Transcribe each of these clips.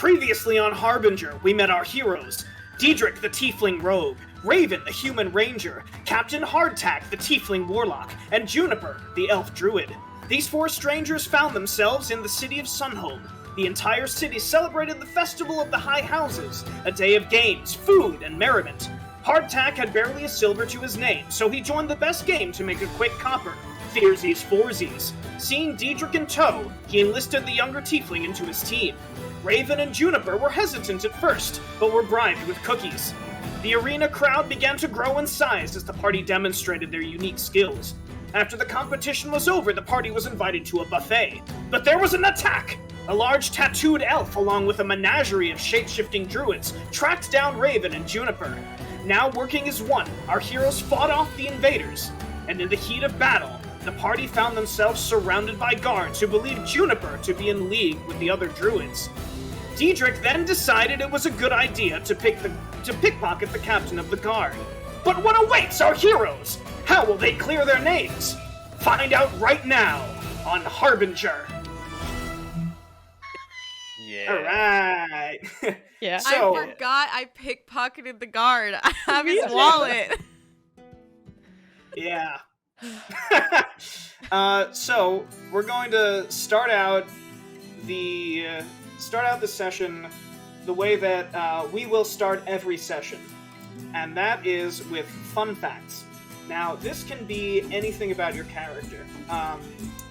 Previously on Harbinger, we met our heroes. Diedrich, the Tiefling Rogue, Raven, the Human Ranger, Captain Hardtack, the Tiefling Warlock, and Juniper, the Elf Druid. These four strangers found themselves in the city of Sunhold. The entire city celebrated the Festival of the High Houses, a day of games, food, and merriment. Hardtack had barely a silver to his name, so he joined the best game to make a quick copper, Fearsies Foursies. Seeing Diedrich in tow, he enlisted the younger Tiefling into his team. Raven and Juniper were hesitant at first, but were bribed with cookies. The arena crowd began to grow in size as the party demonstrated their unique skills. After the competition was over, the party was invited to a buffet. But there was an attack! A large tattooed elf, along with a menagerie of shape-shifting druids, tracked down Raven and Juniper. Now working as one, our heroes fought off the invaders. And in the heat of battle, the party found themselves surrounded by guards who believed Juniper to be in league with the other druids. Diedrich then decided it was a good idea to pickpocket the captain of the guard. But what awaits our heroes? How will they clear their names? Find out right now on Harbinger. Yeah. Alright. Yeah. So, I forgot I pickpocketed the guard. I have his wallet. yeah. So we're going to start out the session the way that we will start every session, and that is with fun facts. Now, this can be anything about your character.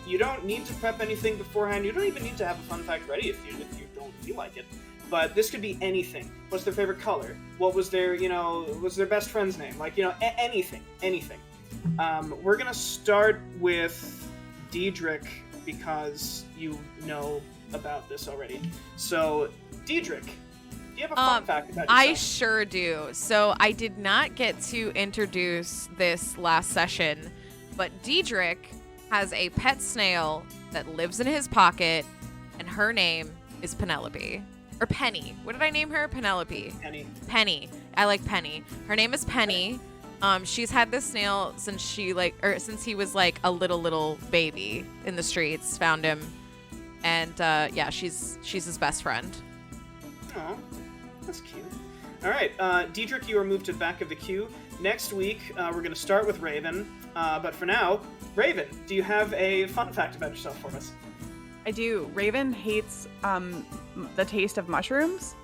You don't need to prep anything beforehand. You don't even need to have a fun fact ready if you don't feel like it. But this could be anything. What's their favorite color? What was their, what's their best friend's name? Anything. We're gonna start with Diedrich because you know about this already. So, Diedrich, do you have a fun fact about yourself? I sure do. So I did not get to introduce this last session, but Diedrich has a pet snail that lives in his pocket, and her name is Penelope. Or Penny. What did I name her? Penelope. Penny. I like Penny. Her name is Penny. She's had this snail since since he was like a little baby in the streets. Found him, and she's his best friend. Oh, that's cute. All right, Diedrich, you are moved to the back of the queue. Next week, we're going to start with Raven, but for now, Raven, do you have a fun fact about yourself for us? I do. Raven hates the taste of mushrooms,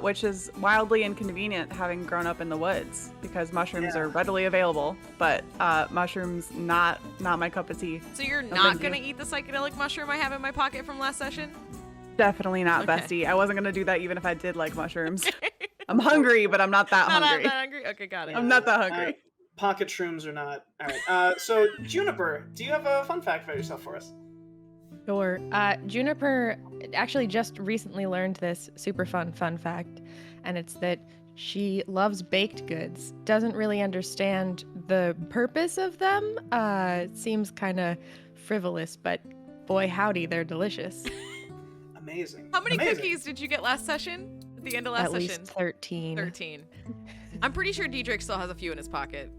which is wildly inconvenient having grown up in the woods because mushrooms are readily available, but mushrooms not my cup of tea. So you're not going to eat the psychedelic mushroom I have in my pocket from last session? Definitely not, bestie. I wasn't going to do that even if I did like mushrooms. I'm hungry, but I'm not that hungry. Not that hungry? Okay, got it. I'm not that hungry. Pocket shrooms or not. All right. So, Juniper, do you have a fun fact about yourself for us? Sure. Juniper actually just recently learned this super fun fact, and it's that she loves baked goods, doesn't really understand the purpose of them. It seems kind of frivolous, but boy howdy, they're delicious. Amazing. How many cookies did you get last session? At the end of last session? At least 13. 13. I'm pretty sure Diedrich still has a few in his pocket.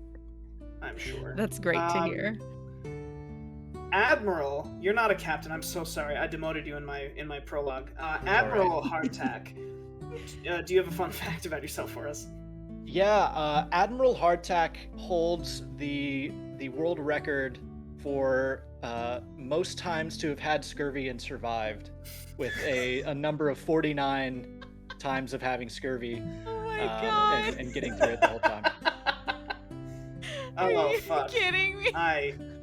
I'm sure. That's great to hear. Admiral, you're not a captain. I'm so sorry. I demoted you in my prologue. Admiral Hardtack, do you have a fun fact about yourself for us? Yeah, Admiral Hardtack holds the world record for most times to have had scurvy and survived, with a number of 49 times of having scurvy. Oh my god! And getting through it the whole time. Are you fuck. kidding me?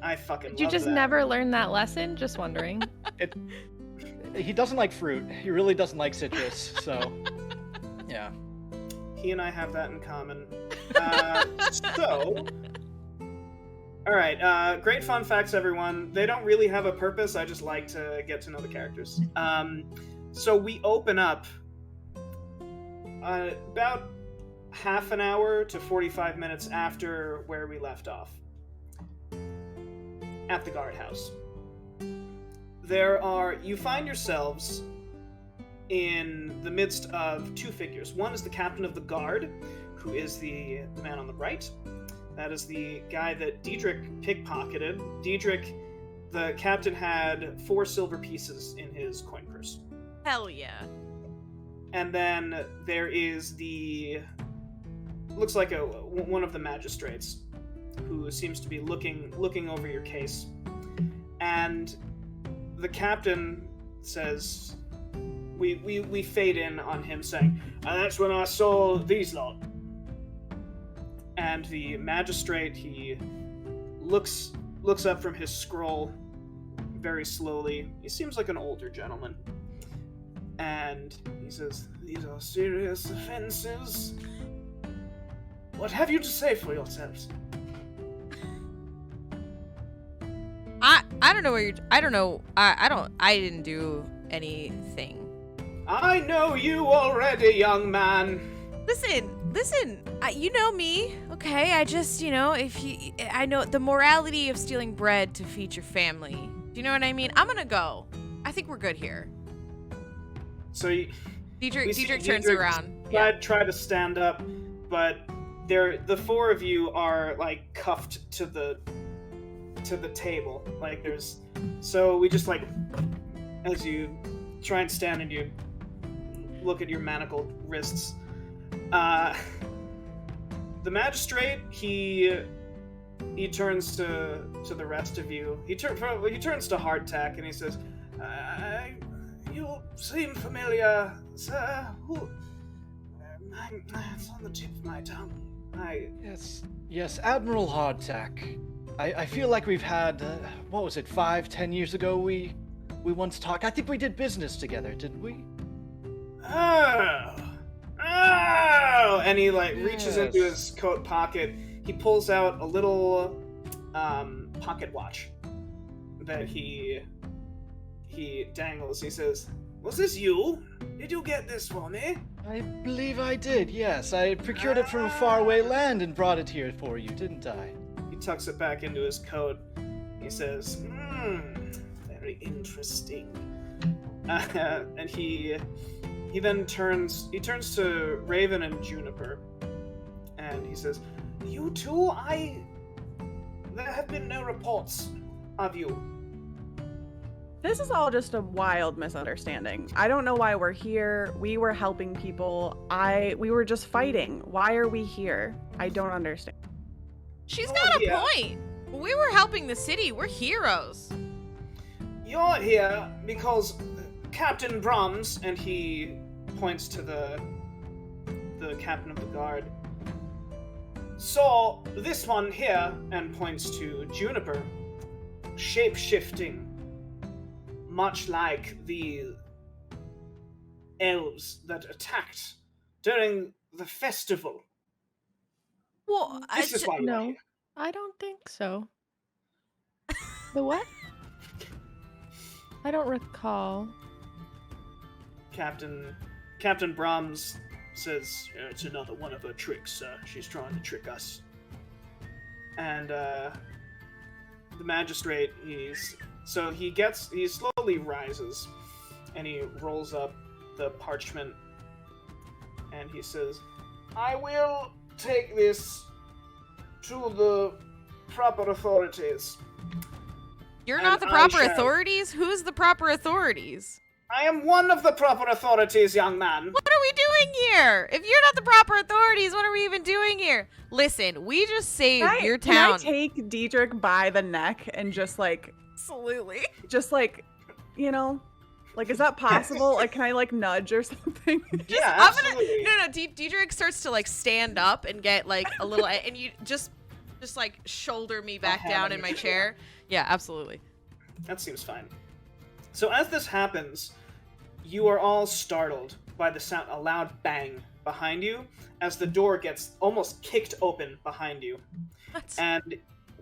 I fucking Did you love just that. never learn that lesson? Just wondering. He doesn't like fruit. He really doesn't like citrus, so yeah. He and I have that in common. Alright, great fun facts, everyone. They don't really have a purpose, I just like to get to know the characters. So we open up about half an hour to 45 minutes after where we left off. At the guardhouse. You find yourselves in the midst of two figures. One is the captain of the guard, who is the man on the right. That is the guy that Diedrich pickpocketed. Diedrich, the captain, had 4 silver pieces in his coin purse. Hell yeah. And then there is looks like one of the magistrates who seems to be looking over your case. And the captain says, we fade in on him saying, "And that's when I saw these lot." And the magistrate, he looks up from his scroll very slowly. He seems like an older gentleman. And he says, "These are serious offenses. What have you to say for yourselves?" I don't know where I don't know. I didn't do anything. "I know you already, young man." Listen, you know me, okay? I just, I know the morality of stealing bread to feed your family. Do you know what I mean? I'm gonna go. I think we're good here. So Diedrich turns around. Try to stand up, but the four of you are like cuffed to the table. Like so we just like, as you try and stand and you look at your manacled wrists. The magistrate, he turns to the rest of you. He turns to Hardtack and he says, "You seem familiar, sir. Who? It's on the tip of my tongue. Yes, Admiral Hardtack. I feel like we've had, what was it, 5-10 years ago we once talked. I think we did business together, didn't we? Oh! And he reaches into his coat pocket. He pulls out a little pocket watch that he dangles. He says, "Was this you? Did you get this for me?" I believe I did, yes. I procured it from a faraway land and brought it here for you, didn't I? He tucks it back into his coat. He says, "Very interesting." And he then turns to Raven and Juniper, and he says, "You two, there have been no reports of you." This is all just a wild misunderstanding. I don't know why we're here. We were helping people. We were just fighting. Why are we here? I don't understand. She's got a point. We were helping the city. We're heroes. You're here because Captain Brahms, and he points to the captain of the guard, saw this one here, and points to Juniper, shape-shifting, much like the elves that attacked during the festival. Well, This is why you're here. I don't think so. The what? I don't recall. Captain Brahms says, "It's another one of her tricks. She's trying to trick us." And the magistrate, he slowly rises, and he rolls up the parchment, and he says, "I will take this to the proper authorities." You're not the proper authorities? Who's the proper authorities? I am one of the proper authorities, young man. What are we doing here? If you're not the proper authorities, what are we even doing here? Listen, we just saved your town. Can I take Diedrich by the neck and just Absolutely. Is that possible? Can I nudge or something? Yeah, absolutely. No, Diedrich starts to stand up and get a little, and you just shoulder me back down in my chair. Yeah, absolutely. That seems fine. So as this happens, you are all startled by a loud bang behind you as the door gets almost kicked open behind you. What? And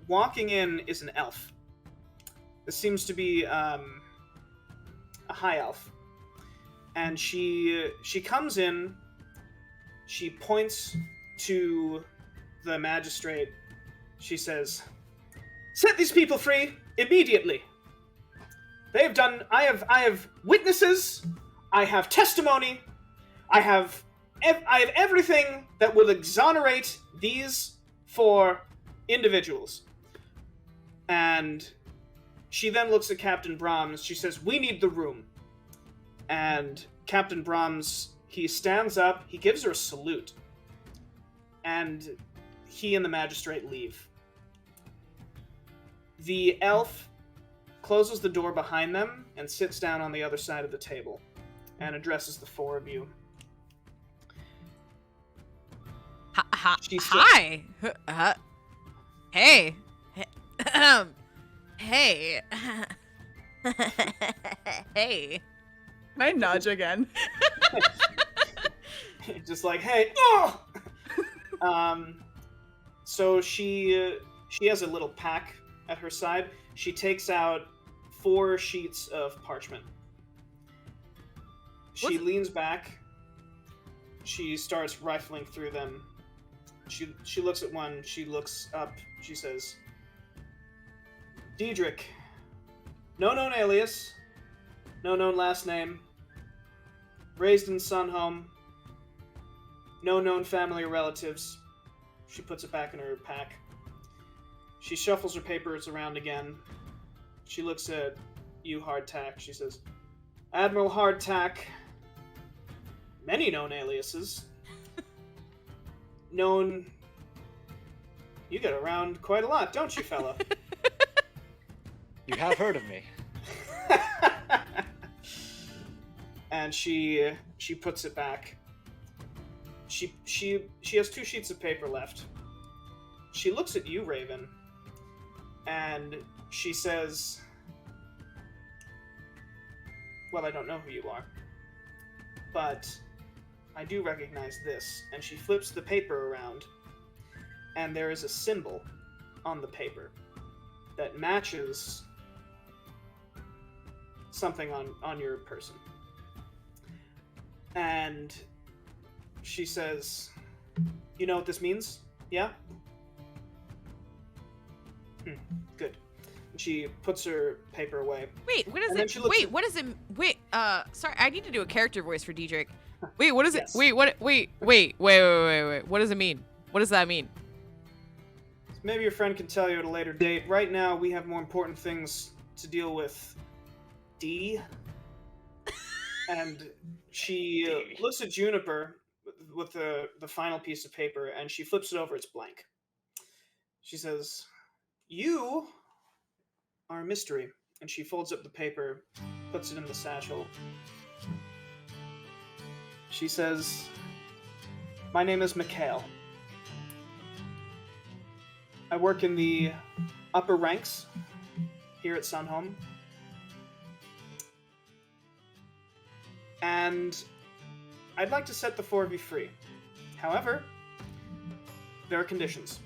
walking in is an elf. This seems to be a high elf. And she comes in, she points to the magistrate. She says, "Set these people free immediately. I have witnesses, I have testimony, I have everything that will exonerate these 4 individuals." And she then looks at Captain Brahms. She says, "We need the room." And Captain Brahms He stands up, he gives her a salute, and he and the magistrate leave. The elf closes the door behind them and sits down on the other side of the table and addresses the four of you. She said- Hi. Hey. Hey. Hey. Can I nudge again? Just like, hey, oh! So she has a little pack at her side. She takes out 4 sheets of parchment. She leans back. She starts rifling through them. She looks at one. She looks up. She says, Diedrich, no known alias, no known last name, raised in Sunhome, no known family or relatives. She puts it back in her pack. She shuffles her papers around again. She looks at you, Hardtack. She says, Admiral Hardtack, many known aliases. Known... You get around quite a lot, don't you, fella? You have heard of me. And she puts it back. She has 2 sheets of paper left. She looks at you, Raven, and she says, well, I don't know who you are, but I do recognize this. And she flips the paper around, and there is a symbol on the paper that matches something on your person. And she says, you know what this means? Yeah? Good. And she puts her paper away. Wait, what is And then it? she looks Wait, at- what is it? Wait, sorry, I need to do a character voice for Diedrich. Wait, what is Yes. it? Wait. What does it mean? What does that mean? Maybe your friend can tell you at a later date. Right now, we have more important things to deal with. D. And she looks at Juniper with the final piece of paper, and she flips it over. It's blank. She says, you are a mystery. And she folds up the paper, puts it in the satchel. She says, my name is Mikhail. I work in the upper ranks here at Sunhome. And I'd like to set the 4 of you free. However, there are conditions.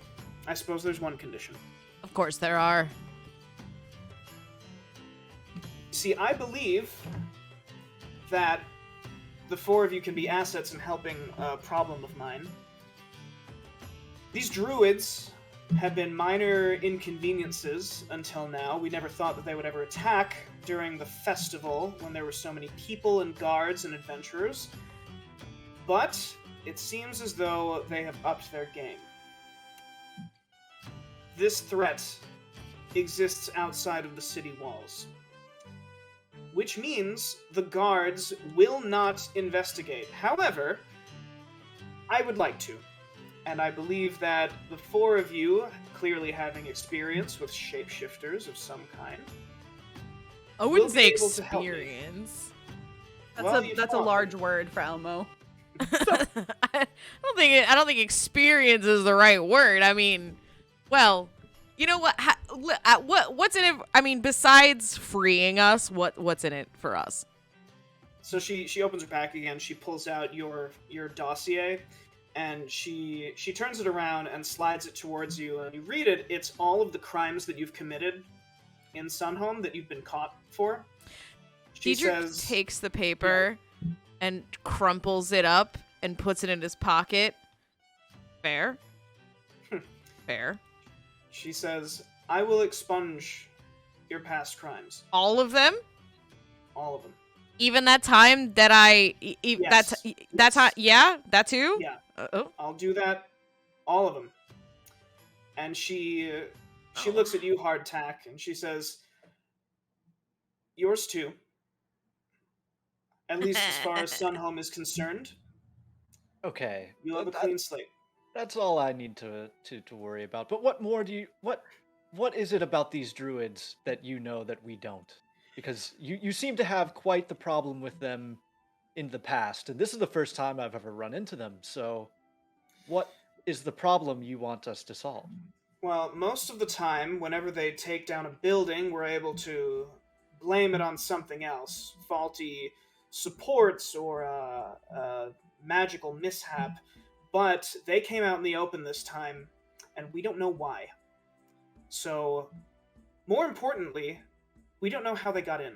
I suppose there's one condition. Of course there are. See, I believe that the 4 of you can be assets in helping a problem of mine. These druids have been minor inconveniences until now. We never thought that they would ever attack during the festival when there were so many people and guards and adventurers. But it seems as though they have upped their game. This threat exists outside of the city walls, which means the guards will not investigate. However, I would like to. And I believe that the 4 of you, clearly having experience with shapeshifters of some kind, I wouldn't will be say able to help me. experience. Well, you That's a fought large me. word for Elmo. I don't think experience is the right word. I mean, well, you know what? What's in it? I mean, besides freeing us, what's in it for us? So she opens her pack again. She pulls out your dossier, and she turns it around and slides it towards you. And you read it. It's all of the crimes that you've committed in Sunhome that you've been caught for. She Diedrich says, takes the paper and crumples it up and puts it in his pocket. Fair. Fair. She says, I will expunge your past crimes. All of them? All of them. Even that time that Yes. that's Yes. yeah, that too? Yeah. Oh. I'll do that. All of them. And she looks at you, Hardtack, and she says, yours too. At least as far as Sunhome is concerned. Okay. You'll have a clean slate. That's all I need to worry about. But what more do you what is it about these druids that you know that we don't? Because you seem to have quite the problem with them in the past, and this is the first time I've ever run into them. So what is the problem you want us to solve? Well, most of the time, whenever they take down a building, we're able to blame it on something else. Faulty supports or a magical mishap. But they came out in the open this time, and we don't know why. So, more importantly, we don't know how they got in.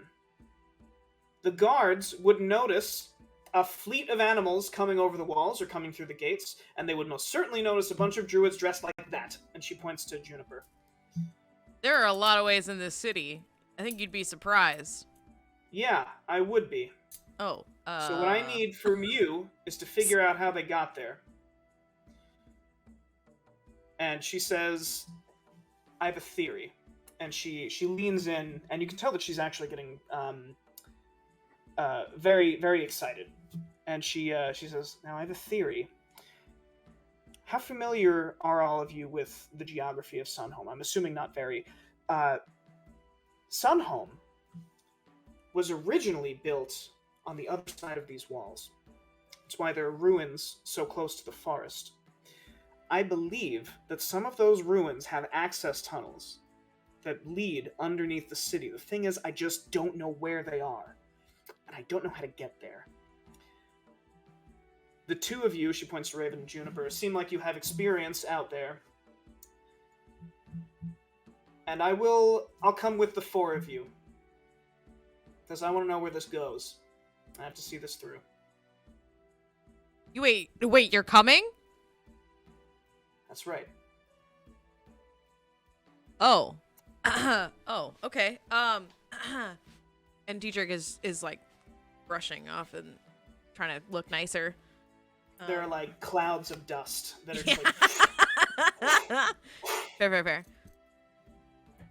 The guards would notice a fleet of animals coming over the walls or coming through the gates, and they would most certainly notice a bunch of druids dressed like that. And she points to Juniper. There are a lot of ways in this city. I think you'd be surprised. Yeah, I would be. Oh, So what I need from you is to figure out how they got there. And she says, I have a theory. And she leans in, and you can tell that she's actually getting very, very excited. And she says, now I have a theory. How familiar are all of you with the geography of Sunhome? I'm assuming not very. Sunhome was originally built on the other side of these walls. That's why there are ruins so close to the forest. I believe that some of those ruins have access tunnels that lead underneath the city. The thing is, I just don't know where they are. And I don't know how to get there. The two of you, she points to Raven and Juniper, seem like you have experience out there. And I'll come with the four of you. Because I want to know where this goes. I have to see this through. You wait, you're coming? That's right. Oh. Oh, okay. And Diedrich is like brushing off and trying to look nicer. There are like clouds of dust that are Yeah. just like... Fair.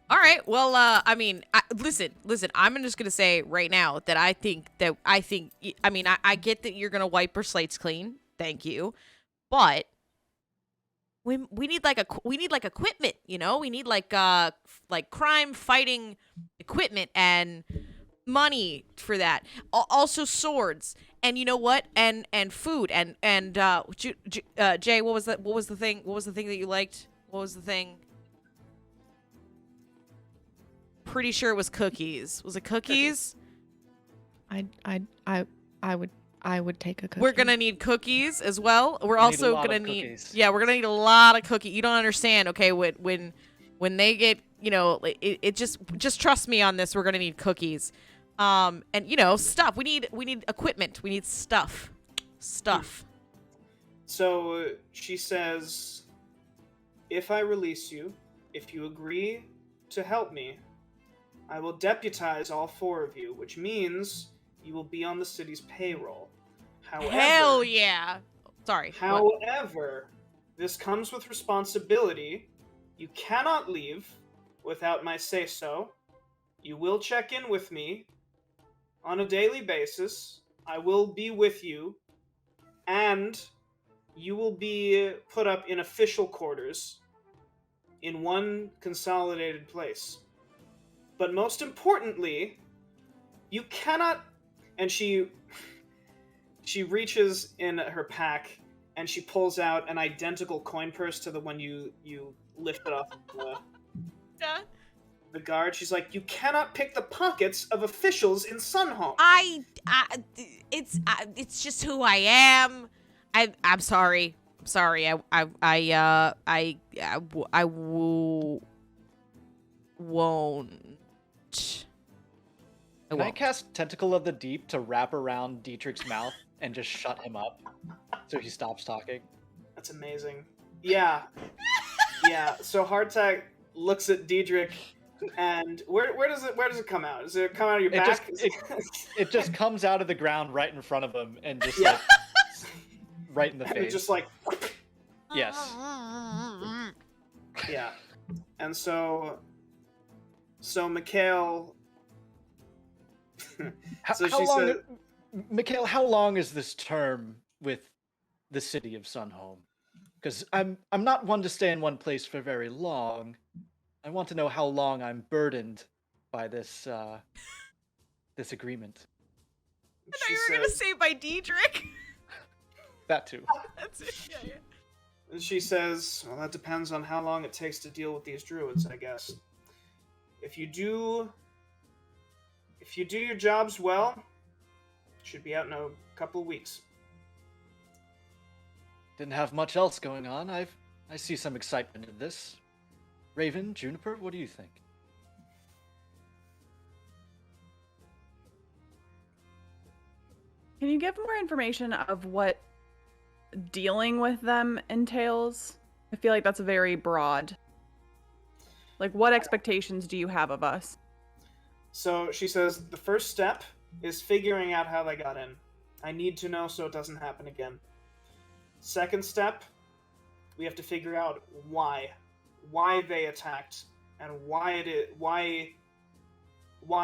All right. Well, I mean, listen. I'm just gonna say right now that I think. I mean, I get that you're gonna wipe her slates clean. Thank you, but we need like equipment. You know, we need like crime fighting equipment and money for that. Also swords, and you know what? And food and Jay, what was the thing? What was the thing that you liked? What was the thing? Pretty sure it was cookies. Was it cookies? I would take a cookie. We're gonna need cookies as well. We're We need also a lot gonna of need cookies. yeah, we're gonna need a lot of cookie. You don't understand, okay? When they get, you know, it just trust me on this. We're gonna need cookies, and you know, stuff. We need equipment. We need stuff. So she says, if I release you, if you agree to help me, I will deputize all four of you, which means you will be on the city's payroll. However, Hell yeah! Sorry. what? However, this comes with responsibility. You cannot leave without my say-so. You will check in with me on a daily basis. I will be with you, and you will be put up in official quarters in one consolidated place. But most importantly, you cannot... And she reaches in her pack and she pulls out an identical coin purse to the one you lifted off of the guard. She's like, you cannot pick the pockets of officials in Sunhome. It's just who I am. I'm sorry. I won't. Can I cast Tentacle of the Deep to wrap around Dietrich's mouth and just shut him up so he stops talking? That's amazing. Yeah. So Hardtack looks at Diedrich, and where does it come out? Does it come out of your back? It just comes out of the ground right in front of him and just Yeah. like right in the And face. it's just like, Yes. yeah. And so Mikhail... How, So how she long? said- Mikhail, how long is this term with the city of Sunhome? Because I'm not one to stay in one place for very long. I want to know how long I'm burdened by this this agreement. I thought you were gonna say by Diedrich. That too. That's it. Yeah. And she says, well, that depends on how long it takes to deal with these druids, I guess. If you do your jobs well, should be out in a couple of weeks. Didn't have much else going on. I see some excitement in this. Raven, Juniper, what do you think? Can you give more information of what dealing with them entails? I feel like that's very broad. Like, what expectations do you have of us? So she says, the first step is figuring out how they got in. I need to know so it doesn't happen again. Second step, we have to figure out why they attacked, and why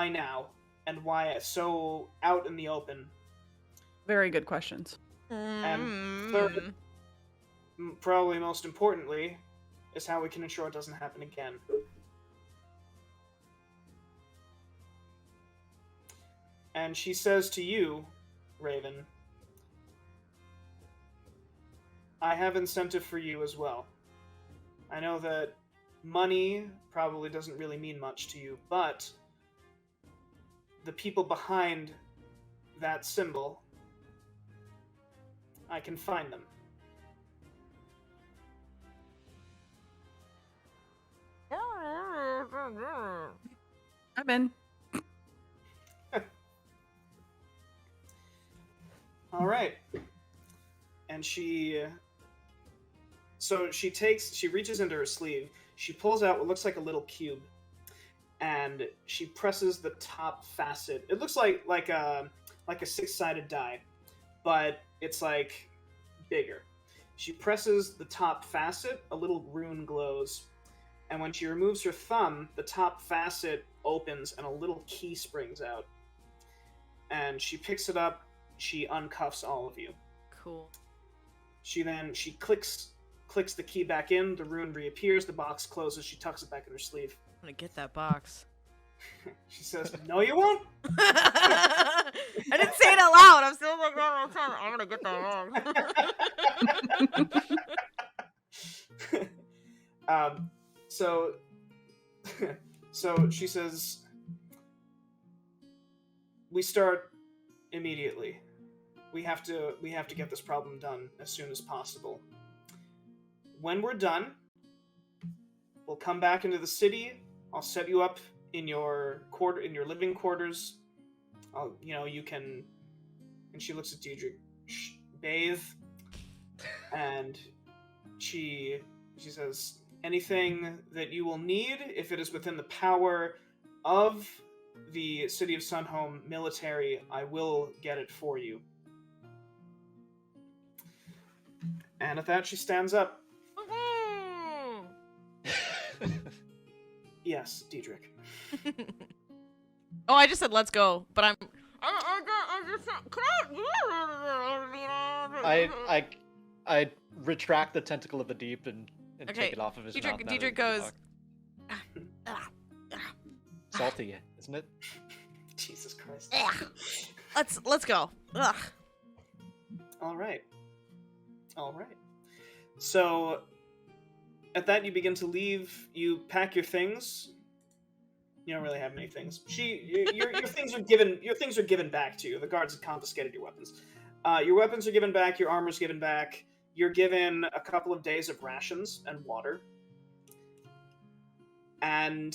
now, and why it's so out in the open. Very good questions. And third, probably most importantly, is how we can ensure it doesn't happen again. And she says to you, Raven, I have incentive for you as well. I know that money probably doesn't really mean much to you, but the people behind that symbol, I can find them. I'm in. All right. And she reaches into her sleeve. She pulls out what looks like a little cube, and she presses the top facet. It looks like a six-sided die, but it's like bigger. She presses the top facet, a little rune glows, and when she removes her thumb, the top facet opens and a little key springs out. And she picks it up, she uncuffs all of you. Cool. She clicks the key back in, the rune reappears, the box closes, she tucks it back in her sleeve. I'm gonna get that box. She says, no you won't! I didn't say it out loud. I'm still like, oh, I'm gonna get that wrong. So she says, we start immediately. We have to get this problem done as soon as possible. When we're done, we'll come back into the city. I'll set you up in your living quarters. You can. And she looks at Diedrich. Bathe, and she says, anything that you will need, if it is within the power of the City of Sunhome military, I will get it for you. And at that, she stands up. Yes, Diedrich. Oh, I just said let's go, but I'm. I retract the tentacle of the deep and Okay, take it off of his mouth. now that Diedrich we can goes. talk. Salty, isn't it? Jesus Christ. Let's go. Ugh. All right. So, at that, you begin to leave. You pack your things. You don't really have many things. Your things are given. Your things are given back to you. The guards have confiscated your weapons. Your weapons are given back. Your armor's given back. You're given a couple of days of rations and water. And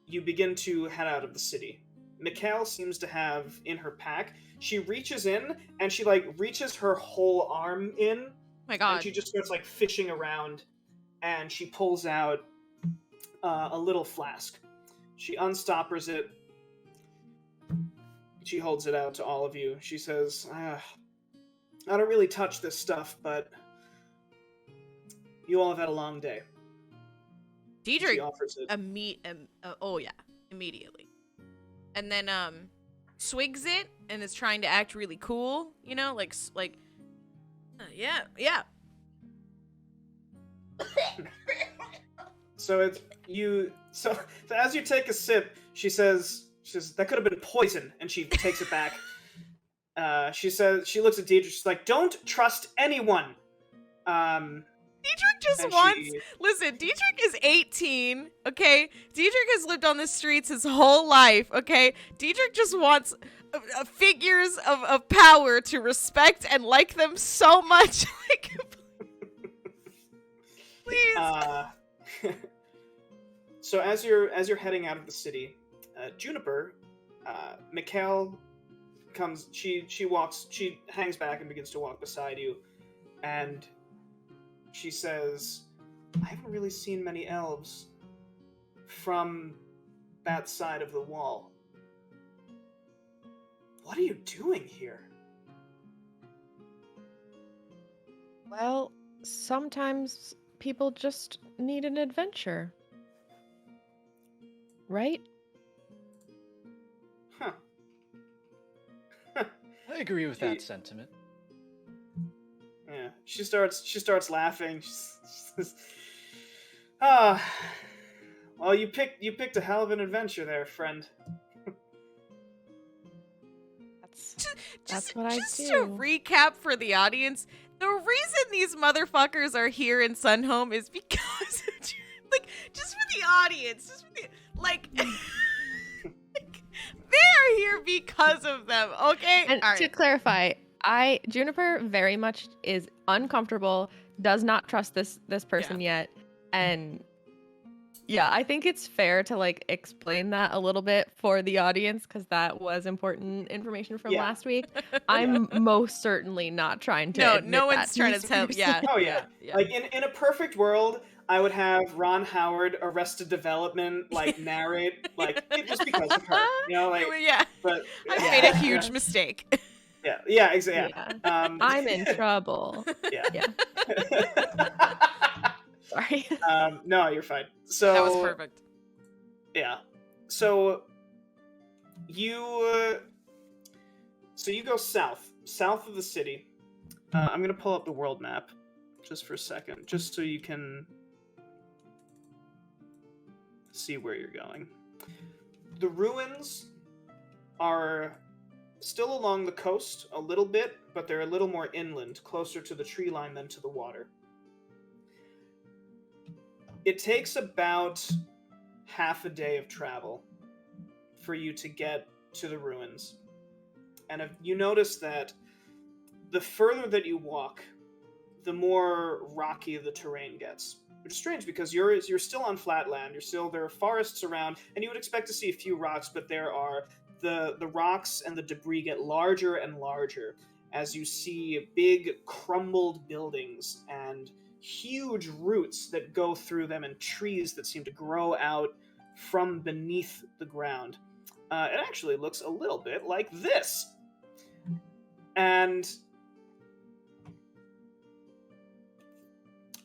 you begin to head out of the city. Mikhail seems to have in her pack. She reaches in and she reaches her whole arm in. Oh my God. And she just starts fishing around, and she pulls out a little flask. She unstoppers it. She holds it out to all of you. She says, I don't really touch this stuff, but you all have had a long day. Diedrich She offers it. immediately. And then swigs it and is trying to act really cool, you know, yeah. So it's you. So as you take a sip, she says, that could have been poison, and she takes it back. She looks at Deidre. She's like, "Don't trust anyone." Deidre just wants. Listen, Deidre is 18. Okay, Deidre has lived on the streets his whole life. Okay, Deidre just wants figures of power to respect and like them so much. Like, please. So as you're heading out of the city, Juniper, Mikhail comes. She hangs back and begins to walk beside you, and she says, "I haven't really seen many elves from that side of the wall. What are you doing here?" Well, sometimes people just need an adventure. Right? Huh. I agree with that sentiment. Yeah. She starts laughing. She says, well, you picked a hell of an adventure there, friend. That's what I do. Just to recap for the audience, the reason these motherfuckers are here in Sunhome is because of, like, just for the audience, they're here because of them, okay? And All to right. clarify, Juniper very much is uncomfortable, does not trust this person yet, and yeah, I think it's fair to like explain that a little bit for the audience because that was important information from last week. I'm most certainly not trying to. No one's trying to tell. Yeah. Oh yeah. Like in a perfect world, I would have Ron Howard, Arrested Development, like narrate, like just because of her, you know, like. Yeah. But I made a huge mistake. Yeah, exactly. Yeah. I'm in trouble. Yeah. Sorry. No, you're fine. So That was perfect. Yeah. So you go south of the city. I'm gonna pull up the world map just for a second, just so you can see where you're going. The ruins are still along the coast a little bit, but they're a little more inland, closer to the tree line than to the water. It takes about half a day of travel for you to get to the ruins. And if you notice that the further that you walk, the more rocky the terrain gets. Which is strange because you're still on flat land, there are forests around, and you would expect to see a few rocks, but there are the rocks and the debris get larger and larger as you see big crumbled buildings and huge roots that go through them and trees that seem to grow out from beneath the ground. It actually looks a little bit like this. And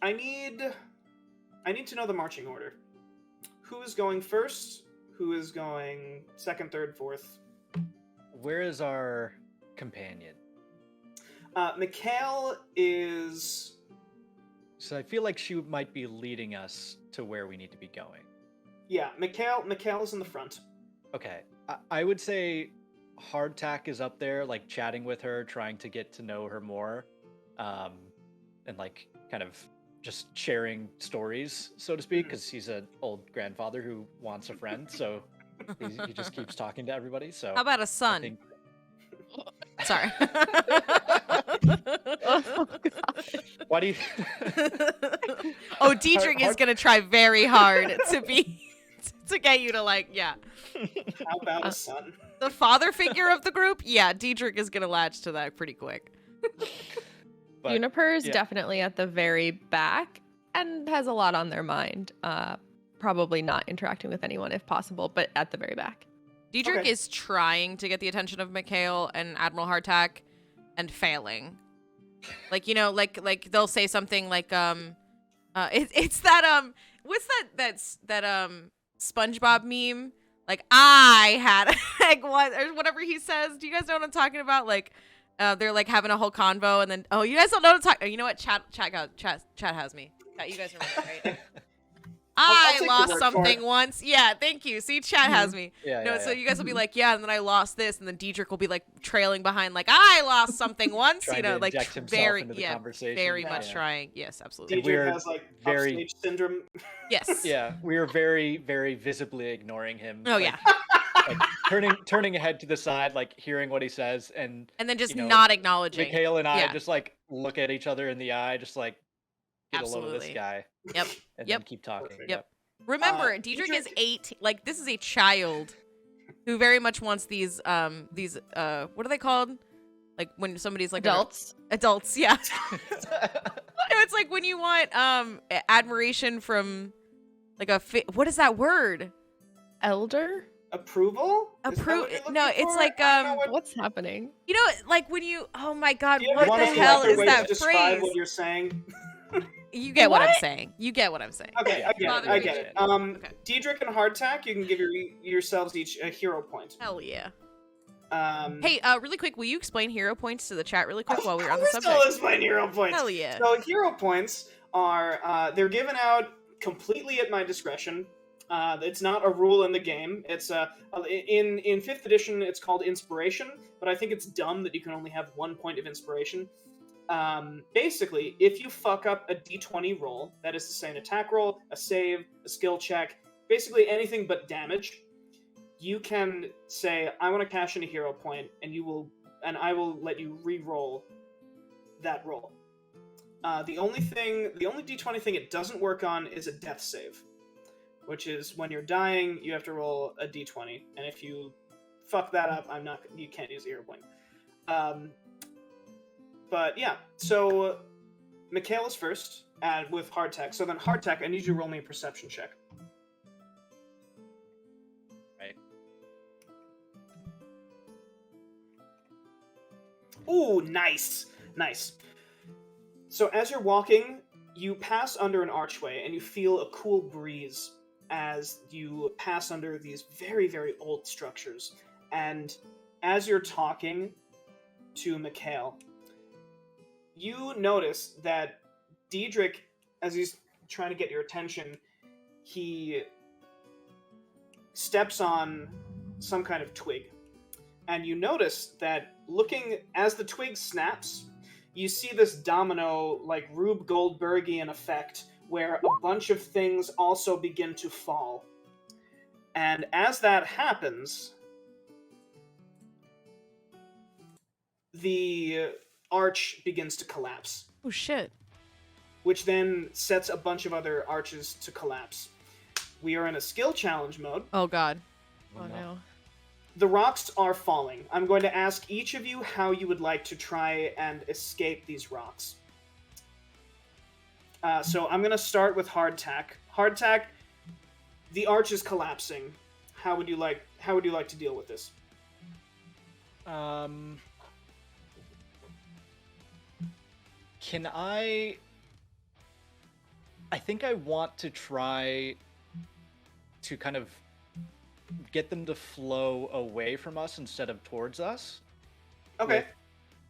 I need to know the marching order. Who is going first? Who is going second, third, fourth? Where is our companion? Mikhail is... So I feel like she might be leading us to where we need to be going. Yeah, Mikhail is in the front. Okay. I would say Hardtack is up there, like chatting with her, trying to get to know her more. And like kind of just sharing stories, so to speak, because he's an old grandfather who wants a friend, so he just keeps talking to everybody. So how about a son? Sorry. Oh, God. Why do you? Oh, Diedrich is gonna try very hard to get you to like, yeah. How about a son? The father figure of the group, yeah. Diedrich is gonna latch to that pretty quick. But, Juniper is definitely at the very back and has a lot on their mind. Probably not interacting with anyone if possible, but at the very back. Diedrich is trying to get the attention of Mikhail and Admiral Hardtack and failing. Like, you know, like they'll say something like it's that what's that SpongeBob meme? Like I had like what or whatever he says. Do you guys know what I'm talking about? Like they're like having a whole convo and then you guys don't know what to talk. You know what? Chat has me. You guys remember, right? I'll I take your lost word for something it. once. Yeah, thank you. See, chat has me. So Yeah. you guys will be like, yeah, and then I lost this, and then Diedrich will be like trailing behind, like I lost something once. Trying you know, to like inject himself very, into the yeah, conversation. very Yeah. much trying. Yes, absolutely. Did- we're Deidre has like very- upstage syndrome. Yes. Yeah, we are very, very visibly ignoring him. Oh yeah, Like turning ahead to the side, like hearing what he says, and and then just you know, not acknowledging. Mikhail and I Yeah. just like look at each other in the eye, just like get a load of this Absolutely. guy, Yep. and Yep. then keep talking. Yep. Remember, Diedrich is 18. Like this is a child who very much wants these what are they called? Like when somebody's like adults, yeah. It's like when you want admiration from like what is that word? Elder? Approval? Is that what you're looking No, it's for? like I don't know what- What's happening? You know, like when you oh my god, Do you what have the a hell selective is way to that describe phrase? what you're saying? You get what I'm What? saying. You get what I'm saying. Okay, I get it. Bother I me get shit. it. Okay. Diedrich and Hardtack, you can give yourselves each a hero point. Hell yeah. Hey, Hey, really quick, will you explain hero points to the chat really quick while we're on the I'll subject? explain hero points. Hell yeah. So hero points are they're given out completely at my discretion. It's not a rule in the game. It's in 5th edition it's called inspiration, but I think it's dumb that you can only have 1 point of inspiration. Basically, if you fuck up a d20 roll, that is to say an attack roll, a save, a skill check, basically anything but damage, you can say, I want to cash in a hero point, and I will let you re-roll that roll. The only d20 thing it doesn't work on is a death save, which is when you're dying, you have to roll a d20, and if you fuck that up, you can't use a hero point. But yeah, so Mikhail is first with Hardtack. So then Hardtack, I need you to roll me a perception check. Right. Ooh, nice. So as you're walking, you pass under an archway and you feel a cool breeze as you pass under these very, very old structures. And as you're talking to Mikhail, you notice that Diedrich, as he's trying to get your attention, he steps on some kind of twig. And you notice that as the twig snaps, you see this domino, like Rube Goldbergian effect, where a bunch of things also begin to fall. And as that happens, the arch begins to collapse, Oh shit. which then sets a bunch of other arches to collapse. We are in a skill challenge mode. Oh god. Oh, Oh no. The rocks are falling. I'm going to ask each of you how you would like to try and escape these rocks. So I'm going to start with Hardtack. Hardtack, the arch is collapsing. How would you like to deal with this? Can I think I want to try to kind of get them to flow away from us instead of towards us. Okay. With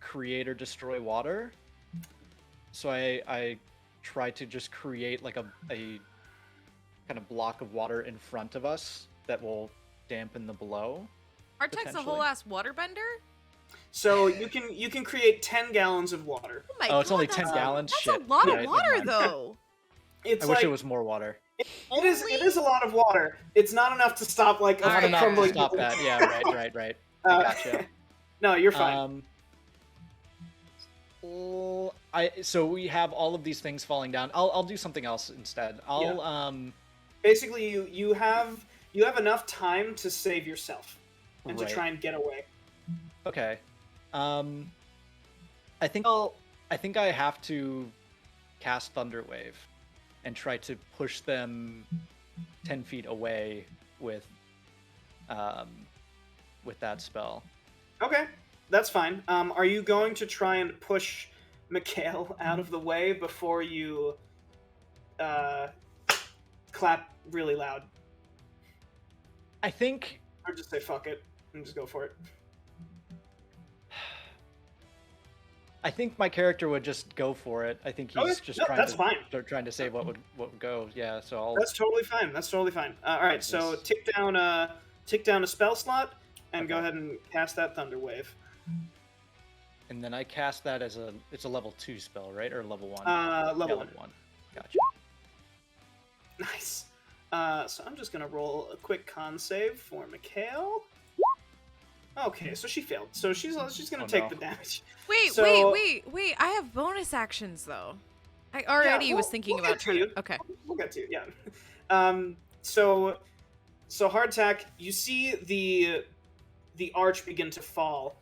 create or destroy water. So I try to just create like a kind of block of water in front of us that will dampen the blow. Hardtack's a whole potentially. ass waterbender? So you can create 10 gallons of water. Oh my Oh, it's god, only that's 10 gallons? That's Shit. a lot Yeah, of never water mind. though. It's I wish like it was more water. it is a lot of water. It's not enough to stop like a All right, Not enough to crumbling. stop that. Yeah, right. I Uh, gotcha. No, you're fine. So we have all of these things falling down. I'll do something else instead. Basically, you have enough time to save yourself and to Right. try and get away. Okay. I think I have to cast Thunderwave and try to push them 10 feet away with that spell. Okay, that's fine. Are you going to try and push Mikhail out of the way before you clap really loud? I think Or just say fuck it and just go for it. I think my character would just go for it. I think he's Okay, just no, trying that's to fine. They're trying to save what would go. Yeah, so I'll. That's totally fine. That's totally fine. All right, so Yes. tick down a spell slot and go Okay. ahead and cast that Thunder Wave. And then I cast that as it's a level 2 spell, right? Or level 1? Level Yeah, 1. level 1. Gotcha. Nice. So I'm just gonna roll a quick con save for Mikhail. Okay, so she failed. So she's gonna Oh, take no. the damage. Wait, So- wait. I have bonus actions though. I already was we'll- thinking we'll about get to trying. you. Okay. We'll get to you. Yeah. So hardtack, you see the arch begin to fall,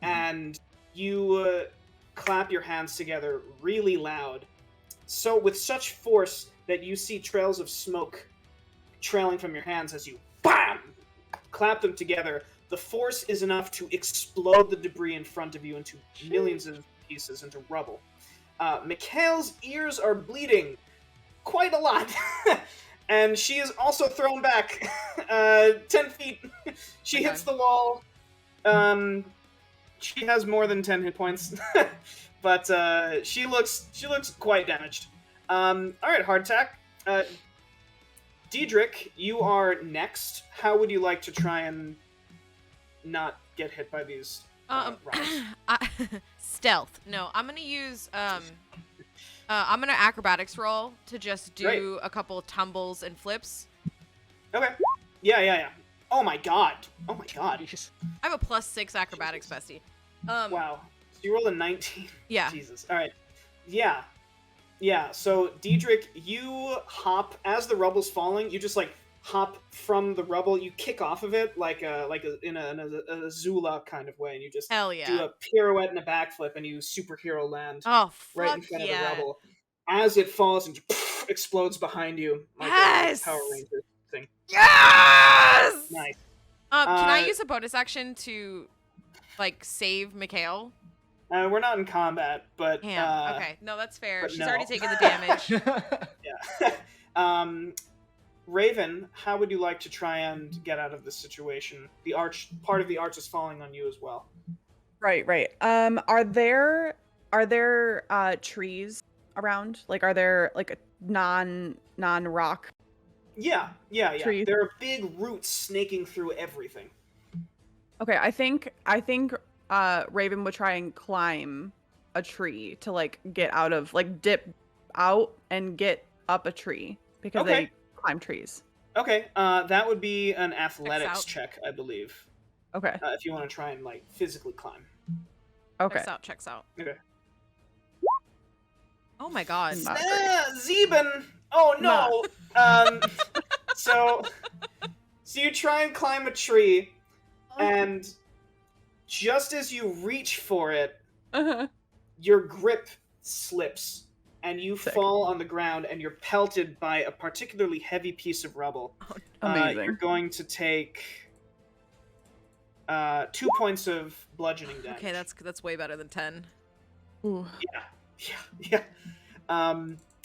and you clap your hands together really loud, so with such force that you see trails of smoke trailing from your hands as you BAM! Clap them together. The force is enough to explode the debris in front of you into millions of pieces, into rubble. Mikhail's ears are bleeding quite a lot. And she is also thrown back 10 feet. She Okay. hits the wall. She has more than 10 hit points. But she looks quite damaged. Alright, hardtack. Diedrich, you are next. How would you like to try and not get hit by these rocks? Stealth. No, I'm gonna use I'm gonna acrobatics roll to just do Great. a couple of tumbles and flips. Okay. Yeah. Oh my god. Jeez. I have a +6 acrobatics, bestie. Wow. So you rolled a 19. Yeah. Jesus. All right. Yeah. So Diedrich, you hop as the rubble's falling. You just like hop from the rubble. You kick off of it like in a Zula kind of way, and you just Hell yeah. do a pirouette and a backflip, and you superhero land Oh right in fuck front of the yeah. rubble. As it falls and explodes behind you like Yes! a Power Ranger thing. Yes! Nice. Can I Uh, use a bonus action to like save Mikhail? We're not in combat, but Damn. Okay. No, that's fair. but She's no. already taken the damage. Yeah. Raven, how would you like to try and get out of this situation? Part of the arch is falling on you as well. Right. Are there trees around? Like, are there like a non-rock? Yeah. Trees. There are big roots snaking through everything. Okay, I think Raven would try and climb a tree to like get out of, like, dip out and get up a tree because Okay. they climb trees. Okay, that would be an athletics out. check, I believe, Okay. if you want to try and like physically climb. Okay. Checks out. Okay. Oh my god. Not great. Zeben! Oh no! So you try and climb a tree, and just as you reach for it, Uh-huh. your grip slips, and you Sick. fall on the ground, and you're pelted by a particularly heavy piece of rubble. Amazing. You're going to take 2 points of bludgeoning damage. Okay, that's way better than 10. Ooh. Yeah.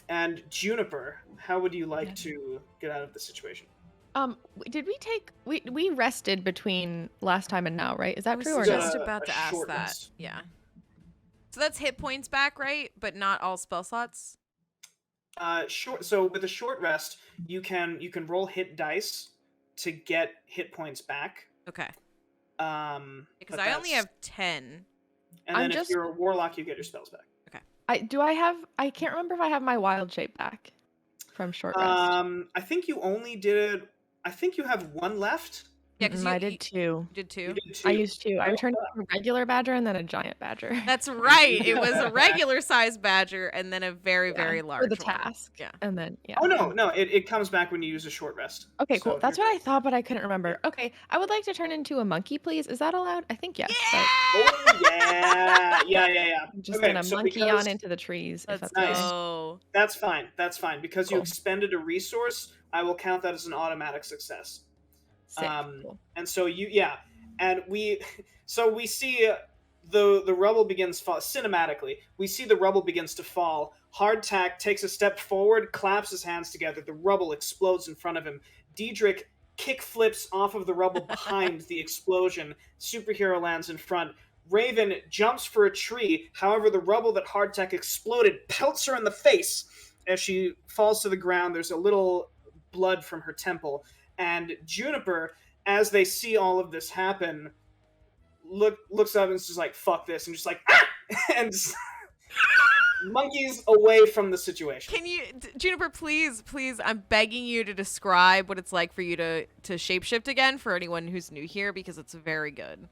And Juniper, how would you like to get out of the situation? Did we take we rested between last time and now, right? Is that I was true or just no? about A to ask short that. rest. Yeah. So that's hit points back, right? But not all spell slots. So with a short rest, you can roll hit dice to get hit points back. Okay. but Because I only that's- have 10. And then if just- you're a warlock, you get your spells back. I can't remember if I have my wild shape back from short rest. I think you only did. I think you have one left. Yeah, because I did 2. You did You 2. did two. I used 2. I Oh, turned into a regular badger and then a giant badger. That's right. It was a regular sized badger and then a very, Yeah, very large for the one. task. Yeah. And then yeah. Oh no, it comes back when you use a short rest. Okay, cool. So That's you're what I thought, but I couldn't remember. Okay, I would like to turn into a monkey, please. Is that allowed? I think yes. But Oh yeah. I'm just Okay, gonna so monkey because- on into the trees. If Let's that's okay. Nice. go. That's fine. Because you Cool. expended a resource, I will count that as an automatic success. Sick. Cool. And so we see the rubble begins fall cinematically. We see the rubble begins to fall. Hardtack takes a step forward, claps his hands together. The rubble explodes in front of him. Diedrich kick flips off of the rubble behind the explosion. Superhero lands in front. Raven jumps for a tree. However, the rubble that Hardtack exploded pelts her in the face. As she falls to the ground, there's a little blood from her temple. And Juniper, as they see all of this happen, looks up and is just like, fuck this, and just like, ah! And just monkeys away from the situation. Can you, Juniper, please, I'm begging you to describe what it's like for you to shapeshift again for anyone who's new here, because it's very good.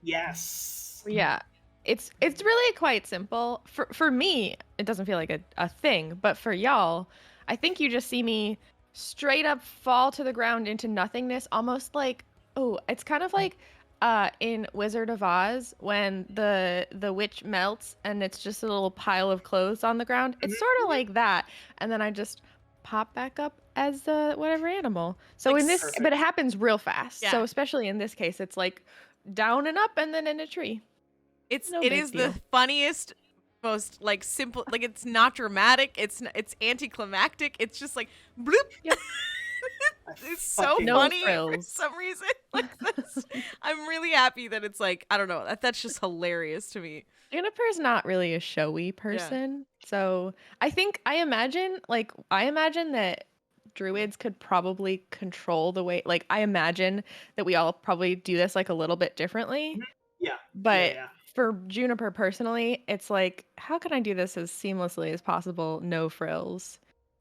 Yes. Yeah. It's really quite simple. For me, it doesn't feel like a thing, but for y'all, I think you just see me straight up fall to the ground into nothingness, almost like, it's kind of like in Wizard of Oz when the witch melts and it's just a little pile of clothes on the ground. It's sort of like that, and then I just pop back up as whatever animal. So Like in this, perfect. but it happens real fast. Yeah. So especially in this case, it's like down and up and then in a tree. It big is deal. the funniest, most like simple, like it's not dramatic, it's anticlimactic, it's just like bloop. Yep. It's so fucking- No funny for frills. some reason. Like this. I'm really happy that it's like, I don't know, that's just hilarious to me. Juniper's not really a showy person. So I imagine that druids could probably control the way, like, I imagine that we all probably do this like a little bit differently. Yeah. But Yeah. for Juniper personally, it's like, how can I do this as seamlessly as possible? No frills.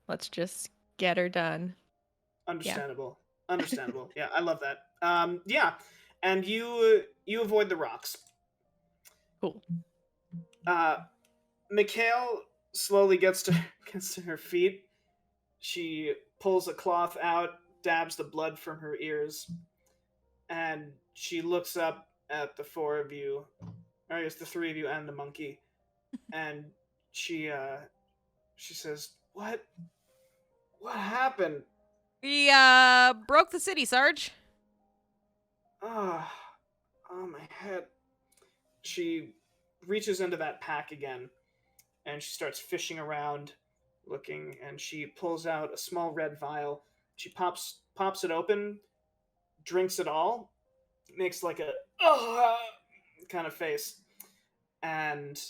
Let's just get her done. Understandable. Yeah, I love that. Yeah, and you avoid the rocks. Cool. Mikhail slowly gets to her feet. She pulls a cloth out, dabs the blood from her ears, and she looks up at the four of you, or I guess the three of you and the monkey, and she says, "What happened?" We broke the city, Sarge. Oh, my head. She reaches into that pack again, and she starts fishing around, looking, and she pulls out a small red vial. She pops it open, drinks it all, makes like a kind of face, and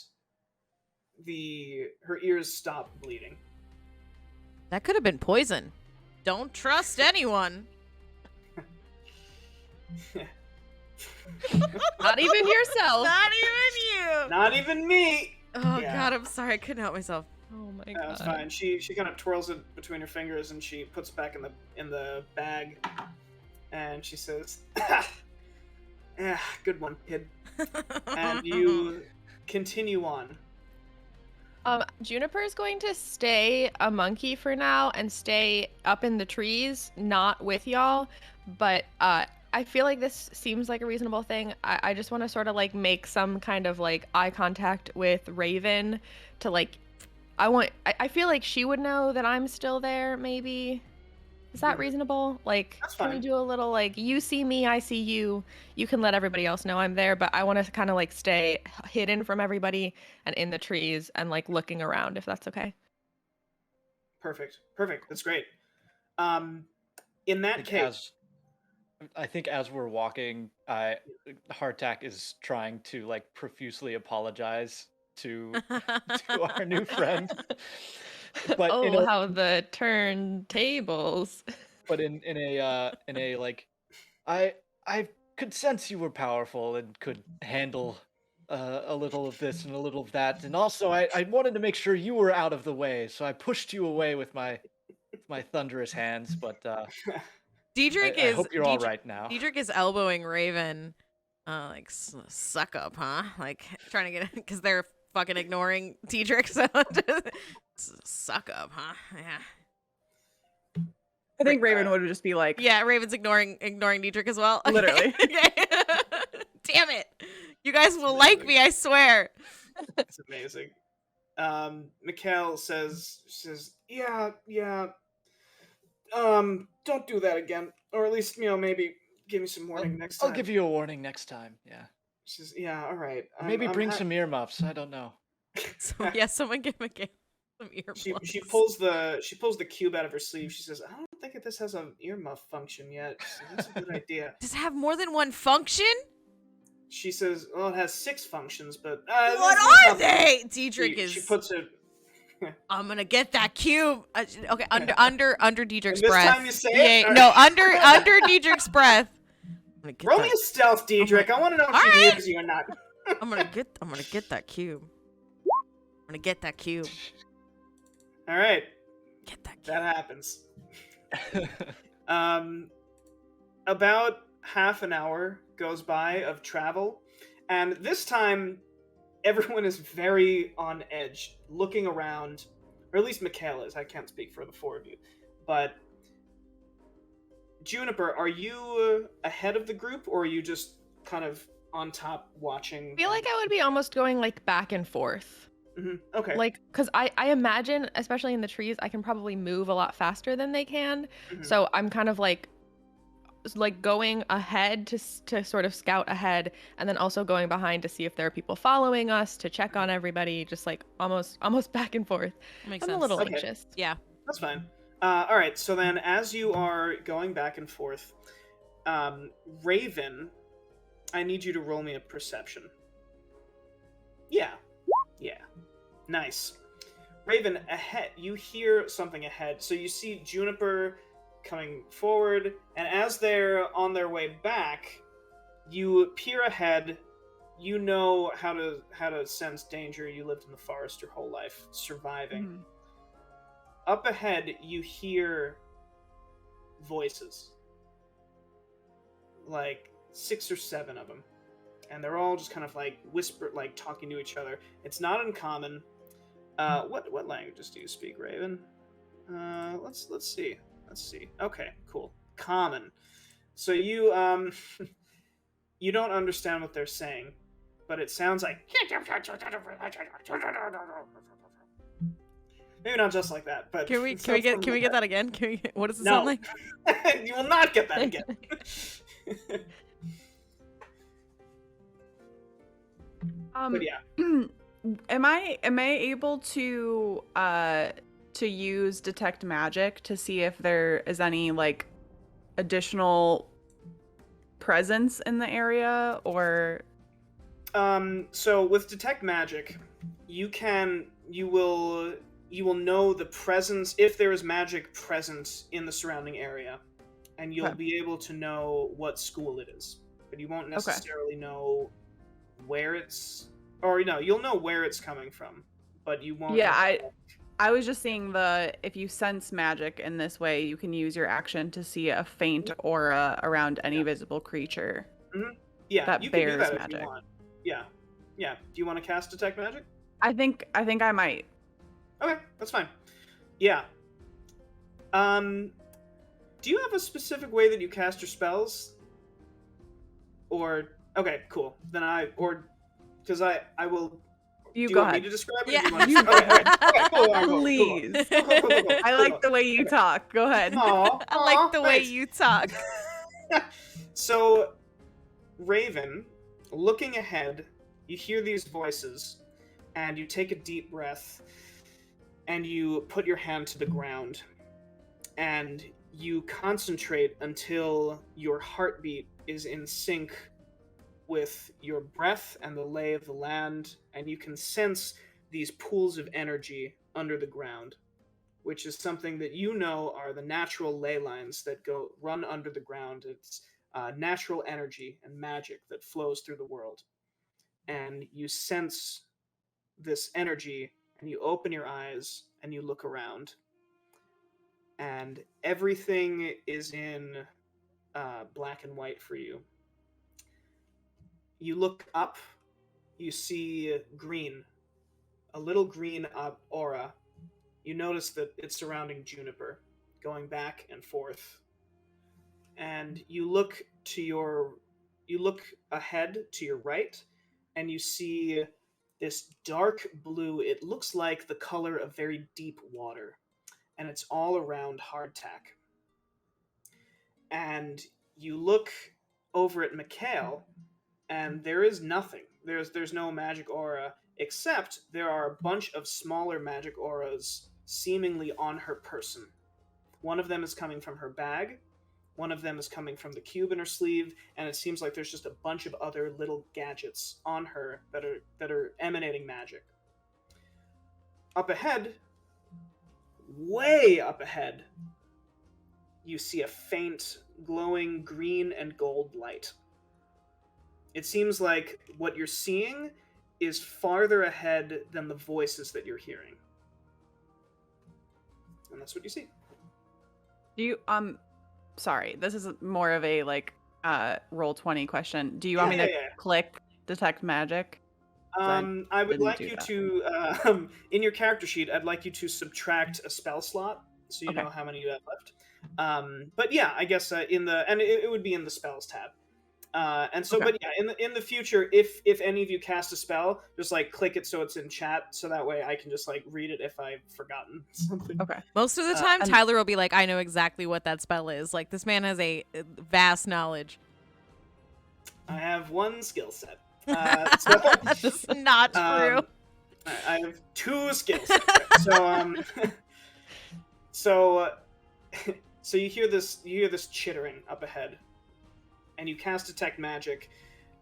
her ears stop bleeding. That could have been poison. Don't trust anyone. Not even yourself. Not even you. Not even me. Oh Yeah. God, I'm sorry. I couldn't help myself. Oh my That's god. fine. She kind of twirls it between her fingers and she puts it back in the bag, and she says, "Yeah, good one, kid." And you continue on. Juniper is going to stay a monkey for now and stay up in the trees, not with y'all. But I feel like this seems like a reasonable thing. I just want to sort of like make some kind of like eye contact with Raven to like, I feel like she would know that I'm still there, maybe. Is that reasonable? Like, That's can we fine. do a little like, you see me, I see you. You can let everybody else know I'm there, but I want to kind of like stay hidden from everybody and in the trees and like looking around, if that's okay. Perfect. That's great. In that case, I think as we're walking, Hardtack is trying to like profusely apologize to our new friend. But Oh, how the turntables. but in a like, I could sense you were powerful and could handle a little of this and a little of that, and also I wanted to make sure you were out of the way, so I pushed you away with my thunderous hands. But Diedrich I is. hope you're all right now. Diedrich is elbowing Raven, like suck up, huh? Like trying to get because they're fucking ignoring Diedrich. So suck up, huh? Yeah. I think Raven would just be like, Yeah, Raven's ignoring Diedrich as well. Okay. Literally. Okay. Damn it! You guys will like me, I swear. it's amazing. Mikhail says, "Yeah. Don't do that again, or at least maybe give me some warning next time." I'll give you a warning next time. Yeah. She says, "Yeah, all right." Maybe bring some earmuffs. I don't know. So yeah, someone give Mikhail some earplugs. She pulls the cube out of her sleeve. She says, "I don't don't think this has an earmuff function yet. So that's a good idea. Does it have more than one function? She says, well, it has 6 functions, but... What are they? Diedrich She puts it... I'm gonna get that cube. Okay, under Diedrich's And this breath. time you say it? Or- No, under Diedrich's breath. I'm gonna get Roll that- me a stealth, Diedrich. I want to know if she Alright. hears you or not. I'm gonna get that cube. I'm gonna get that cube. All right, Get that cube. that happens. About half an hour goes by of travel, and this time everyone is very on edge, looking around, or at least Mikhail is. I can't speak for the 4 of you, but Juniper, are you ahead of the group, or are you just kind of on top watching? I feel like I would be almost going like back and forth. Okay. Like, because I imagine, especially in the trees, I can probably move a lot faster than they can. Mhm. So I'm kind of like going ahead to sort of scout ahead, and then also going behind to see if there are people following us, to check on everybody, just like almost back and forth. Makes I'm sense. a little Okay. anxious. Yeah. That's fine. All right, so then as you are going back and forth, Raven, I need you to roll me a perception. Yeah. Nice. Raven, ahead, you hear something ahead. So you see Juniper coming forward, and as they're on their way back, you peer ahead. You know how to sense danger. You lived in the forest your whole life, surviving. Mhm. Up ahead, you hear voices. Like 6 or 7 of them. And they're all just kind of like whisper, like talking to each other. It's not uncommon. What languages do you speak, Raven? Let's see. Okay, cool. Common. So you you don't understand what they're saying, but it sounds like maybe not just like that, but Can we get that again? What does it No. sound like? You will not get that again. But yeah. Am I able to use detect magic to see if there is any like additional presence in the area, or So with detect magic, you will know the presence, if there is magic present in the surrounding area, and you'll Okay. be able to know what school it is, but you won't necessarily know where it's, or no, you'll know where it's coming from, but you won't. Yeah, I was just seeing if you sense magic in this way, you can use your action to see a faint aura around any visible creature. Yeah, that you can do bears that if magic. you want. Yeah. Do you want to cast detect magic? I think I might. Okay, that's fine. Yeah. Do you have a specific way that you cast your spells? Or okay, cool. Then because I will. You Do you go want ahead. me to describe it? Yeah. Or do you want to... Okay, cool, I'll go, cool. Please. Cool. I like the way you talk. Go ahead. I like the way you talk. So, Raven, looking ahead, you hear these voices, and you take a deep breath, and you put your hand to the ground, and you concentrate until your heartbeat is in sync with your breath and the lay of the land, and you can sense these pools of energy under the ground, which is something that you know are the natural ley lines that run under the ground. It's natural energy and magic that flows through the world. And you sense this energy, and you open your eyes, and you look around. And everything is in black and white for you. You look up, you see green, a little green aura. You notice that it's surrounding Juniper, going back and forth. And you look ahead to your right, and you see this dark blue. It looks like the color of very deep water, and it's all around hardtack. And you look over at Mikhail, and there is nothing. There's no magic aura, except there are a bunch of smaller magic auras seemingly on her person. One of them is coming from her bag. One of them is coming from the cube in her sleeve, and it seems like there's just a bunch of other little gadgets on her that are emanating magic. Up ahead, way up ahead, you see a faint, glowing green and gold light. It seems like what you're seeing is farther ahead than the voices that you're hearing. And that's what you see. Do you sorry, this is more of a like roll 20 question. Do you want me to click detect magic? I would like you to in your character sheet, I'd like you to subtract a spell slot so you know how many you have left. But yeah, I guess it would be in the spells tab. But yeah, in the future, if any of you cast a spell, just like click it so it's in chat, so that way I can just like read it if I've forgotten something. Okay. Most of the time, Tyler will be like, "I know exactly what that spell is." Like this man has a vast knowledge. I have one skill set. That's not true. I have 2 skill sets. So you hear this chittering up ahead. And you cast Detect Magic.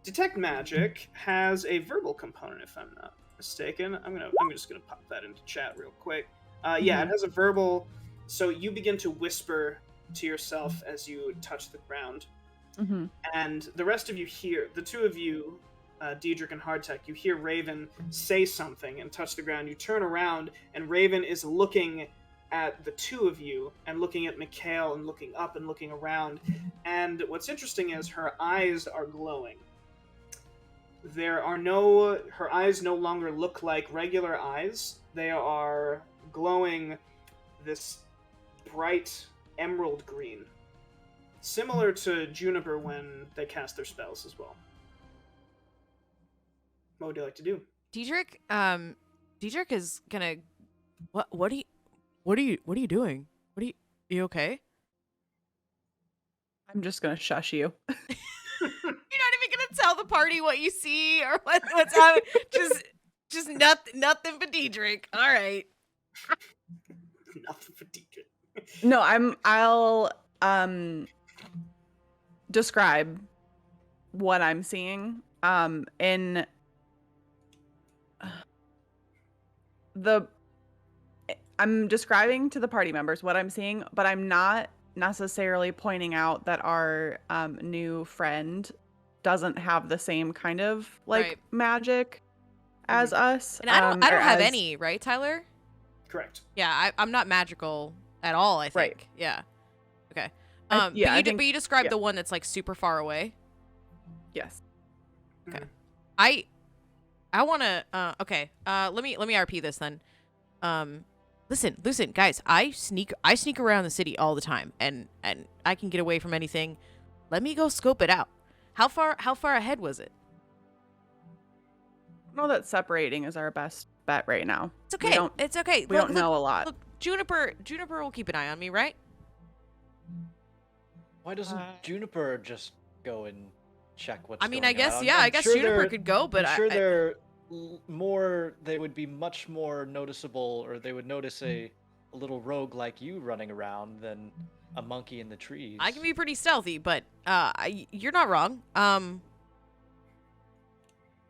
Detect Magic has a verbal component, if I'm not mistaken. I'm just gonna pop that into chat real quick. Yeah, it has a verbal. So you begin to whisper to yourself as you touch the ground, and the rest of you hear, the two of you, Diedrich and Hardtech, you hear Raven say something and touch the ground. You turn around, and Raven is looking at the two of you and looking at Mikhail and looking up and looking around. And what's interesting is her eyes are glowing. Her eyes no longer look like regular eyes. They are glowing this bright emerald green, similar to Juniper when they cast their spells as well. What would you like to do? Diedrich is gonna. What are you doing? You okay? I'm just gonna shush you. You're not even gonna tell the party what you see or what's happening. Just nothing for Diedrich. All right. Nothing for Diedrich. No, I'll describe what I'm seeing. I'm describing to the party members what I'm seeing, but I'm not necessarily pointing out that our new friend doesn't have the same kind of magic as us. And I don't have any, right, Tyler? Correct. Yeah, I'm not magical at all, I think. Right. Yeah. Okay. But you described the one that's like super far away. Yes. Okay. I want to let me RP this then. Listen, guys. I sneak around the city all the time, and I can get away from anything. Let me go scope it out. How far ahead was it? I know that separating is our best bet right now. It's okay. It's okay. We don't know a lot. Look, Juniper will keep an eye on me, right? Why doesn't Juniper just go and check what's going on? I guess Juniper could go, but I'm sure they would be much more noticeable, or they would notice a little rogue like you running around than a monkey in the trees. I can be pretty stealthy, but you're not wrong.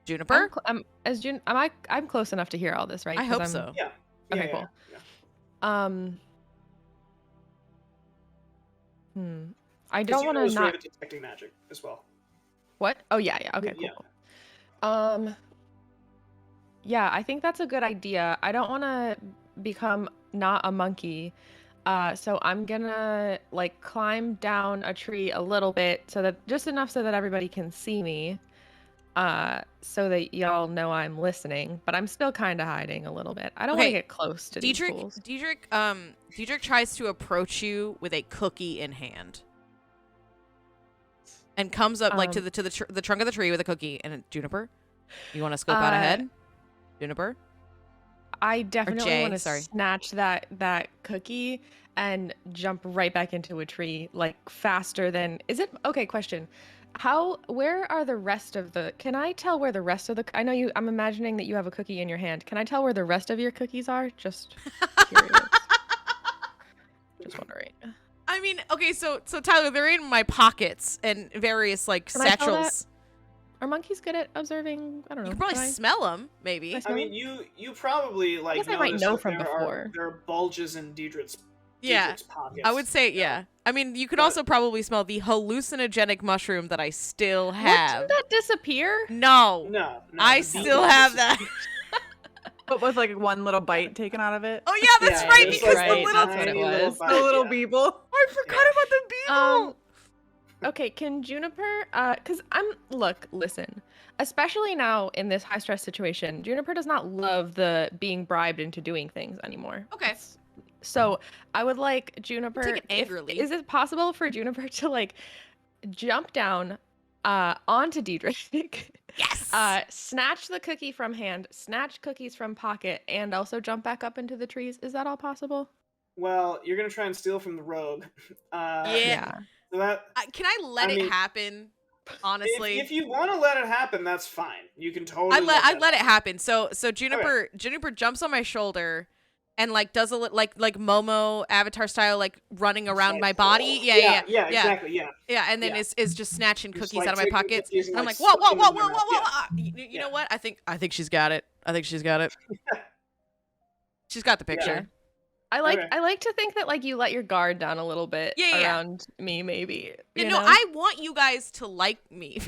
Juniper? I'm close enough to hear all this, right? I hope so. Yeah. Okay, cool. Yeah. I don't want to not detecting magic as well. What? Oh yeah. Okay, cool. Yeah, I think that's a good idea. I don't want to become not a monkey. So I'm gonna like climb down a tree a little bit, so that just enough so that everybody can see me. So that y'all know I'm listening, but I'm still kind of hiding a little bit. I don't want to get close to these fools. Diedrich tries to approach you with a cookie in hand, and comes up like to the trunk of the tree with a cookie. And Juniper, you want to scope out ahead? Juniper, I definitely want to snatch that cookie and jump right back into a tree, like faster than. Is it okay? Question. Where are the rest of the, can I tell where the rest of the, I'm imagining that you have a cookie in your hand. Can I tell where the rest of your cookies are? Just curious. Just wondering. I mean, okay, so Tyler, they're in my pockets and various like Can I tell satchels. Are monkeys good at observing? I don't know. You can probably Can I- smell them, maybe. I I smell mean, you probably like guess I might notice know that from there before. there are bulges in Diedrich's Yeah, pockets. I would say, you know? yeah. I mean, you could But- also probably smell the hallucinogenic mushroom that I still What, have. didn't that disappear? No, No, I the still beetles- have that. But with like one little bite taken out of it. Oh yeah, that's Yeah, right, there's, because like, the right, little that's what it tiny was. bite, The little yeah. beeble. I forgot about the beetle. Okay, can Juniper, cause listen, especially now in this high stress situation, Juniper does not love the being bribed into doing things anymore. Okay. So I would like Juniper, Take it angrily. is it possible for Juniper to like jump down, onto Diedrich, Yes. snatch the cookie from hand, snatch cookies from pocket, and also jump back up into the trees? Is that all possible? Well, you're gonna try and steal from the rogue. Yeah. So that Can I let I it mean, happen? Honestly, if you want to let it happen, that's fine. You can totally. I that let it happen. So Juniper jumps on my shoulder and like does a like Momo Avatar style like running around my body. Yeah. Exactly. Yeah. And then Yeah. is just snatching Just, cookies like, out of my taking pockets. cookies And and, I'm like, like, whoa. slipping them in your mouth. You Yeah. know what? I think she's got it. She's got the picture. I like Okay. I like to think that like you let your guard down a little bit Yeah. around me, maybe. Yeah, you no, know? I want you guys to like me.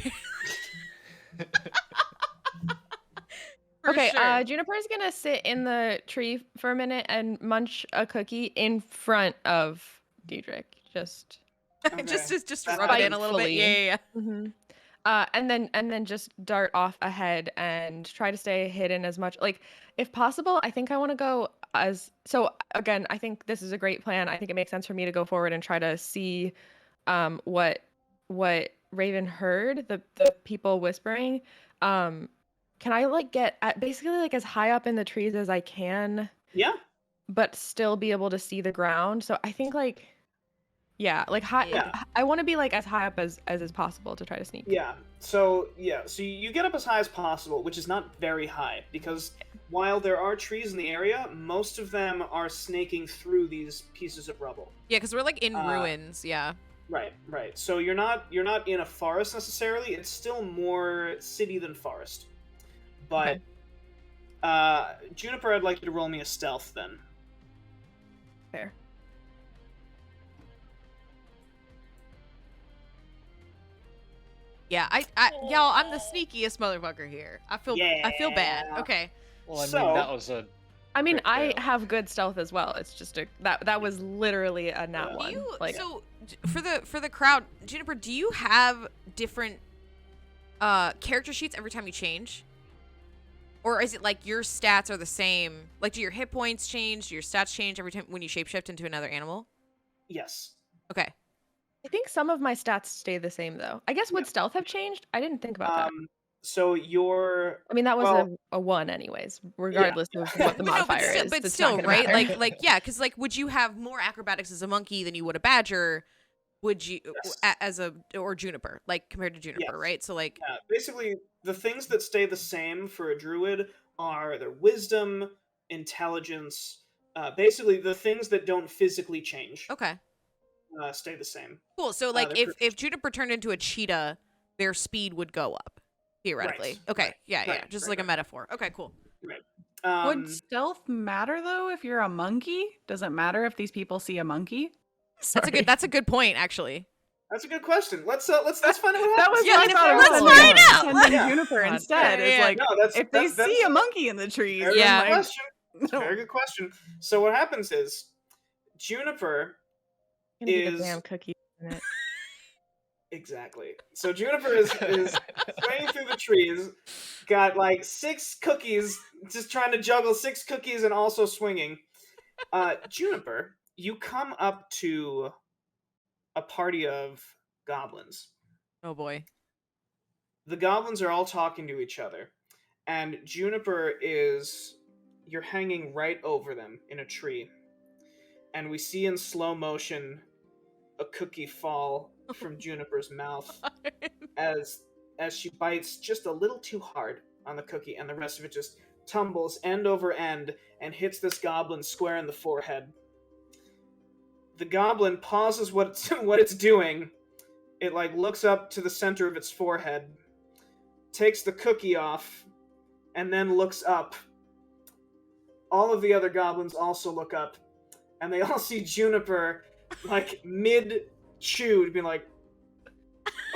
For Okay, sure. Juniper's gonna sit in the tree for a minute and munch a cookie in front of Diedrich. Just Okay. just That's rub it in a little bit. spitefully. Yeah. mhm. And then just dart off ahead and try to stay hidden as much. Like, if possible, I think I want to go as. So again, I think this is a great plan. I think it makes sense for me to go forward and try to see, what Raven heard, the people whispering. Can I like get basically like as high up in the trees as I can, Yeah. but still be able to see the ground? So I think like. Yeah, like high. Yeah. I want to be like as high up as is possible to try to sneak. Yeah. So you get up as high as possible, which is not very high because while there are trees in the area, most of them are snaking through these pieces of rubble. Yeah, because we're like in Uh, ruins. Yeah. Right. So you're not in a forest necessarily. It's still more city than forest. But Juniper, I'd like you to roll me a stealth then. Fair. Yeah, y'all, I'm the sneakiest motherfucker here. I feel bad. Yeah. Okay. Well, I mean, So- that was a. I mean, Quick I fail. have good stealth as well. It's just that was literally a nat Yeah. one. Do you, Like, so for the crowd, Juniper, do you have different character sheets every time you change? Or is it like your stats are the same? Like, do your hit points change? Do your stats change every time when you shapeshift into another animal? Yes. Okay. I think some of my stats stay the same though. I guess would stealth have changed? I didn't think about that. So your I mean, that was well- a one anyways, regardless of what the No, modifier is. but it's still, not gonna right? matter. Like, yeah, because like, would you have more acrobatics as a monkey than you would a badger? Would you Yes. or Juniper, like compared to Juniper, Yes. right? So like, basically the things that stay the same for a druid are their wisdom, intelligence. Basically, the things that don't physically change okay, stay the same. cool. So like, they're if Juniper turned into a cheetah, their speed would go up theoretically. Right, Okay, right, yeah, right, just right, like a right. metaphor. Okay, cool. Would stealth matter though if you're a monkey? Does it matter if these people see a monkey? That's a good point, actually. That's a good question. Let's find out what happens. That was Yeah, what I thought. let's it was. find out. Pretending Yeah. Juniper God. instead Yeah, is yeah. like No, that's if they that's see a monkey in the trees. very then, Yeah. good like, question. Very good question. So what happens is Juniper Gonna be the is- damn cookie in it. exactly. So Juniper is swaying through the trees, got like 6 cookies, just trying to juggle 6 cookies and also swinging. Juniper, you come up to a party of goblins. Oh boy. The goblins are all talking to each other, and Juniper you're hanging right over them in a tree, and we see in slow motion a cookie fall from Juniper's mouth as she bites just a little too hard on the cookie, and the rest of it just tumbles end over end and hits this goblin square in the forehead. the goblin pauses what it's doing. It like looks up to the center of its forehead, takes the cookie off, and then looks up. All of the other goblins also look up, and they all see Juniper, like, mid-chew, being like,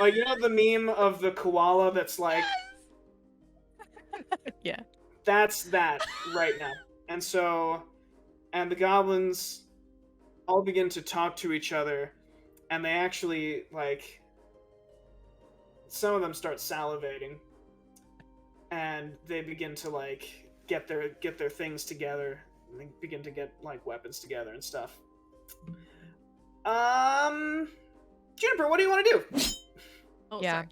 you know the meme of the koala that's like... Yeah. That's that right now. And the goblins all begin to talk to each other, and they actually, like... Some of them start salivating, and they begin to, like... get their things together, and they begin to get like weapons together and stuff. Juniper, what do you want to do? Oh, Yeah.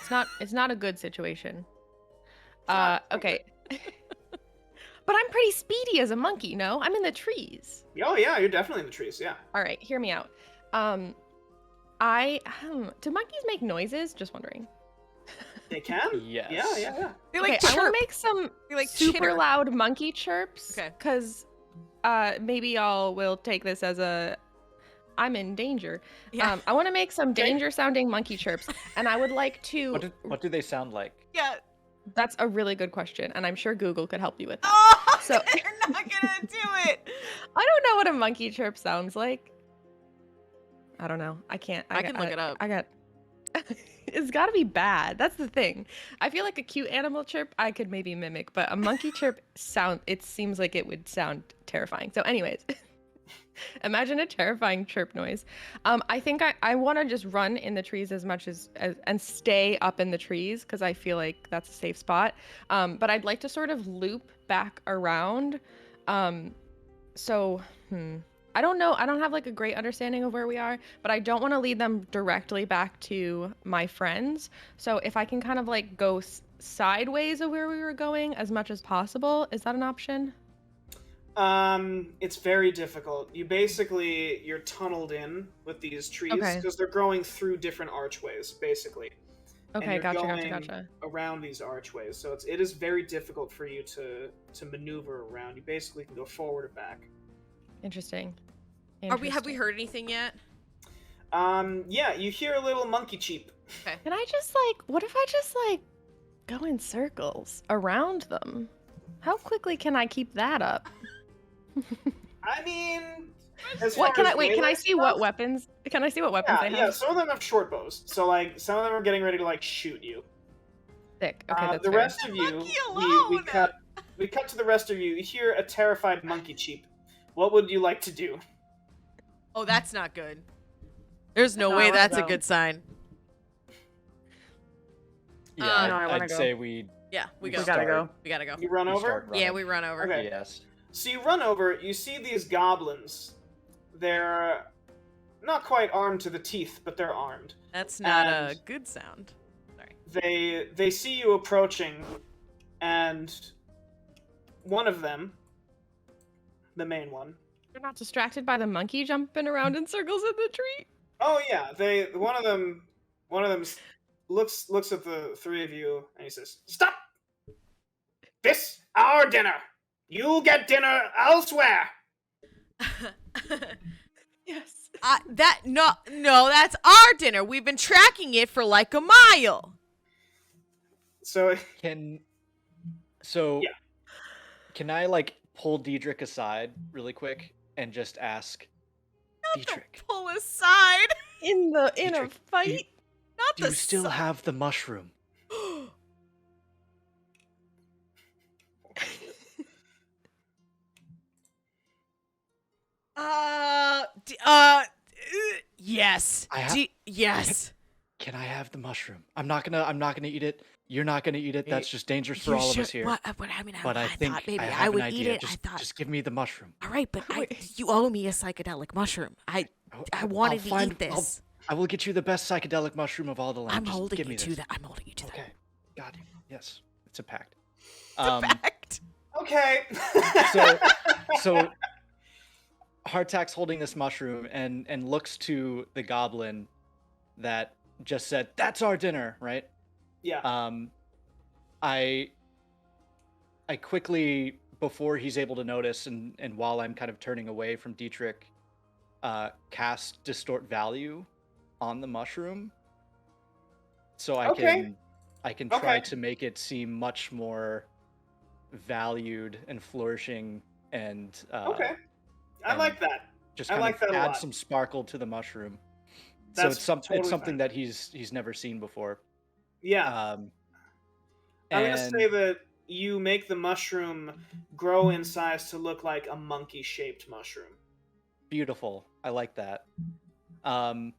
sorry. It's not a good situation. Okay. But I'm pretty speedy as a monkey, no? I'm in the trees. Oh yeah, you're definitely in the trees, yeah. All right, hear me out. Do monkeys make noises? Just wondering. They can? Yes. Yeah. They Okay, like I want chirp. to make some They like super chitter. loud monkey chirps. Okay. Because maybe y'all will take this as I'm in danger. Yeah. I want to make some Okay. danger-sounding monkey chirps, and I would like to... What do they sound like? Yeah. That's a really good question, and I'm sure Google could help you with that. Oh, So- you're not gonna do it. I don't know what a monkey chirp sounds like. I don't know. I can't. I can look it up. I got... It's got to be bad. That's the thing. I feel like a cute animal chirp I could maybe mimic, but a monkey chirp it seems like it would sound terrifying. So anyways, imagine a terrifying chirp noise. I think I want to just run in the trees as much as and stay up in the trees because I feel like that's a safe spot. But I'd like to sort of loop back around. I don't know. I don't have like a great understanding of where we are, but I don't want to lead them directly back to my friends. So if I can kind of like go sideways of where we were going as much as possible, is that an option? It's very difficult. You're tunneled in with these trees Okay. because they're growing through different archways, basically. And Okay, you're gotcha. going around these archways, so it is very difficult for you to maneuver around. You basically can go forward or back. Interesting. Have we heard anything yet? Yeah, you hear a little monkey cheep. Can I just what if I just go in circles around them? How quickly can I keep that up? I mean, as What far can as I melee see what stuff- weapons? Can I see what weapons they Yeah, have? some of them have short bows, so like some of them are getting ready to like shoot you. Sick. Okay, that's The fair. rest of you, Monkey we alone! cut to the rest of you. You hear a terrified monkey cheep. What would you like to do? Oh, that's not good. There's no No, way I that's a don't. good sign. Yeah, No, I wanna I'd go. say we Yeah, we We go. gotta go. We gotta go. You run over? start running. Yeah, we run over. Okay. Yes. So you run over, you see these goblins. They're not quite armed to the teeth, but they're armed. That's not a And- good sound. Sorry. They see you approaching, and one of them, the main one. You're not distracted by the monkey jumping around in circles in the tree? Oh yeah, one of them looks at the three of you and he says, "Stop! This our dinner. You'll get dinner elsewhere." Yes. No, that's our dinner. We've been tracking it for like a mile. So Can Yeah. Can I like pull Diedrich aside really quick and just ask Diedrich, Pull aside. In a Dietrich, fight? Not do the you still have the mushroom? Yes. I ha- Yes. Can I have the mushroom? I'm not gonna eat it. You're not gonna eat it. That's just dangerous for You all of should- us here. What, I mean, But I think thought maybe I I have would an eat idea. it. Just, I thought. just give me the mushroom. All right, but Wait. you owe me a psychedelic mushroom. I I'll wanted to find- eat this. I will get you the best psychedelic mushroom of all the land. I'm Just holding give me you to this. that. I'm holding you to that. Okay, got you. Yes, it's a pact. Fact. okay. So Hardtack's holding this mushroom and looks to the goblin that just said, "That's our dinner," right? yeah. I quickly, before he's able to notice, and while I'm kind of turning away from Dietrich, cast Distort Value on the mushroom, so I Okay. can try Okay. to make it seem much more valued and flourishing, and Okay. I and like that. just I kind like of that a add lot. some sparkle to the mushroom. So That's it's totally something fine. that he's never seen before. Yeah. Um, I'm gonna and say that you make the mushroom grow in size to look like a monkey-shaped mushroom. beautiful. I like that. Um,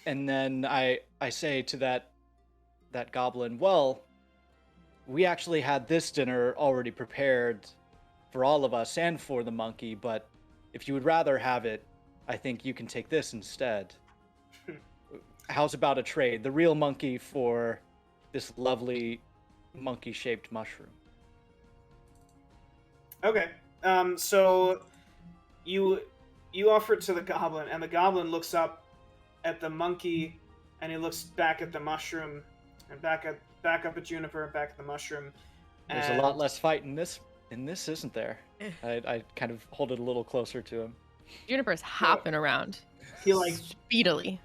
and then I say to that goblin, well, we actually had this dinner already prepared for all of us and for the monkey, but if you would rather have it, I think you can take this instead. How's about a trade? The real monkey for this lovely monkey-shaped mushroom. Okay. So you offer it to the goblin, and the goblin looks up at the monkey, and he looks back at the mushroom, and back up at Juniper, and back at the mushroom. There's a lot less fight in this, isn't there? I kind of hold it a little closer to him. Juniper's hopping around He like speedily.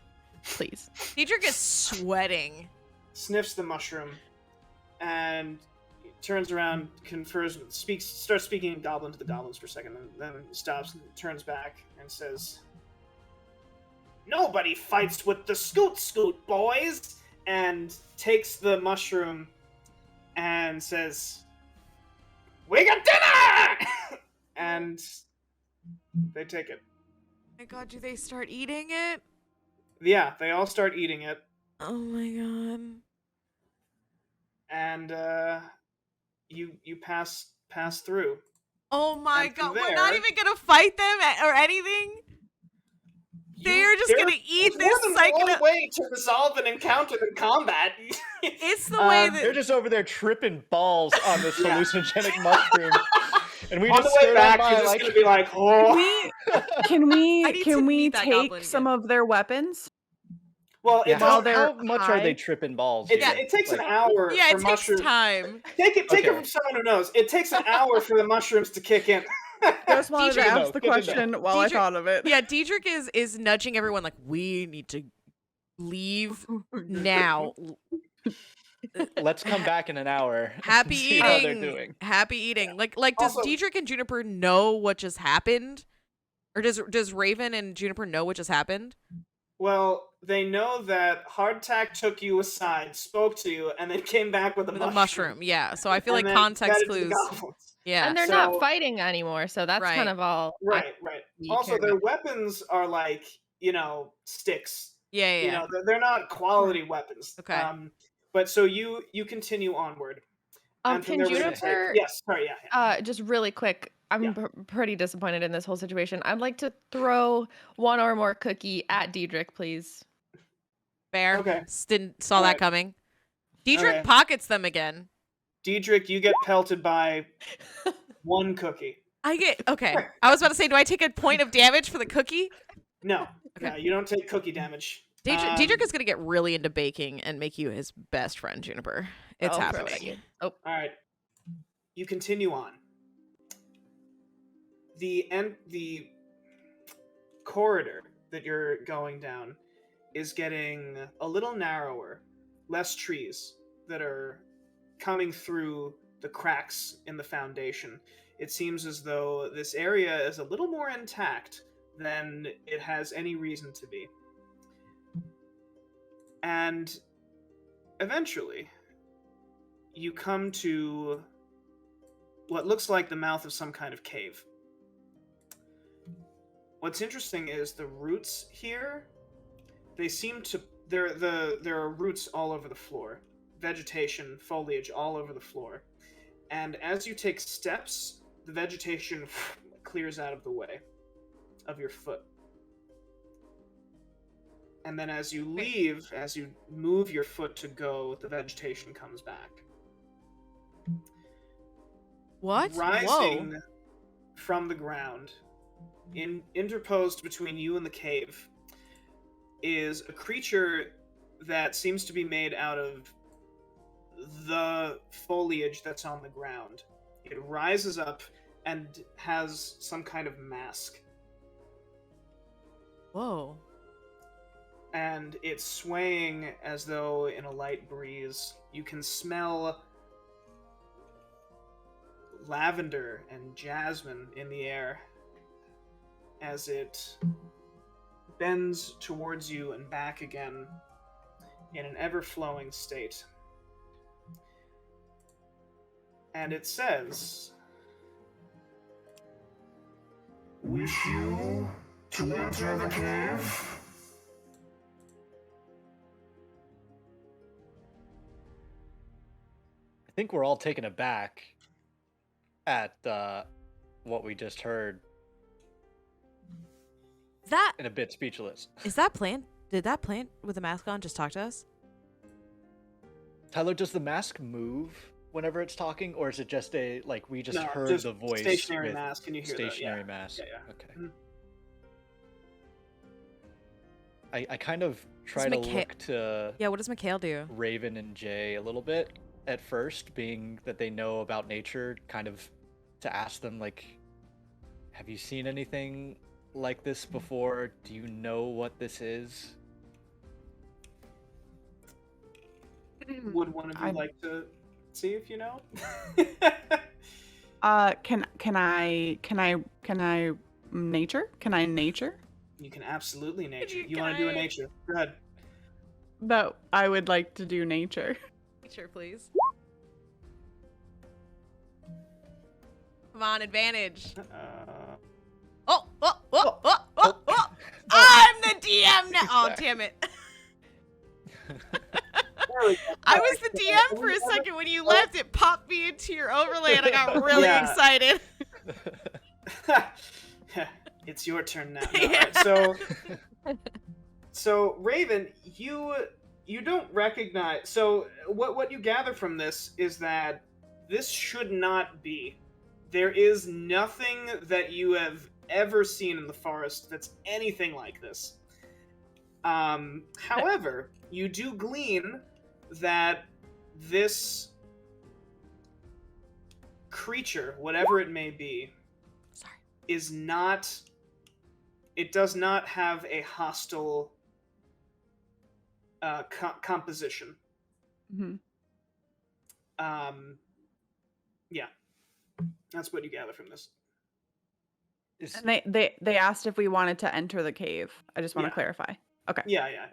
Please. Diedrich is sweating. sniffs the mushroom, and turns around, starts speaking in Goblin to the goblins for a second, and then stops and turns back and says, "Nobody fights with the scoot, boys!" And takes the mushroom and says, "We got dinner!" And they take it. Oh my god, do they start eating it? Yeah, they all start eating it, Oh my god. and you pass through. Oh my And from god, we're not there- even gonna fight them or anything? They're just gonna eat there's this more than one psycho- way to resolve an encounter than combat. It's the way that... They're just over there tripping balls on this Yeah. hallucinogenic mushroom, and we On just the way stare back, by you're just like, gonna be like, "Oh." Can we I need to can we meet that goblin take some again. of their weapons? Well, yeah, it while doesn't. they're how much are they high? tripping balls? It, here? it takes Like, an hour. Yeah, for it takes mushrooms. time. Take it Okay. from someone who knows. It takes an hour for the mushrooms to kick in. Just wanted to DJ, ask the good to know. question while I DJ thought of it. Yeah, Diedrich is nudging everyone like, we need to leave now. let's come back in an hour. Happy and see how they're eating. doing. Happy eating. Like does Also- Diedrich and Juniper know what just happened? Or does Raven and Juniper know what just happened? Well, they know that Hardtack took you aside, spoke to you, and then came back with a With a mushroom. mushroom, yeah. So I feel And like then context fed it to the clues. goblins. Yeah. And they're so- not fighting anymore, so that's Right. kind of all. Right. we Also, care their about. weapons are like, sticks. Yeah, You yeah. know, they're not quality weapons. Okay. But so you continue onward. And from Can there we're gonna take- Juniper? Yes. Sorry. Yeah. Just really quick, I'm Yeah. pretty disappointed in this whole situation. I'd like to throw one or more cookie at Diedrich, please. Fair. Okay. Saw that Alright. coming. Diedrich Okay. pockets them again. Diedrich, you get pelted by one cookie. I get okay. I was about to say, do I take a point of damage for the cookie? No. Okay. No, you don't take cookie damage. Diedrich is gonna get really into baking and make you his best friend, Juniper. It's Oh, happening. All right. You continue on. The corridor that you're going down is getting a little narrower, less trees that are coming through the cracks in the foundation. It seems as though this area is a little more intact than it has any reason to be. And eventually, you come to what looks like the mouth of some kind of cave. What's interesting is the roots here, they seem to there are roots all over the floor, vegetation, foliage all over the floor. And as you take steps, the vegetation clears out of the way of your foot. And then as you leave, as you move your foot to go, the vegetation comes back. What? Rising Whoa. from the ground, interposed between you and the cave, is a creature that seems to be made out of the foliage that's on the ground. It rises up and has some kind of mask. Whoa. And it's swaying as though in a light breeze. You can smell lavender and jasmine in the air as it bends towards you and back again in an ever-flowing state. And it says, Wish you to enter the cave? I think we're all taken aback at what we just heard That and a bit speechless. is that plant? Did that plant with the mask on just talk to us? Tyler, does the mask move whenever it's talking, or is it just a like we just No, heard just the voice? stationary with mask, and you hear stationary that, mask. Yeah, yeah. Okay. Mhm. I kind of try Does to Micha- look to Yeah, what does Mikhail do? Raven and Jay a little bit at first, being that they know about nature, kind of to ask them like, have you seen anything like this before? Do you know what this is? Would one of you I'd- like to see if you know? Can I nature? Can I nature? You can absolutely nature. you- You can want to do a I- nature? Go ahead. No, I would like to do nature. Sure, please. Come on, advantage. Oh, oh, oh, oh, oh, oh. I'm the DM now. Oh, damn it. I was the DM for a second. When you left, it popped me into your overlay, and I got really Yeah. excited. It's your turn now. No, Yeah. alright, so Raven, you don't recognize. So what you gather from this is that this should not be. There is nothing that you have ever seen in the forest that's anything like this. However, you do glean that this creature, whatever it may be, Sorry. is not. It does not have a hostile composition. Mhm. Yeah, that's what you gather from this. Is, And they asked if we wanted to enter the cave. I just want to Yeah. clarify. Okay. Yeah.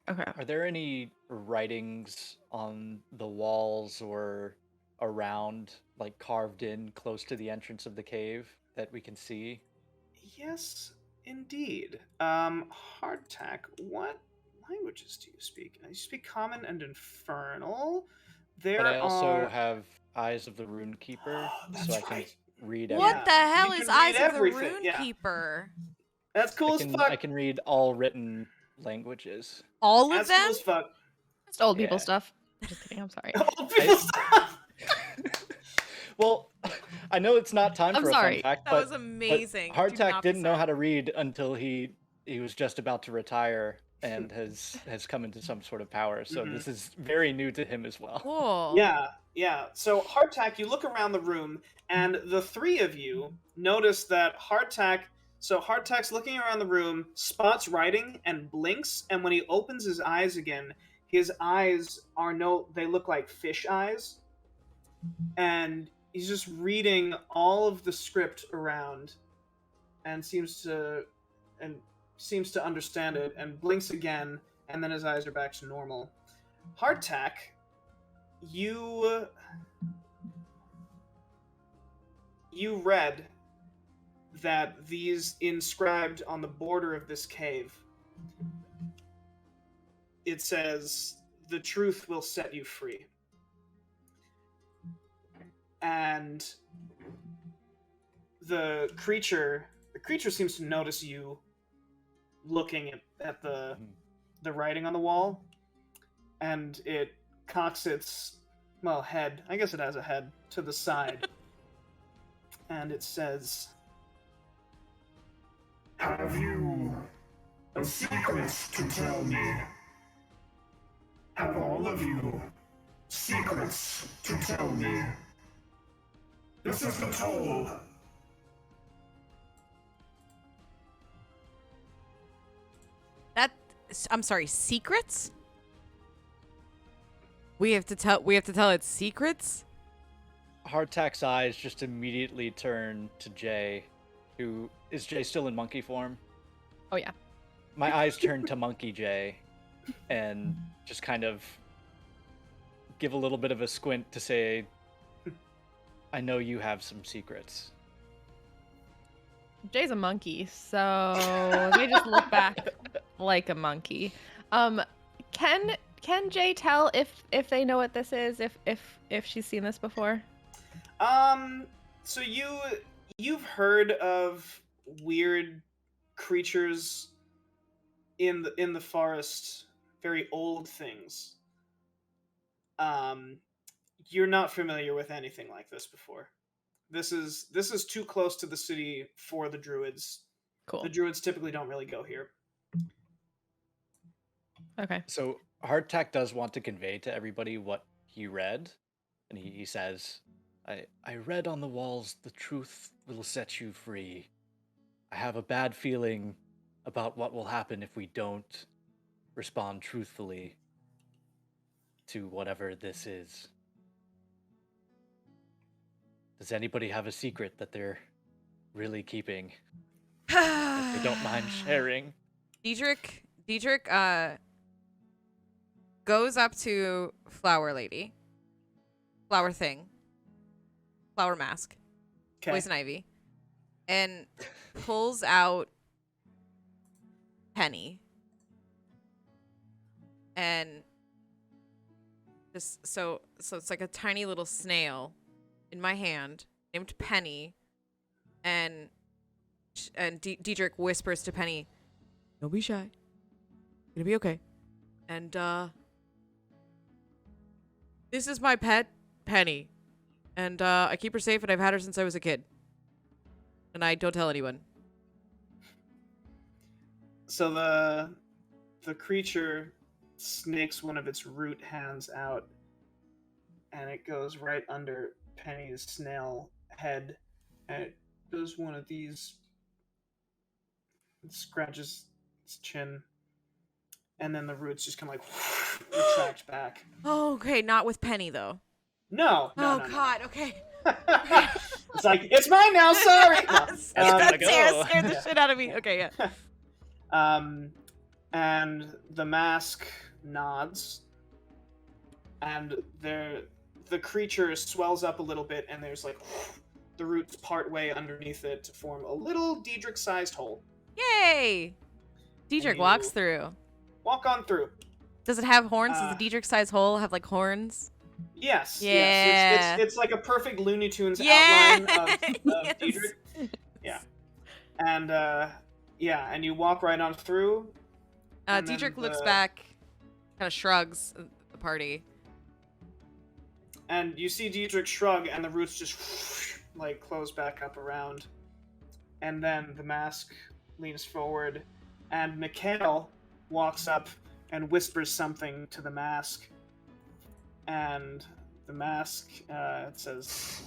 Okay. are there any writings on the walls or around, like carved in close to the entrance of the cave that we can see? Yes, indeed. Hardtack, what languages do you speak? You speak Common and Infernal. There But I also are... have Eyes of the Rune Keeper, That's so I can right. read What everything. the hell You is can Eyes read of the everything, Rune yeah. Keeper? That's cool as fuck. I can read all written languages. All of That's cool them? as fuck. Just old people Yeah. stuff. Just kidding. I'm sorry. Old people stuff. Well, I know it's not time I'm for a sorry. fun fact, That but was amazing. Do Hardtack not be didn't know how sorry. to read until he was just about to retire and has come into some sort of power. So Mhm. this is very new to him as well. Cool. Yeah. So Hardtack, you look around the room, and the three of you notice that Hardtack's looking around the room, spots writing, and blinks, and when he opens his eyes again, his eyes they look like fish eyes. And he's just reading all of the script around and seems to understand it, and blinks again, and then his eyes are back to normal. Hardtack, you read that these inscribed on the border of this cave, it says, "The truth will set you free." And the creature seems to notice you looking at the writing on the wall, and it cocks its head. I guess it has a head to the side. And it says, Have you a secret to tell me? Have all of you secrets to tell me? This is the toll. I'm sorry, secrets? We have to tell it secrets? Hardtack's eyes just immediately turn to Jay, who is Jay still in monkey form? Oh yeah. My eyes turn to Monkey Jay, and just kind of give a little bit of a squint to say, I know you have some secrets. Jay's a monkey, so they just look back like a monkey. Can Jay tell if they know what this is? If she's seen this before? So you've heard of weird creatures in the forest, very old things. You're not familiar with anything like this before. This is too close to the city for the druids. Cool. The druids typically don't really go here. Okay. So Hardtack does want to convey to everybody what he read, and he says, I read on the walls, the truth will set you free. I have a bad feeling about what will happen if we don't respond truthfully to whatever this is. Does anybody have a secret that they're really keeping? If they don't mind sharing. Diedrich goes up to Flower Lady. Flower Thing. Flower Mask. Okay. Poison Ivy. And pulls out Penny. And just so it's like a tiny little snail in my hand named Penny. And Diedrich whispers to Penny, "Don't be shy. It's gonna be okay." And this is my pet, Penny. And I keep her safe, and I've had her since I was a kid. And I don't tell anyone. So the creature snakes one of its root hands out, and it goes right under Penny's snail head, and it does one of these. It scratches its chin, and then the roots just kind of like retract back. Oh, okay, not with Penny though. No. Oh God, okay. It's like, it's mine now. Sorry. No. That go. scared the shit out of me. Okay, yeah. And the mask nods, and the creature swells up a little bit, and there's like the roots part way underneath it to form a little Diedrich-sized hole. Yay! Diedrich you- walks through. Walk on through. Does it have horns? Does the Diedrich-sized hole have like horns? Yes. Yeah. Yes. It's like a perfect Looney Tunes Yeah. outline of Yes. Diedrich. Yeah. And and you walk right on through. and then Diedrich looks the- back, kind of shrugs at the party. And you see Diedrich shrug, and the roots just like close back up around. And then the mask leans forward, and Mikhail walks up and whispers something to the mask. And the mask says,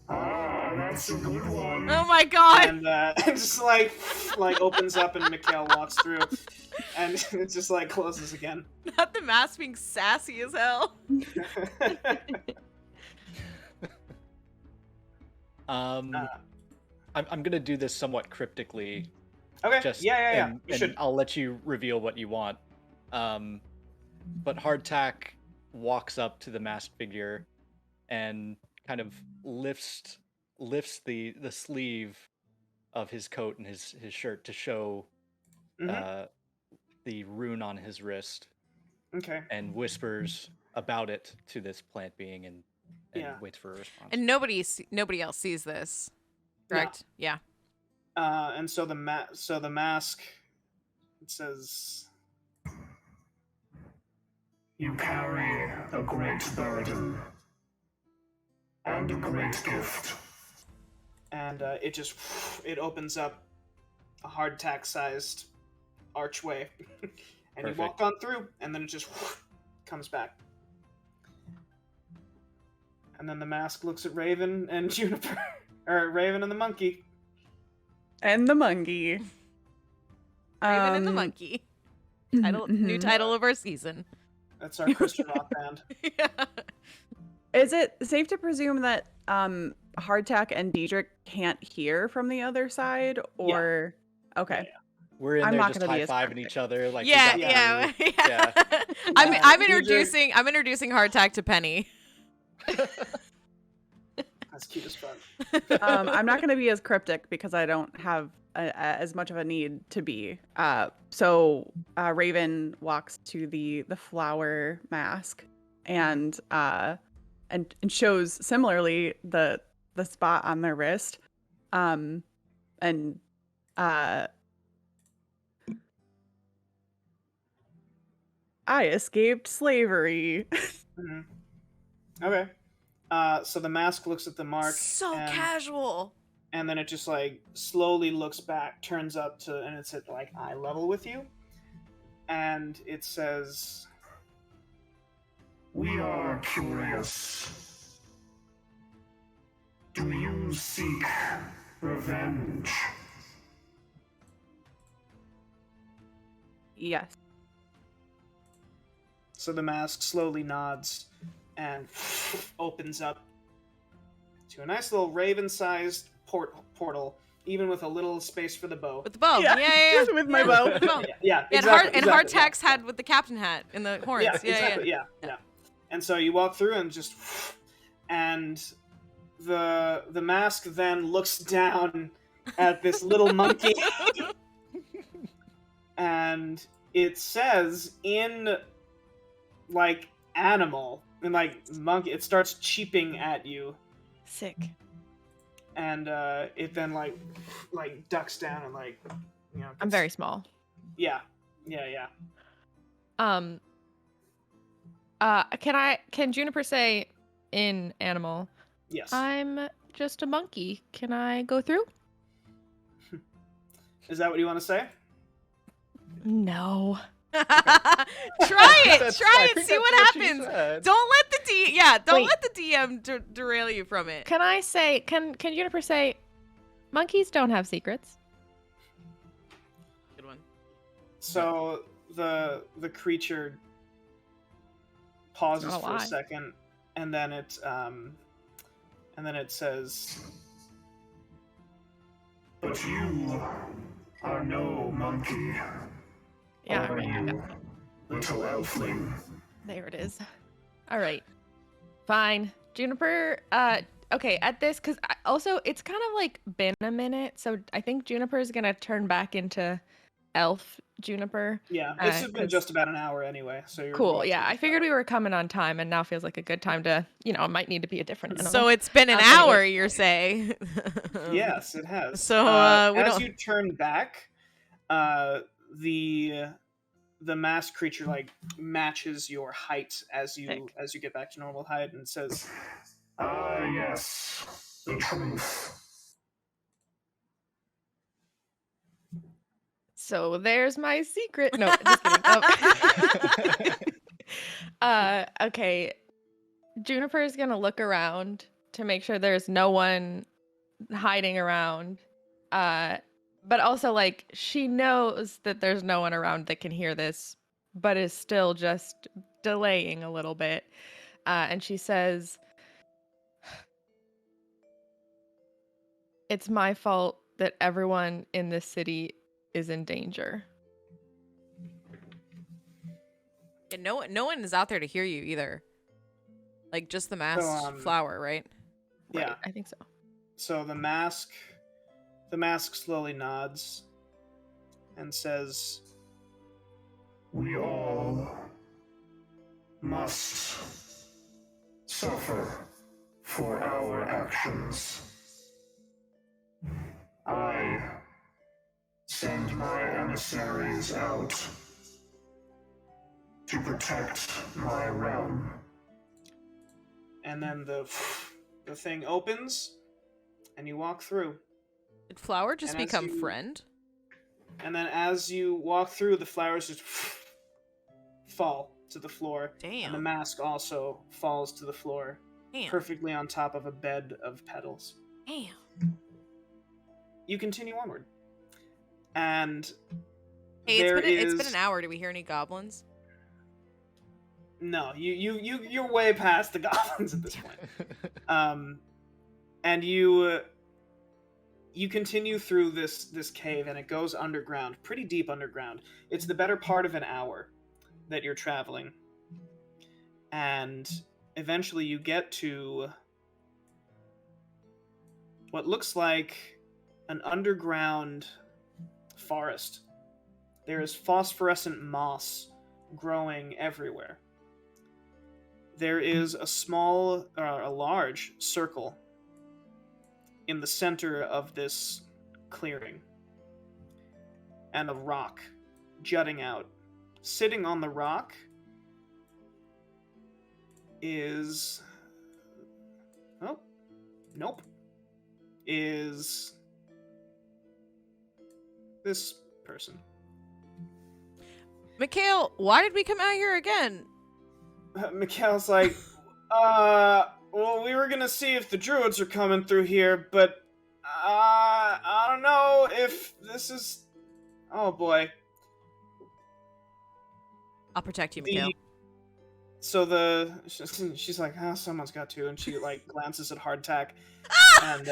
Ah, that's a good one. Oh my God! and just like opens up, and Mikhail walks through, and it just like closes again. Not the mask being sassy as hell. I'm gonna do this somewhat cryptically. Okay. Just Yeah. And, You and should. I'll let you reveal what you want. But Hardtack walks up to the masked figure and kind of lifts the sleeve of his coat and his shirt to show Mhm. the rune on his wrist, Okay. and whispers about it to this plant being and Yeah. waits for a response. And nobody else sees this, correct? Yeah. And so the mask, it says, You carry a great burden and a great gift. and it opens up a hardtack-sized archway, and you walk Perfect. on through, and then it just comes back. And then the mask looks at Raven and Juniper, or Raven and the monkey. And the monkey. Raven and the monkey. New title of our season. That's our Christian rock band. Yeah. Is it safe to presume that Hardtack and Diedrich can't hear from the other side, or okay? We're in I'm there not just gonna be high as fiving cryptic. each other. Like, we Yeah, got you. yeah. Yeah. I'm Diedrich- introducing Hardtack to Penny. That's cute as fuck. I'm not going to be as cryptic because I don't have as much of a need to be. So Raven walks to the flower mask and shows similarly the spot on their wrist, and I escaped slavery. Hmm. Okay. So the mask looks at the mark. So and, casual. And then it just like slowly looks back, turns up to, and it's at like eye level with you. And it says, We are curious. Do you seek revenge? Yes. so the mask slowly nods and opens up to a nice little raven-sized portal, even with a little space for the bow. With the bow. Yeah, yeah. Just with my bow. With the bow. Yeah, And exactly. Hardtack's had with the captain hat and the horns. Yeah, exactly. Yeah. And so you walk through and just, and the mask then looks down at this little monkey, and it says in like animal and like monkey. It starts cheeping at you, Sick. and it then like ducks down and like, you know. I'm very small. Yeah. Can Juniper say in animal, Yes. I'm just a monkey. Can I go through? Is that what you want to say? No. Try it. That's- Try I it. think See that's what she happens. said. Don't let the Wait. let the DM derail you from it. Can I say, can Juniper say, monkeys don't have secrets? Good one. So the creature pauses Not a for a lie. second, and then it says, But you are no monkey. Yeah, Are right. you, little elfling? There it is. All right. Fine. Juniper, okay, at this, because also it's kind of like been a minute, so I think Juniper is going to turn back into elf Juniper. "Yeah, it's been 'cause- just about an hour anyway." So you're Cool. well Yeah, I through figured that. we were coming on time, and now feels like a good time to, it might need to be a different animal. So it's been an I'll tell you. hour, you're saying? Yes, it has. So, we as don't- you turn back, the masked creature like matches your height as you Sick. get back to normal height, and says, Ah, yes, the truth. So there's my secret. No, just kidding. Okay. Juniper's gonna look around to make sure there's no one hiding around. But also like she knows that there's no one around that can hear this, but is still just delaying a little bit. And she says, "It's my fault that everyone in this city is in danger." And no one is out there to hear you either. Like just the masked flower, right? "Yeah." Right, I think so. So the mask slowly nods and says, We all must suffer for our actions. I send my emissaries out to protect my realm. and then the thing opens, and you walk through. Did flower just And as become you- friend? And then as you walk through, the flowers just fall to the floor. And the Damn. mask also falls to the floor, Damn. perfectly on top of a bed of petals. Damn. You continue onward. And Hey, there it's been is- an hour. Do we hear any goblins? No, you're way past the goblins at this point. And you continue through this cave, and it goes underground, pretty deep underground. It's the better part of an hour that you're traveling, and eventually you get to what looks like an underground forest. There is phosphorescent moss growing everywhere. There is a large circle in the center of this clearing, and a rock jutting out. Sitting on the rock is... Oh, nope. Is this person. Mikhail, why did we come out here again? Mikhail's like, well, we were gonna see if the druids are coming through here, but, I don't know if this is... Oh, boy. I'll protect you, Mikhail. So she's like, someone's got to, and she, like, glances at Hardtack, and,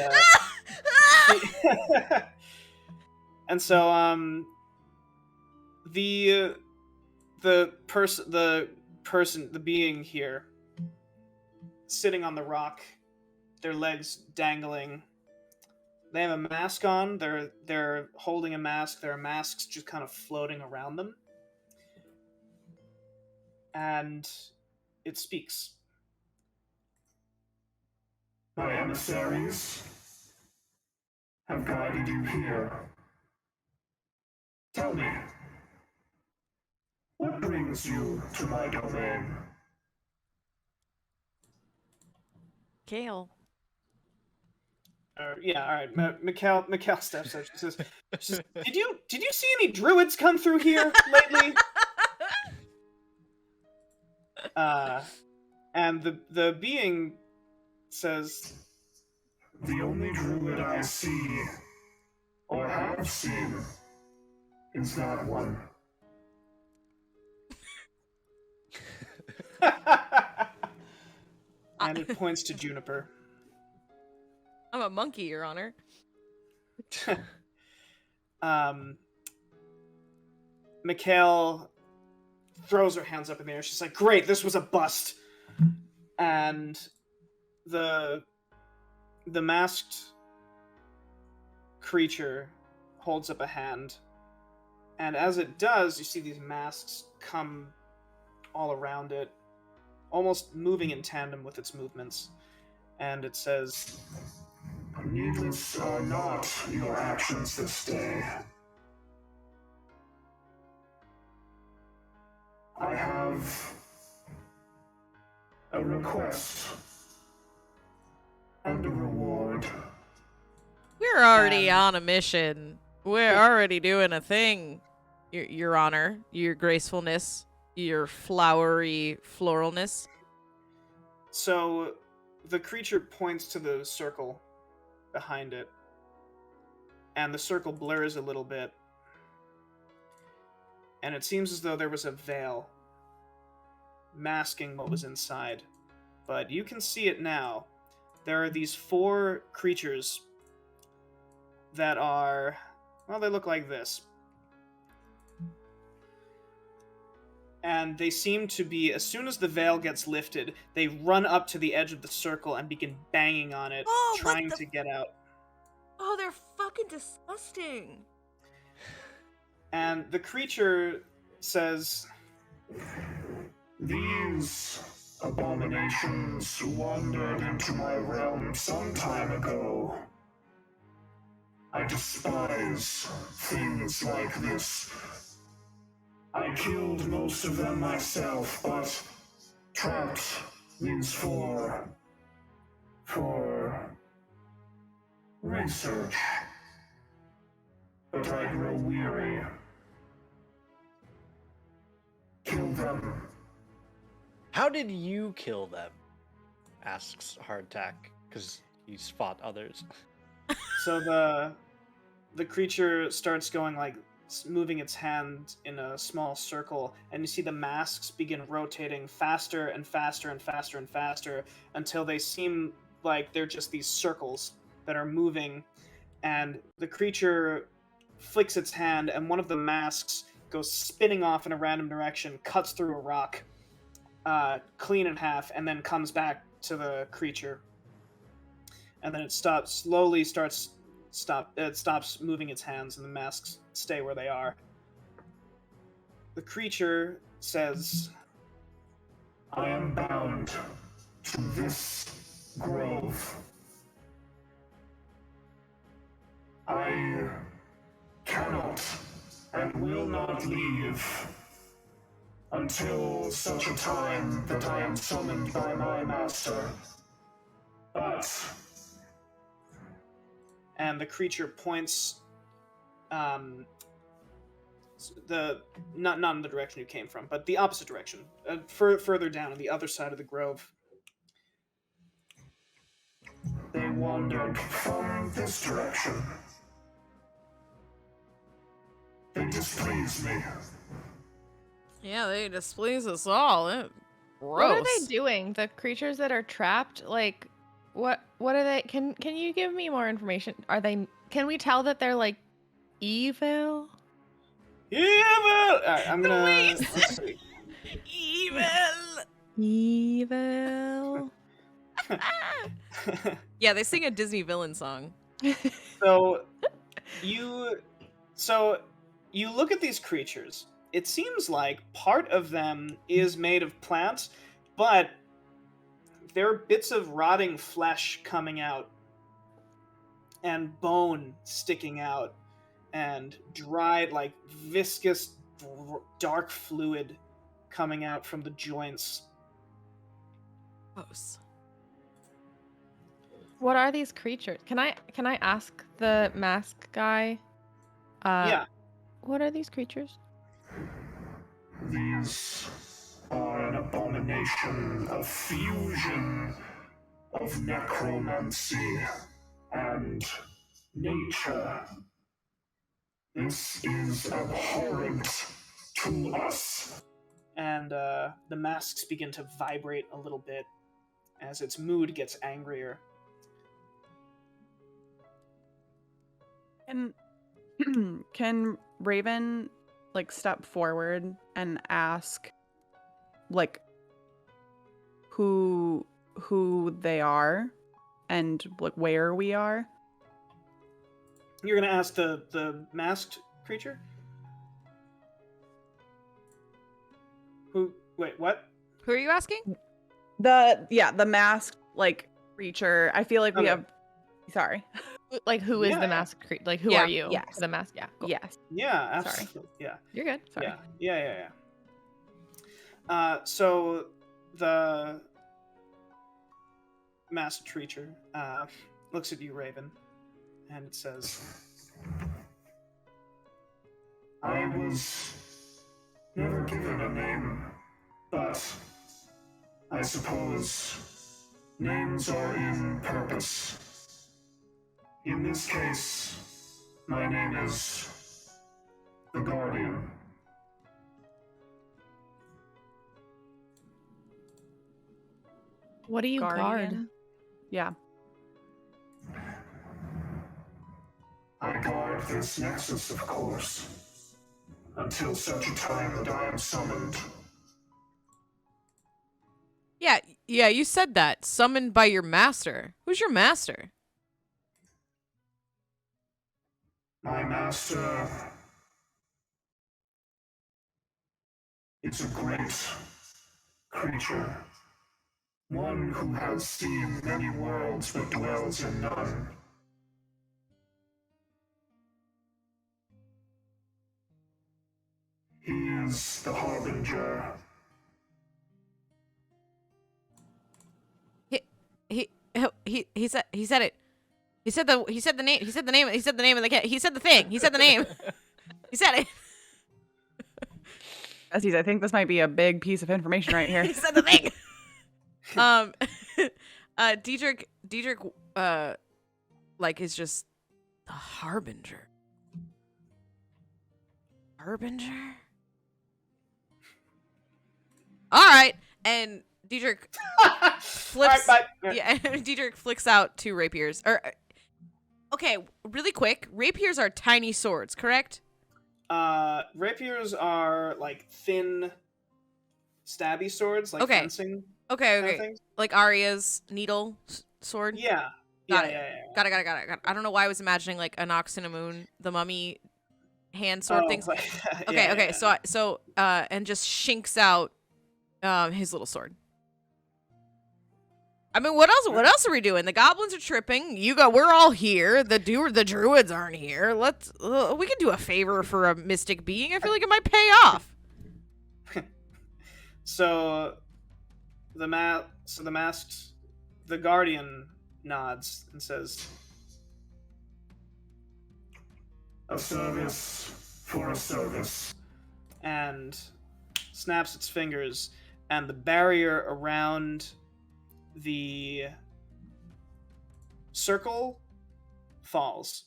and so, the being here, sitting on the rock, their legs dangling. They have a mask on. They're holding a mask. There are masks just kind of floating around them. And it speaks. My emissaries have guided you here. Tell me, what brings you to my domain? Mikhail. Yeah, all right. Mikhail steps up. She says, "Did you see any druids come through here lately?" And the being says, The only druid I see, or have seen, is that one. and it points to Juniper. I'm a monkey, Your Honor. Mikhail throws her hands up in the air. She's like, "Great, this was a bust." And the masked creature holds up a hand, and as it does, you see these masks come all around it, almost moving in tandem with its movements. And it says, Needless are not your actions this day. I have a request and a reward. We're already on a mission. We're already doing a thing, Your Honor, Your Gracefulness, Your flowery floralness. So the creature points to the circle behind it, and the circle blurs a little bit, and it seems as though there was a veil masking what was inside. But you can see it now. There are these 4 creatures that are, well, they look like this. And they seem to be, as soon as the veil gets lifted, they run up to the edge of the circle and begin banging on it, trying to get out. Oh, they're fucking disgusting. And the creature says, These abominations wandered into my realm some time ago. I despise things like this. I killed most of them myself, but trapped these 4 for research. But I grow weary. Kill them. How did you kill them? Asks Hardtack, because he's fought others. so the creature starts going like moving its hand in a small circle, and you see the masks begin rotating faster and faster and faster and faster until they seem like they're just these circles that are moving, and the creature flicks its hand, and one of the masks goes spinning off in a random direction, cuts through a rock, clean in half, and then comes back to the creature. And then it stops moving its hands, and the masks stay where they are. The creature says, I am bound to this grove. I cannot and will not leave until such a time that I am summoned by my master. But... And the creature points, not in the direction you came from, but the opposite direction, further down on the other side of the grove. They wandered from this direction. They displease me. Yeah, they displease us all. Gross. What are they doing? The creatures that are trapped, like, what are they? Can you give me more information? Can we tell that they're like evil? Evil! Alright, I'm gonna... let's see. Evil. Yeah, they sing a Disney villain song. So you look at these creatures. It seems like part of them is made of plants, but there are bits of rotting flesh coming out, and bone sticking out, and dried, like, viscous, dark fluid coming out from the joints. Gross. What are these creatures? Can I ask the mask guy? Yeah. What are these creatures? These are an abomination of fusion of necromancy and nature. This is abhorrent to us. And the masks begin to vibrate a little bit as its mood gets angrier. And can Raven like step forward and ask like who they are and like where we are? You're gonna ask the masked creature? Wait, what? Who are you asking? The masked like creature. I feel like we Okay. have sorry. Like, who is Yeah. the masked creature? Like, who Yeah. are you? Yes. The mask. Yeah. Cool. Yes. Yeah, Sorry. absolutely. Yeah. You're good. Sorry. Yeah. So the masked creature looks at you, Raven, and it says, I was never given a name, but I suppose names are in purpose. In this case, my name is the Guardian. What do you guard? Guardian? Yeah. I guard this nexus, of course, until such a time that I am summoned. Yeah, you said that. Summoned by your master. Who's your master? My master is a great creature, one who has seen many worlds but dwells in none. He is the Harbinger. He said it. He said the name. He said the name of the cat. He said the thing. He said the name. He said it. Besties, I think this might be a big piece of information right here. He said the thing. Diedrich, like, is just the harbinger. Harbinger? All right. And Diedrich flips. All right, bye. Yeah, Diedrich flicks out 2 rapiers. Okay, really quick. Rapiers are tiny swords, correct? Rapiers are like thin, stabby swords, like fencing. Okay. kind of things. Like Arya's needle sword? Yeah. Got Yeah, it. yeah. Got it. I don't know why I was imagining like an ox and a moon, the mummy hand sword things. Like, Okay. So and just shinks out his little sword. I mean, what else are we doing? The goblins are tripping. We're all here. The druids aren't here. We can do a favor for a mystic being. I feel like it might pay off. So the guardian nods and says, A service for a service. and snaps its fingers, and the barrier around the circle falls,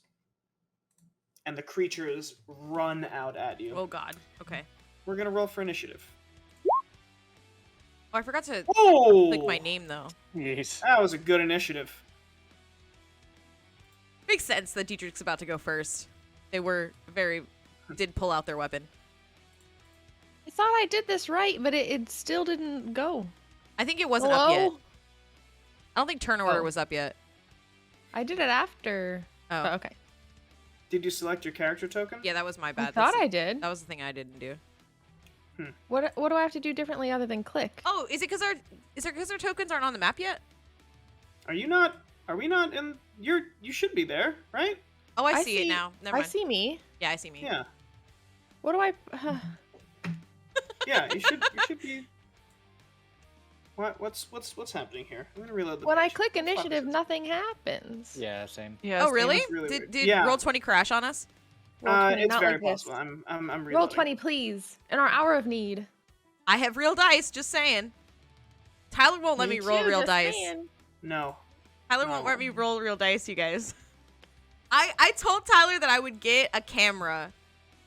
and the creatures run out at you. Oh God. Okay. We're gonna roll for initiative. Oh, I forgot to Oh, click my name though. Yes. that was a good initiative. Makes sense that Dietrich's about to go first. They did pull out their weapon. I thought I did this right, but it still didn't go. I think it wasn't up yet. Hello? I don't think turn order Oh. was up yet. I did it after. Oh. Okay. Did you select your character token? Yeah, that was my bad. I thought I did. That was the thing I didn't do. What do I have to do differently other than click? Oh, is it because our tokens aren't on the map yet? Are we not in? You should be there, right? Oh, I see it now. Never I mind. see me. Yeah, I see me. Yeah. What do I? Yeah, you should be. What's happening here? I'm gonna reload the When I page. click What the fuck is initiative, this? nothing happens. Yeah, same. Yeah. Oh, really? That's really weird. Did Yeah. Roll 20 crash on us? Roll 20, It's not very like this. possible. I'm reloading. Roll 20, please. In our hour of need. I have real dice. Just saying. Tyler won't let me roll too, real just dice. saying. No. Tyler won't let me roll real dice, you guys. I told Tyler that I would get a camera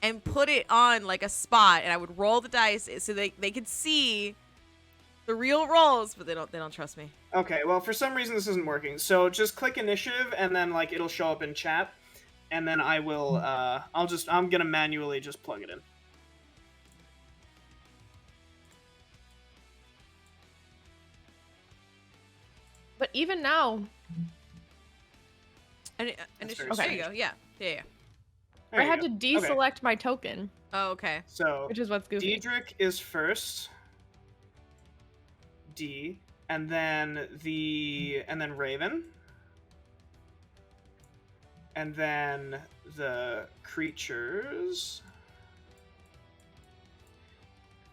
and put it on like a spot, and I would roll the dice so they could see the real rolls, but they don't trust me. Okay. Well, for some reason this isn't working. So just click initiative, and then like it'll show up in chat, and then I will. I'm gonna manually just plug it in. But even now, And That's it's very there you strange. go. Yeah. There I you had go. to Okay. deselect my token, Oh, okay. So which is what's goofy. Diedrich is first. D, and then Raven, and then the creatures,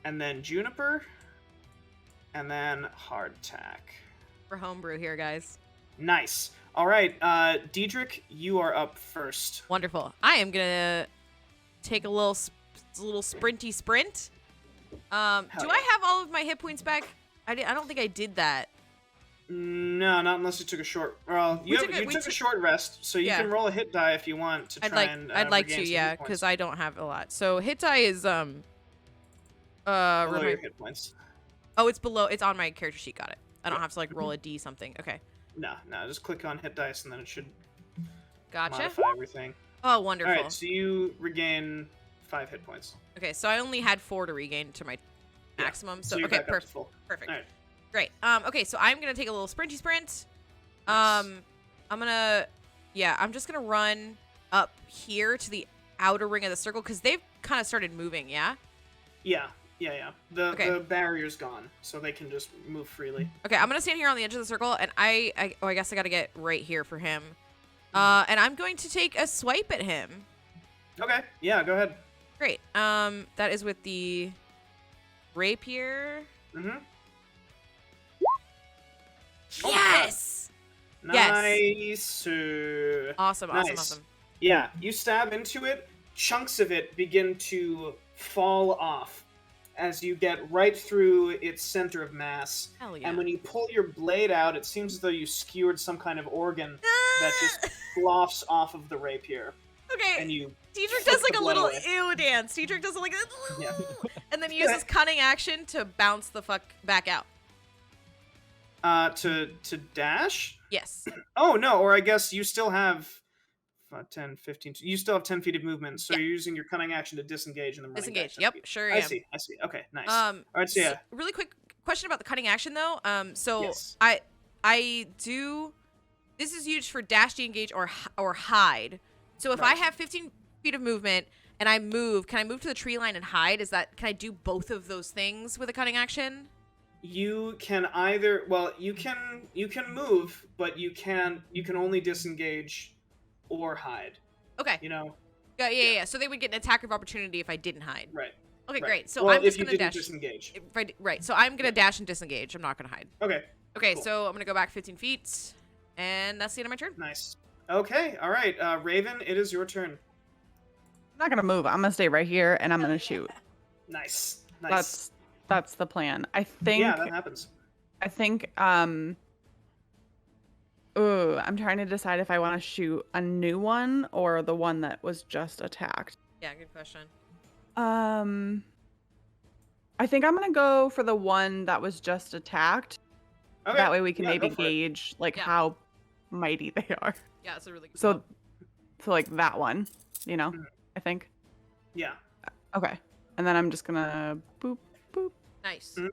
and then Juniper, and then Hardtack. We're homebrew here, guys. Nice. All right, Diedrich, you are up first. Wonderful. I am gonna take a little sprinty sprint. Do yeah. I have all of my hit points back? I don't think I did that. No, not unless you took a short. Well, you took a short rest, so you Yeah. can roll a hit die if you want to try and. I'd like regain to, some yeah, hit points. because I don't have a lot. So hit die is Below your hit points. oh, it's below. It's on my character sheet. Got it. I don't have to like roll a D something. Okay, No, just click on hit dice and then it should gotcha. modify everything. Oh, wonderful. All right, so you regain 5 hit points. Okay, so I only had 4 to regain to my Yeah, maximum. So you're okay, back up to perfect. full. Perfect. All right. Great. Okay, so I'm gonna take a little sprinty sprint. Nice. I'm just gonna run up here to the outer ring of the circle because they've kind of started moving. Yeah. Yeah. Okay. The barrier's gone, so they can just move freely. Okay, I'm gonna stand here on the edge of the circle, and I guess I gotta get right here for him. And I'm going to take a swipe at him. Okay. Yeah, go ahead. Great. That is with the rapier. Mm-hmm. Yes. Nice. Awesome. Nice. Yeah, you stab into it. Chunks of it begin to fall off as you get right through its center of mass. Hell yeah. And when you pull your blade out, it seems as though you skewered some kind of organ that just sloughs off of the rapier. Okay. And you Diedrich does like a the little blood ew dance. Diedrich does like Yeah. and then uses cunning action to bounce the fuck back out. To dash? Yes. Oh, no, or I guess you still have 10, 15. You still have 10 feet of movement, so Yeah. you're using your cunning action to disengage and then running back Disengage. 10 Yep, feet. sure I am. see. Okay, nice. All right, so yeah. really quick question about the cutting action though. So Yes. I do. This is used for dash, engage, or hide. So if I Right. have 15 feet of movement and I move, can I move to the tree line and hide? Can I do both of those things with a cutting action? You can either you can move, but you can only disengage or hide. Okay. You know? Yeah. So they would get an attack of opportunity if I didn't hide. Right. Okay, right. great. So well, I'm just if you gonna didn't dash. disengage. Right. So I'm gonna dash and disengage. I'm not gonna hide. Okay. Okay. Cool. So I'm gonna go back 15 feet, and that's the end of my turn. Nice. Okay. All right. Raven, it is your turn. I'm not gonna move. I'm gonna stay right here and I'm gonna shoot. Nice. Nice. That's the plan. I think. Yeah, that happens. I think. I'm trying to decide if I want to shoot a new one or the one that was just attacked. Yeah, good question. I think I'm gonna go for the one that was just attacked. Okay. That way we can Yeah, maybe go for it. gauge like Yeah. how mighty they are. Yeah, that's a really good. So, call. so like that one, you know, Mhm. I think. Yeah. Okay, and then I'm just gonna boop boop. Nice. Mhm.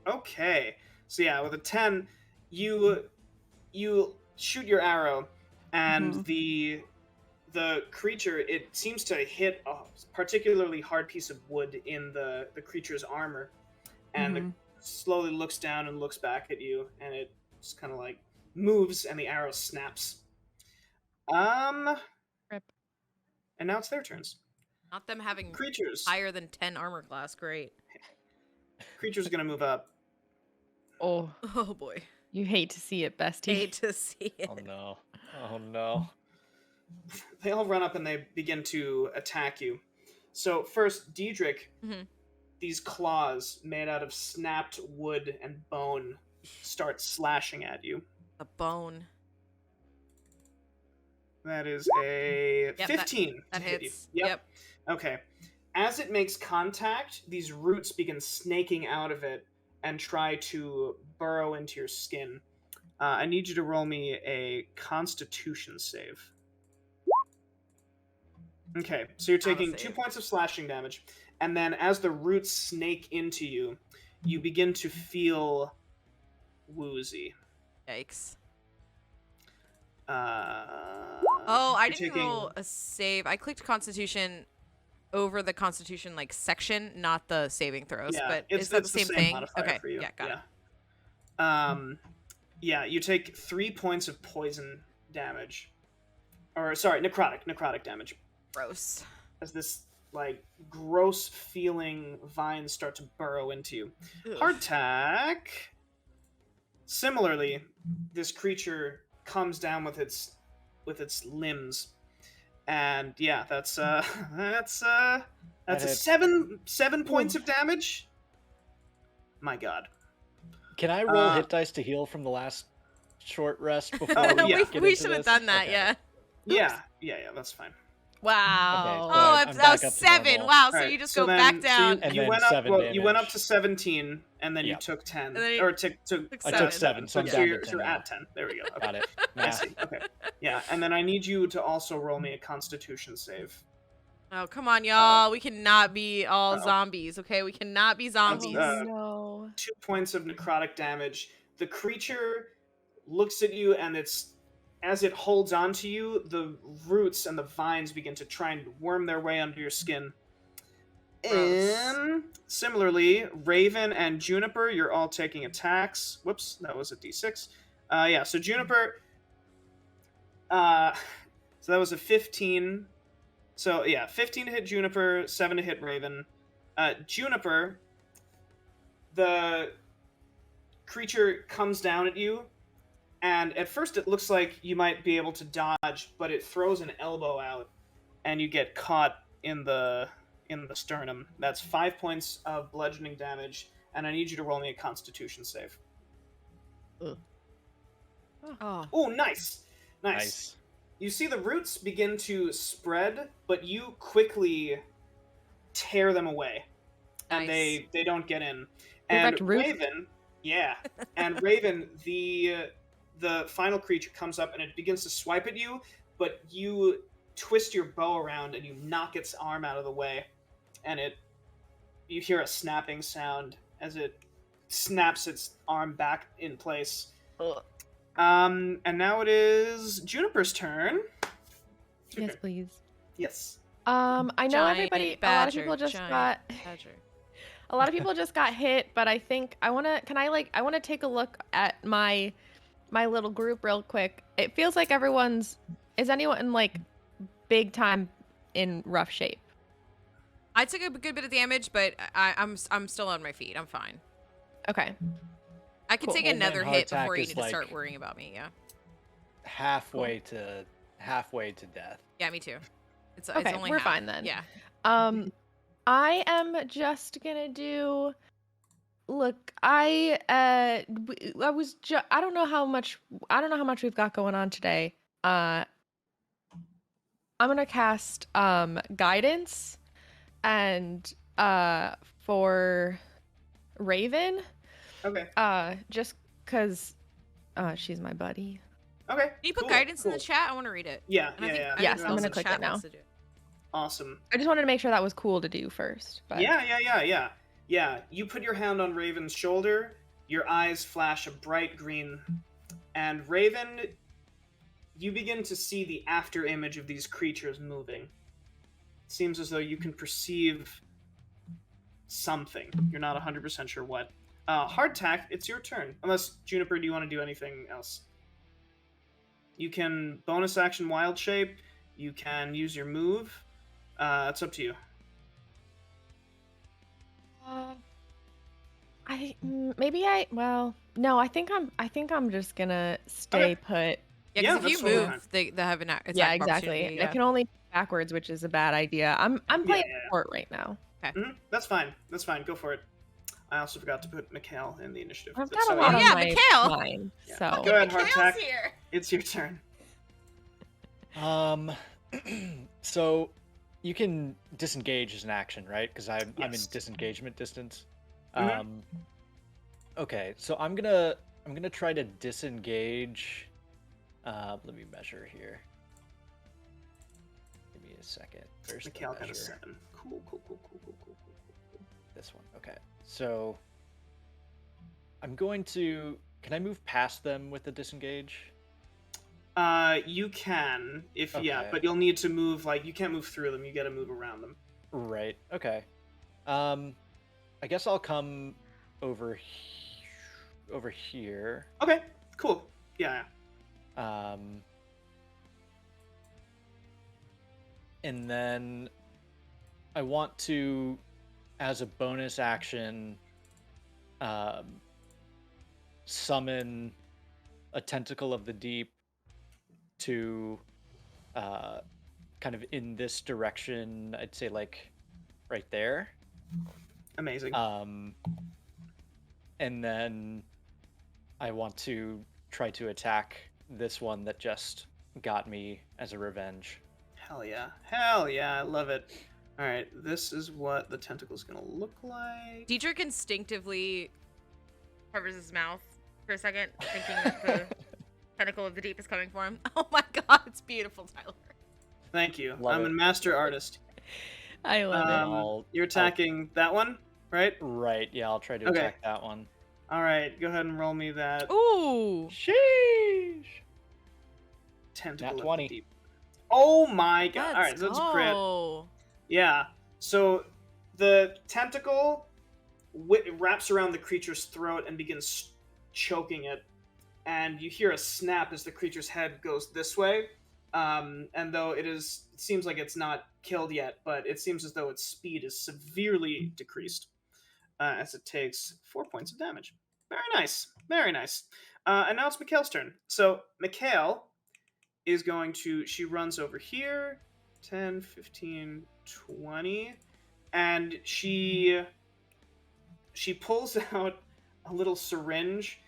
Okay. So yeah, with a 10, you shoot your arrow, and Mhm. the creature, it seems to hit a particularly hard piece of wood in the creature's armor, and Mhm. it slowly looks down and looks back at you, and it just kind of like moves, and the arrow snaps. Rip. And now it's their turns. Not them having Creatures. higher than 10 armor class. Great. Creature's gonna move up. Oh, Oh boy. you hate to see it, bestie. Hate to see it. Oh no. Oh no. They all run up and they begin to attack you. So first, Diedrich, Mhm. these claws made out of snapped wood and bone start slashing at you. The bone. That is a Yep, 15 That to hit hits. you. Yep. Okay. As it makes contact, these roots begin snaking out of it and try to burrow into your skin. I need you to roll me a Constitution save. Okay, so you're Not a taking save. 2 points of slashing damage, and then as the roots snake into you, you begin to feel woozy. Yikes. Oh, I didn't roll a save. I clicked Constitution over the Constitution like section, not the saving throws. Yeah, but it's is that the the same same thing? modifier Okay. for you. Yeah, got it. Yeah, you take 3 points of poison damage, or sorry, necrotic damage, Gross. as this like gross feeling vines start to burrow into you. Ugh. Hardtack. Similarly, this creature comes down with its limbs, and yeah, that's a hit. 7 points of damage. My God. Can I roll Uh, hit dice to heal from the last short rest before Oh, we yeah. get we into should have this? done that. Okay. Yeah. Yeah, that's fine. Wow. so Oh, I'm that back was up to 7. normal. Wow. So Alright, you just so go then- back so down. And you then went up. 7 Well, you went up damage. to 17, and then you Yep. took 10, And then you or took I Seven. took 7, so I'm So down you're, to so 10 you're now. at 10. There we go. Okay. Got it. I Nah. see. Okay. Yeah, and then I need you to also roll me a Constitution save. Oh, come on, y'all. We cannot be all Uh-oh. zombies, okay? We cannot be zombies. uh, no. 2 points of necrotic damage. The creature looks at you, and as it holds onto you, the roots and the vines begin to try and worm their way under your skin. Gross. And similarly, Raven and Juniper, you're all taking attacks. Whoops, that was a d6. Yeah, so Juniper, so that was a 15. So yeah, 15 to hit Juniper, 7 to hit Raven. Juniper, the creature comes down at you, and at first it looks like you might be able to dodge, but it throws an elbow out, and you get caught in the sternum. That's 5 points of bludgeoning damage, and I need you to roll me a Constitution save. Oh. Oh, nice. Nice. you see the roots begin to spread, but you quickly tear them away, and Nice. they don't get in. Perfect And root. Raven, yeah, and Raven, the final creature comes up and it begins to swipe at you, but you twist your bow around and you knock its arm out of the way, and you hear a snapping sound as it snaps its arm back in place. Ugh. And now it is Juniper's turn. Yes, please. Yes. I know Giant everybody. badger, a lot of people just giant got. badger. A lot of people just got hit, but I think I wanna. Can I I wanna take a look at my little group real quick. It feels like everyone's. Is anyone big time in rough shape? I took a good bit of damage, but I'm still on my feet. I'm fine. Okay. I could Cool. take Old man another hit hardtack before you is, need to like, start worrying about me. Yeah. halfway to death. Yeah, me too. It's Okay, only we're half. fine then. Yeah. I am just gonna do. Look, I don't know how much we've got going on today. I'm gonna cast guidance, and for Raven, Okay. just cause she's my buddy. Okay. Can you put cool, guidance in cool. the chat? I want to read it. Yeah, And I yeah, think- yeah. I think Yes, who I'm else gonna in click chat it now. wants to do it. Awesome. I just wanted to make sure that was cool to do first. But Yeah. Yeah, you put your hand on Raven's shoulder, your eyes flash a bright green, and Raven, you begin to see the after image of these creatures moving. It seems as though you can perceive something. You're not 100% sure what. Hardtack, it's your turn. Unless, Juniper, do you want to do anything else? You can bonus action wild shape. You can use your move. It's up to you. No, I think I'm just gonna stay Okay. put. Yeah, Yeah, because if you that's totally move, they have an attack Yeah, of exactly. opportunity, I yeah. can only move backwards, which is a bad idea. I'm playing Yeah. support right now. That's fine. Go for it. I also forgot to put Mikhail in the initiative. I've That's got a so lot easy. on Yeah, my Mikhail. mind, Yeah. so Go ahead, Mikhail's Hardtack. here. It's your turn. So you can disengage as an action, right? Because I'm in Yes. disengagement distance. Mhm. Okay, so I'm gonna try to disengage. Let me measure here. Give me a second. Where's the Mikhail got a measure? 7. Cool. This one. Okay. So I'm going to. Can I move past them with the disengage? You can, yeah, Okay. but you'll need to move, you can't move through them, you gotta move around them. Right. Okay. I guess I'll come over here. Okay, cool. Yeah. And then I want to, as a bonus action, summon a tentacle of the deep to kind of in this direction. I'd say right there. Amazing. And then I want to try to attack this one that just got me as a revenge. Hell yeah, I love it. Alright, this is what the tentacle's gonna look like. Diedrich instinctively covers his mouth for a second, thinking that the tentacle of the deep is coming for him. Oh my god, it's beautiful, Tyler. Thank you. Love I'm it. a master artist. I love it. You're attacking that one, right? Right, yeah, I'll try to Okay. attack that one. Alright, go ahead and roll me that Ooh. Sheesh! tentacle Nat of the 20. deep. Oh my god. Let's Alright, so it's a crit. go. Yeah. So the tentacle wraps around the creature's throat and begins choking it. And you hear a snap as the creature's head goes this way. And though it seems like it's not killed yet, but it seems as though its speed is severely decreased as it takes 4 points of damage. Very nice. Very nice. And now it's Mikhail's turn. So Mikhail is going to, she runs over here, 10, 15, 20, and she pulls out a little syringe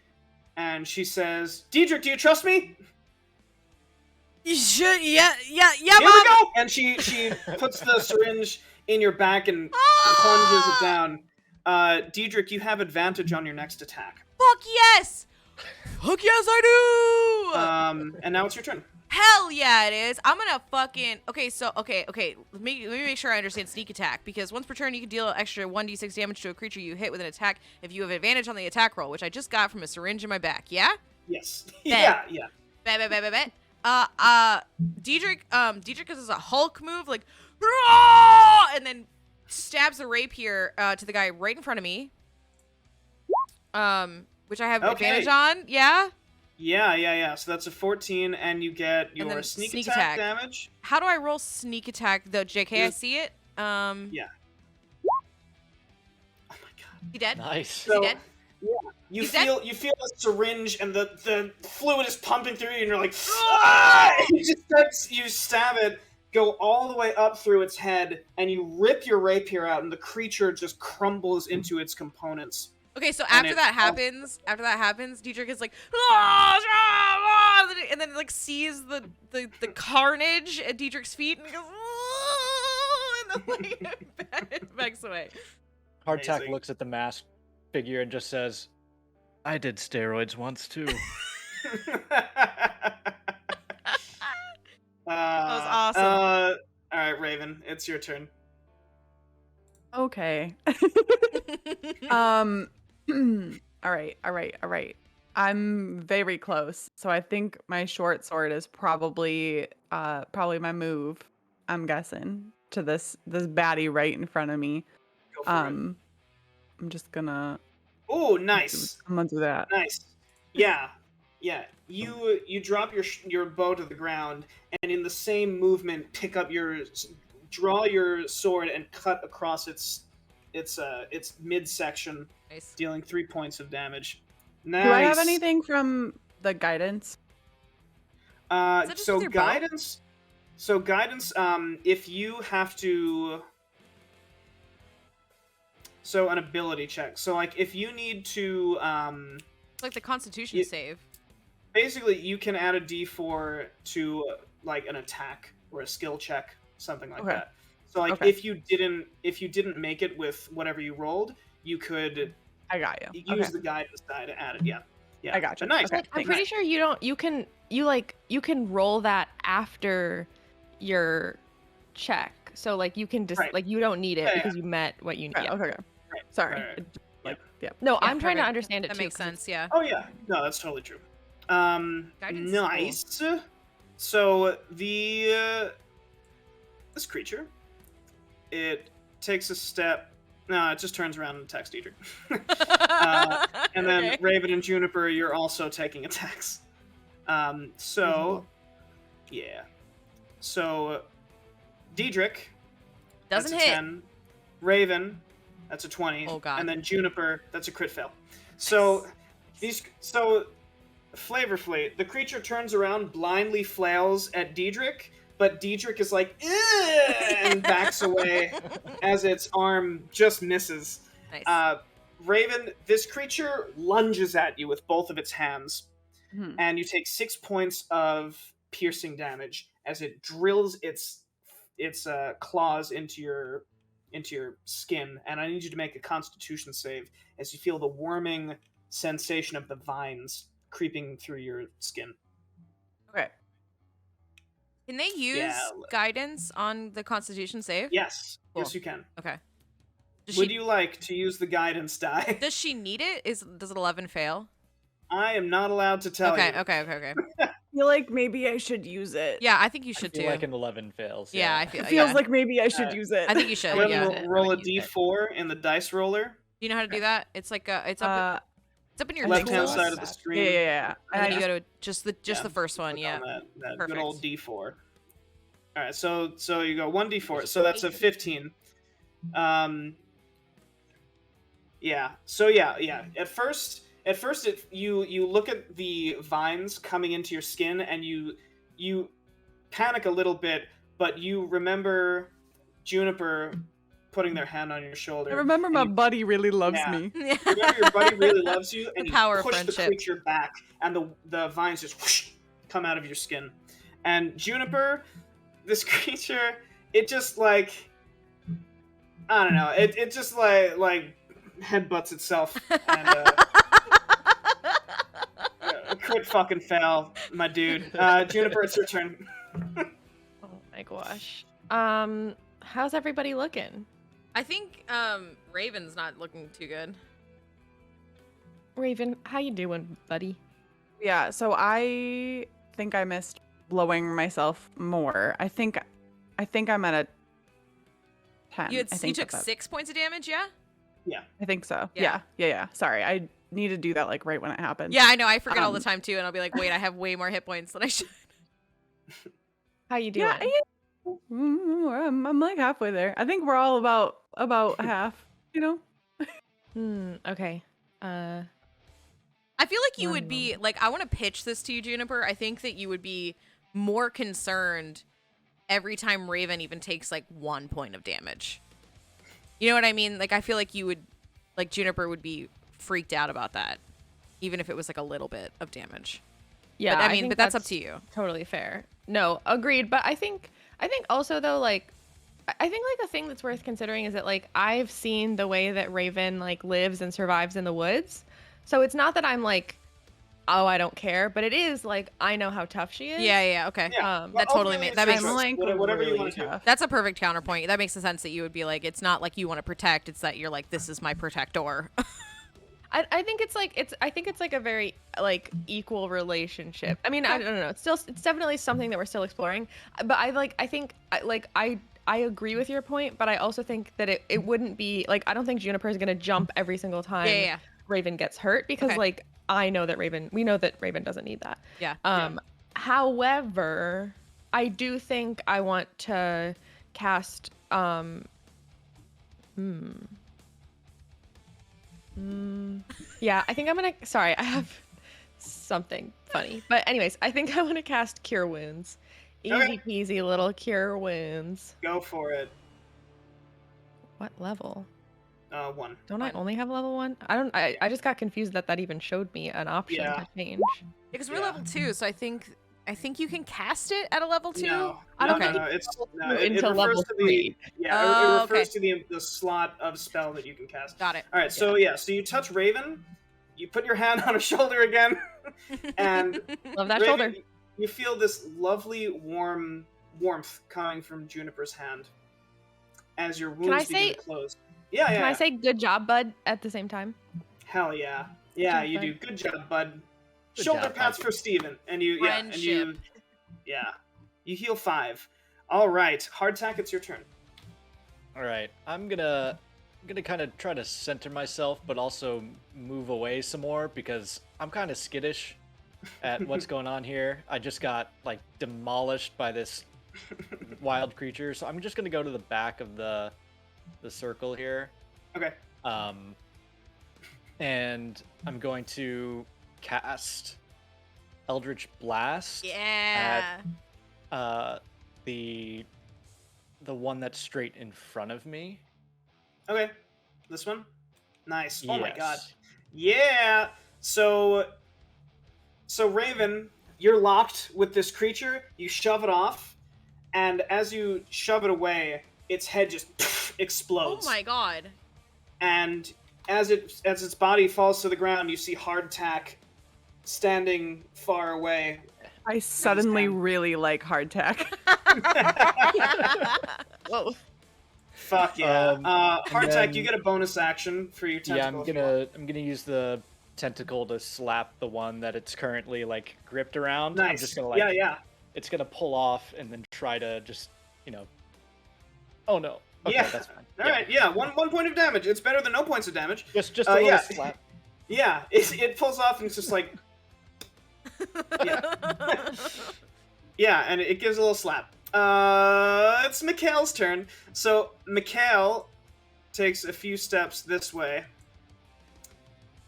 and she says, Diedrich, do you trust me? You should, yeah, Here we Mom. go! And she puts the syringe in your back and plunges it down. Diedrich, you have advantage on your next attack. Fuck yes! Fuck yes, I do! And now it's your turn. Hell yeah, it is. I'm gonna fucking... Okay. Let me make sure I understand sneak attack, because once per turn, you can deal extra 1d6 damage to a creature you hit with an attack if you have advantage on the attack roll, which I just got from a syringe in my back, yeah? Yes. Bet. Yeah. Bet. Diedrich does a Hulk move, like, "Rah!" and then stabs the rapier to the guy right in front of me. Which I have advantage on, yeah? Yeah. So that's a 14, and you get your then sneak sneak attack attack. damage. How do I roll sneak attack, though, JK? I see it. Yeah. Oh my god. He dead? Nice. Is he dead? You He's feel a syringe, and the fluid is pumping through you, and you're like, ah! You stab it, go all the way up through its head, and you rip your rapier out, and the creature just crumbles into its components. Okay, so after that happens, Diedrich is like, "Ah!" and then like sees the carnage at Diedrich's feet, and he goes, "Ah!" and then like backs away. Hardtack Amazing. looks at the masked figure and just says, "I did steroids once too." That was awesome. All right, Raven, it's your turn. Okay. All right. I'm very close. So I think my short sword is probably my move, I'm guessing, to this baddie right in front of me. Go for it. I'm just gonna Oh, nice. I'm gonna do that. Nice. Yeah. You drop your bow to the ground, and in the same movement, draw your sword and cut across its midsection, Nice. dealing 3 points of damage. Nice. Do I have anything from the guidance? Is that just with your bow? Guidance. So guidance. If you have to. So an ability check. So like if you need to. It's like the Constitution save. Basically, you can add a D4 to like an attack or a skill check, something like Okay. that. So like Okay. if you didn't make it with whatever you rolled, you could I got you. use Okay. the guidance die to add it. Yeah. I got you. But nice. Okay. I'm pretty sure you can roll that after your check. So like you can just Right. like you don't need it Yeah, because you met what you need. Okay. Yeah. Okay. Right. Sorry. Right. Yeah. No, Yeah, I'm trying to perfect. understand it That too. makes 'cause sense, yeah. Oh yeah. No, that's totally true. Guidance is Nice. So this creature, it takes a step. No, it just turns around and attacks Diedrich. And then Okay. Raven and Juniper, you're also taking attacks. So Diedrich, Doesn't that's a hit. 10. Raven, that's a 20. Oh, God. And then Juniper, that's a crit fail. So flavorfully, the creature turns around, blindly flails at Diedrich, but Diedrich is like, "Ugh," and backs away as its arm just misses. Nice. Raven, this creature lunges at you with both of its hands, Mhm. and you take 6 points of piercing damage as it drills its claws into your skin. And I need you to make a Constitution save as you feel the warming sensation of the vines creeping through your skin. Okay. Can they use Yeah. guidance on the Constitution save? Yes, Cool. yes, you can. Okay. Would you like to use the guidance die? Does she need it? Does 11 fail? I am not allowed to tell Okay, you. okay. I feel like maybe I should use it. Yeah, I think you I should feel too. like an 11 fails. Yeah, I feel. It feels Yeah. like maybe I should use it. I think you should. Go ahead Yeah. and roll a I would use it. d4 in the dice roller. Do you know how to do that? It's like it's up. It's up in your Left hand tools. side of the Yeah, screen. yeah. And then I you go to just the Yeah, first one. click Yeah. on that good Perfect. old d4. All right, so you go 1d4. So that's a 15. Yeah. So yeah. At first you look at the vines coming into your skin and you panic a little bit, but you remember Juniper putting their hand on your shoulder. I remember my and you- buddy really loves Yeah. me. remember your buddy really loves you, and The power you of push the friendship. creature back, and the vines just whoosh, come out of your skin. And Juniper, this creature, it just like, I don't know, it just like headbutts itself and crit fucking fail, my dude. Juniper, it's your turn. Oh my gosh. How's everybody looking? I think Raven's not looking too good. Raven, how you doing, buddy? Yeah, so I think I missed blowing myself more. I think I'm at a 10. You I think took that's 6 points of damage, yeah? Yeah. I think so. Yeah. Yeah. Sorry, I need to do that like right when it happens. Yeah, I know. I forget all the time too, and I'll be like, wait, I have way more hit points than I should. How you doing? Yeah, I'm like halfway there. I think we're all about half. You know. Okay. I feel like you would be like, I want to pitch this to you, Juniper. I think that you would be more concerned every time Raven even takes like 1 point of damage. You know what I mean? Like, I feel like you would, like, Juniper would be freaked out about that, even if it was like a little bit of damage. Yeah, but, I think mean, that's up to you. Totally fair. No, agreed. But I think also though, like, I think like a thing that's worth considering is that like I've seen the way that Raven like lives and survives in the woods, so it's not that I'm like, oh, I don't care, but it is like I know how tough she is. Yeah, okay. Yeah. That totally ultimately, makes that it's makes your I'm choice. like Whatever you really want to do. tough. that's a perfect counterpoint. That makes the sense that you would be like, it's not like you want to protect; it's that you're like, this is my protector. I think it's like a very like equal relationship. I mean, I don't know. It's definitely something that we're still exploring. But I agree with your point, but I also think that it wouldn't be like, I don't think Juniper is gonna jump every single time Yeah. Raven gets hurt, because Okay. like we know that Raven doesn't need that. Yeah. However, I do think I want to cast yeah, I think I'm gonna, sorry, I have something funny. But anyways, I think I want to cast Cure Wounds. Easy Okay. peasy little Cure Wounds. Go for it. What level? 1. Don't I only have level 1? I just got confused that even showed me an option Yeah. to change. Because we're Yeah. level 2, so I think you can cast it at a level 2. No, I don't no, think no, it's it's level no, two it until refers level to the 3. yeah, Oh, it refers okay. to the slot of spell that you can cast. Got it. All right, so so you touch Raven, you put your hand on her shoulder again, and Love that Raven, shoulder. you feel this lovely warmth coming from Juniper's hand as your wounds I begin say- to close. Yeah, Can I say good job, bud, at the same time? hell yeah, yeah, job, you bud. do. Good job, bud. Good Shoulder job, pats bud. for Steven, and you Friendship. you heal 5. All right, Hardtack, it's your turn. All right, I'm gonna kind of try to center myself, but also move away some more because I'm kind of skittish at what's going on here. I just got like demolished by this wild creature, so I'm just gonna go to the back of the circle here. Okay. And I'm going to cast Eldritch Blast. Yeah. The one that's straight in front of me. Okay. This one? Nice. Oh my god. Yes. Yeah. So Raven, you're locked with this creature. You shove it off, and as you shove it away, its head just Oh explodes. my god. And as its body falls to the ground, you see Hardtack standing far away. I suddenly hand. really like hardtack. Whoa. Fuck yeah. And Hardtack, then- you get a bonus action for your Yeah, tentacle. I'm gonna use the tentacle to slap the one that it's currently like gripped around. Nice. I'm just gonna like yeah. it's gonna pull off and then try to just oh no. Okay, Yeah. that's fine. All right, yeah, one point of damage. It's better than no points of damage. Just a little yeah. slap. Yeah, it pulls off and it's just like, yeah, yeah, and it gives a little slap. It's Mikhail's turn. So Mikhail takes a few steps this way,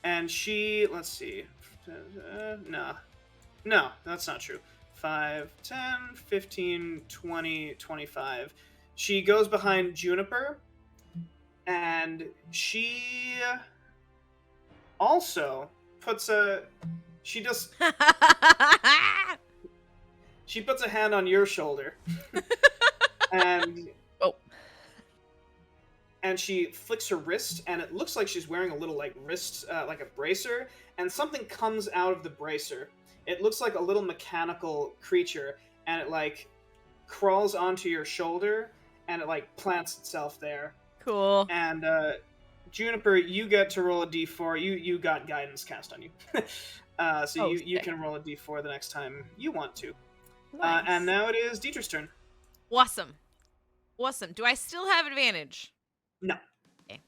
and she, let's see, no, that's not true. 5, 10, 15, 20, 25. She goes behind Juniper, and she also puts she She puts a hand on your shoulder. And and she flicks her wrist, and it looks like she's wearing a little like wrist, like a bracer, and something comes out of the bracer. It looks like a little mechanical creature, and it like crawls onto your shoulder, and it like plants itself there. Cool. And Juniper, you get to roll a d4. You got guidance cast on you, so you can roll a d4 the next time you want to. Nice. And now it is Dietrich's turn. Awesome. Do I still have advantage? No. Okay.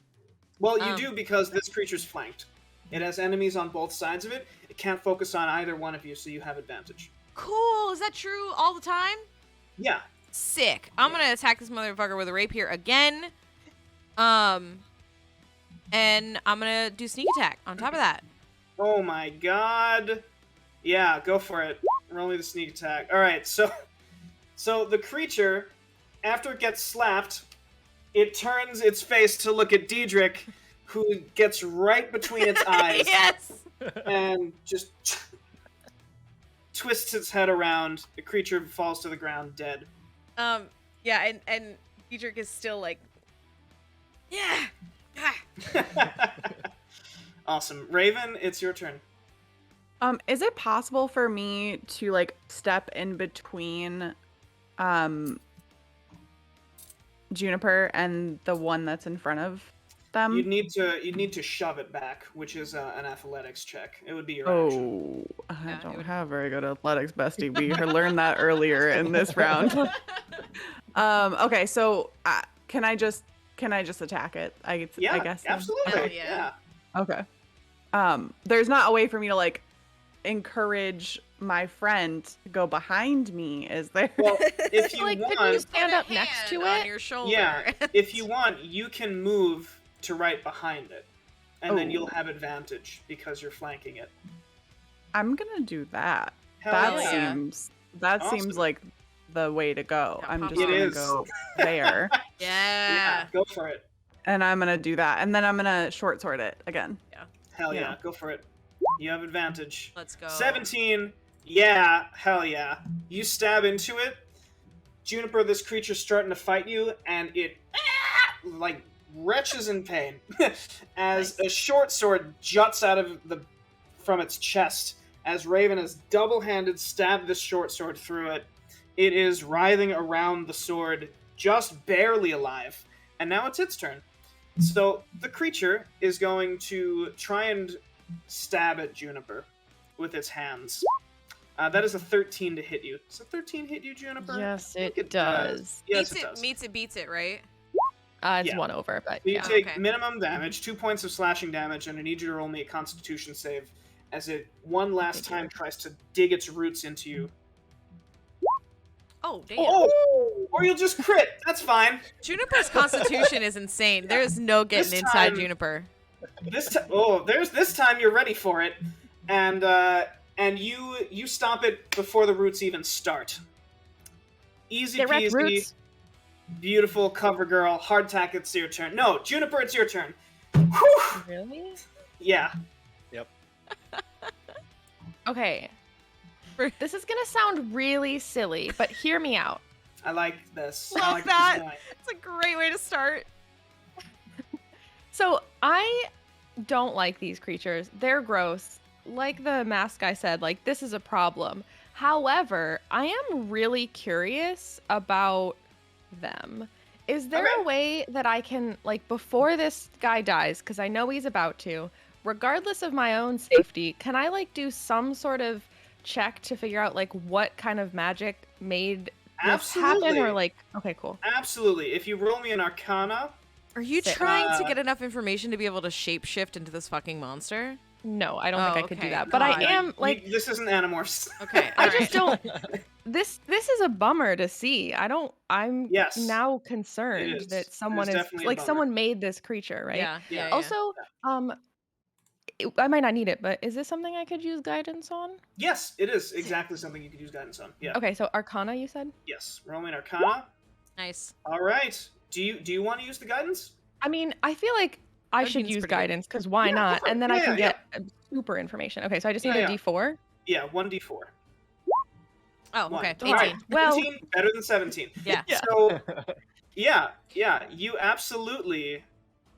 Well, you do because this creature's flanked. It has enemies on both sides of it. It can't focus on either one of you, so you have advantage. Cool. Is that true all the time? Yeah. Sick. I'm gonna attack this motherfucker with a rapier again. And I'm gonna do sneak attack on top of that. Oh my god. Yeah, go for it. Roll me the sneak attack. Alright, so the creature, after it gets slapped, it turns its face to look at Diedrich, who gets right between its eyes. Yes! And just twists its head around. The creature falls to the ground dead. Yeah, and Diedrich is still like, yeah! Awesome. Raven, it's your turn. Is it possible for me to like step in between Juniper and the one that's in front of them? You'd need to shove it back, which is an athletics check. It would be your action. I don't have very good athletics, bestie. We learned that earlier in this round. Okay, so can I just attack it? I guess. Absolutely. Hell yeah. Okay. There's not a way for me to like encourage my friend to go behind me, is there? Well, if you Like, want, couldn't you stand up next to on it? your shoulder. yeah, if you want, you can move to right behind it, and then you'll have advantage because you're flanking it. I'm gonna do that. Hell That yeah. seems Awesome. like the way to go. Yeah, I'm pop just It gonna is. go there, Yeah. Go for it. and I'm gonna do that, and then I'm gonna short sword it again. Hell yeah, Yeah. go for it. You have advantage. Let's go. 17. Yeah, hell yeah. You stab into it. Juniper, this creature's starting to fight you, and it like retches in pain as a short sword juts out of from its chest as Raven has double-handed stabbed this short sword through it. It is writhing around the sword, just barely alive. And now it's its turn. So the creature is going to try and stab at Juniper with its hands. That is a 13 to hit you. Does a 13 hit you, Juniper? Yes, I think it does. Yes, it does. Meets it, beats it, right? It's Yeah. 1 over, but You yeah. take okay. minimum damage, 2 points of slashing damage, and I need you to roll me a Constitution save as it one last time tries to dig its roots into you. Oh, damn. Oh, or you'll just crit. That's fine. Juniper's constitution is insane. There is no getting This inside time- Juniper. This time you're ready for it, and you stop it before the roots even start. Easy Get wrecked, peasy, Roots. beautiful cover girl. Hardtack, it's your turn. No, Juniper, it's your turn. Whew. Really? Yeah. Okay. This is gonna sound really silly, but hear me out. I like this. Love I like that. This It's a great way to start. So I don't like these creatures. They're gross. Like the mask guy said, like this is a problem. However, I am really curious about them. Is there Okay. a way that I can, like, before this guy dies, because I know he's about to, regardless of my own safety, can I like do some sort of check to figure out like what kind of magic made this happen? Absolutely. Or like, okay, cool. Absolutely. If you roll me an Arcana, Are you Sick. trying to get enough information to be able to shapeshift into this fucking monster? No, I don't think I could do okay. that. But I God. am like, this isn't Animorphs. Okay, I alright. just don't. This is a bummer to see. I'm Yes. now It concerned is. that It someone is is definitely a like bummer. someone made this creature, right? Yeah, yeah, yeah. Also, I might not need it, but is this something I could use guidance on? Yes, it is exactly something you could use guidance on. Yeah. Okay, so Arcana, you said? Yes. Roll me an Arcana. Nice. All right. Do you want to use the guidance? I mean, I feel like I should Guidance use pretty good. guidance because why Yeah, go not? for it. And then Yeah, I can yeah, get super information. Okay, so I just need Yeah, a yeah. D4. Yeah, 1d4. Oh, One. okay. All right, 18. Well- 18, better than 17. Yeah. So, yeah, you absolutely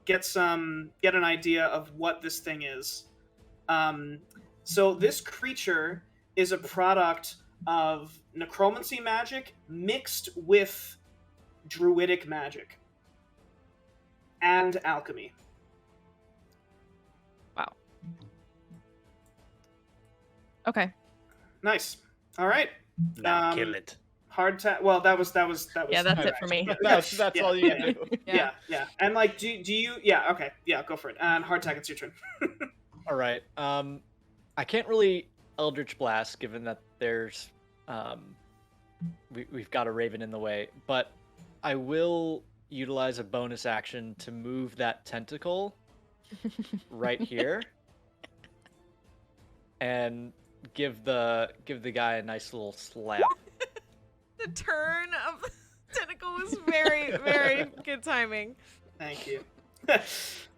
get an idea of what this thing is. So this creature is a product of necromancy magic mixed with druidic magic and alchemy. Okay. Nice. All right. Now Um, kill it. Hardtack. Well, that was. Yeah, that's it for me. That's Yeah, all you yeah, can do. Yeah. And like, do you? Yeah. Okay. Yeah. Go for it. And Hardtack, it's your turn. All right. I can't really Eldritch Blast given that there's we've got a Raven in the way, but I will utilize a bonus action to move that tentacle right here and give the guy a nice little slap. The turn of the tentacle was very, very good timing. Thank you.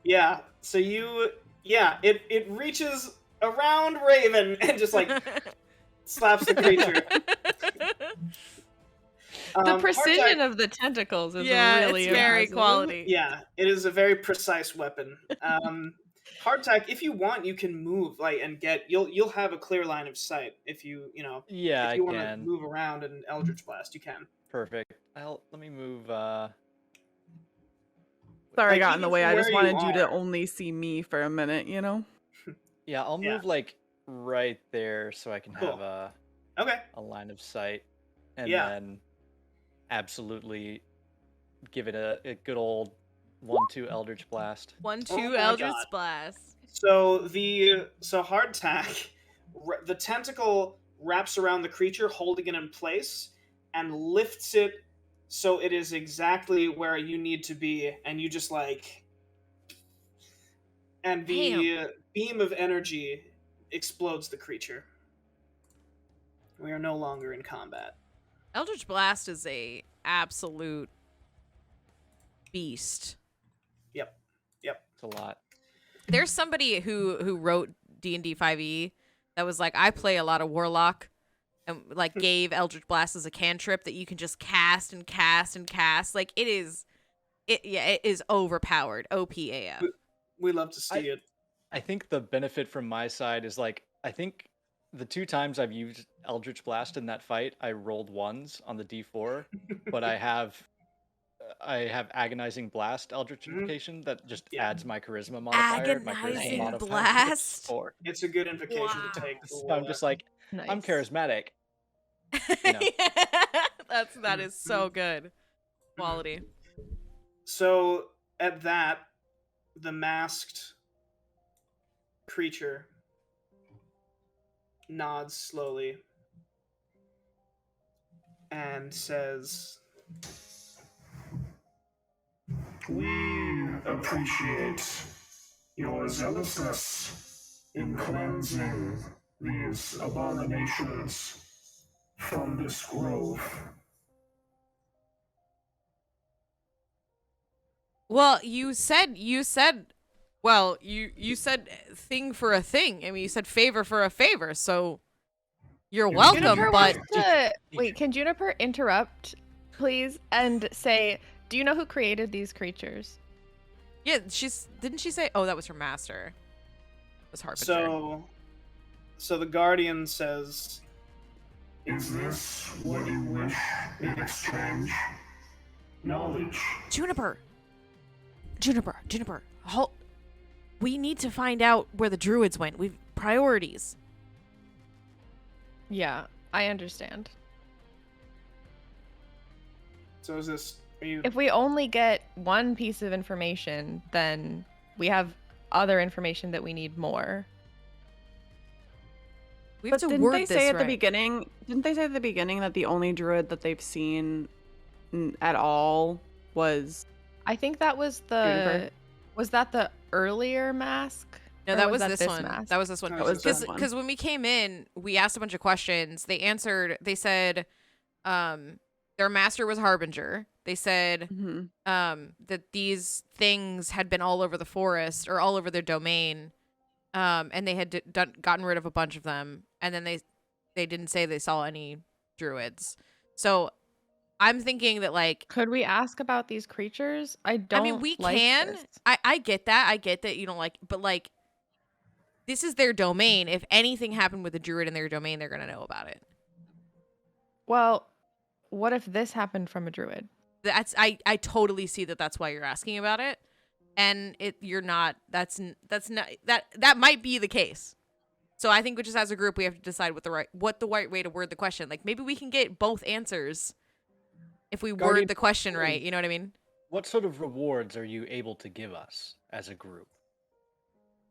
Yeah. So you. Yeah. It reaches around Raven and just like slaps the creature. The precision Hardtack- of the tentacles is Yeah, really it's very impressive. quality. Yeah, it is a very precise weapon. Hardtack, if you want, you can move and get. You'll have a clear line of sight if you Yeah, if you I want to can. move around and Eldritch Blast, you can. Perfect. Let me move. Sorry, Like, I got in the even way. from I just where you wanted you to are. only see me for a minute, you know? Yeah, I'll Yeah. move like right there so I can Cool. have a Okay. line of sight, and Yeah. then absolutely give it a good old 1-2 Eldritch Blast. 1-2 Oh my Eldritch God. Blast. So Hardtack, the tentacle wraps around the creature, holding it in place, and lifts it so it is exactly where you need to be, and you just and the beam of energy explodes the creature. We are no longer in combat. Eldritch Blast is a absolute beast. It's a lot. There's somebody who wrote D&D 5e that was like, I play a lot of Warlock, and like gave Eldritch Blast as a cantrip that you can just cast and cast and cast. Like it is overpowered. OPAF. We love to see it. I think the benefit from my side is I think the 2 times I've used Eldritch Blast in that fight, I rolled 1s on the D4, but I have Agonizing Blast Eldritch Invocation that just adds my Charisma modifier. My charisma Agonizing modifier is Blast? 4. It's a good invocation to take. So I'm just like, I'm Nice. charismatic. You know. That is so good. Quality. So at that, the masked creature nods slowly and says, We appreciate your zealousness in cleansing these abominations from this grove. Well, you said well, you said thing for a thing. I mean, you said favor for a favor, so you're welcome, Juniper but wants to... Wait, can Juniper interrupt, please, and say, do you know who created these creatures? yeah, didn't she say, oh, that was her master. It was Harbinger. So the Guardian says, Is this what you wish in exchange? Knowledge. Juniper, hold. We need to find out where the druids went. We've priorities. Yeah, I understand. so is this, are you, If we only get one piece of information, then we have other information that we need more. We have But to didn't word they this say at right. the beginning? Didn't they say at the beginning that the only druid that they've seen at all was? I think that was Juniper? Was that the earlier mask? No, Or that was this this one. mask? That was this one. That was this one. Because when we came in, we asked a bunch of questions. They answered. They said, their master was Harbinger. They said, Mhm. that these things had been all over the forest or all over their domain, and they had gotten rid of a bunch of them. And then they didn't say they saw any druids. So I'm thinking that like Could we ask about these creatures? I don't. I mean, we like can. this. I get that. I get that you don't like, but like, this is their domain. If anything happened with a druid in their domain, they're gonna know about it. Well, what if this happened from a druid? I totally see that. That's why you're asking about it, and you're not. That's not that might be the case. So I think just as a group, we have to decide what the right way to word the question. Like maybe we can get both answers if we Guardian, word the question right. You know what I mean? What sort of rewards are you able to give us as a group?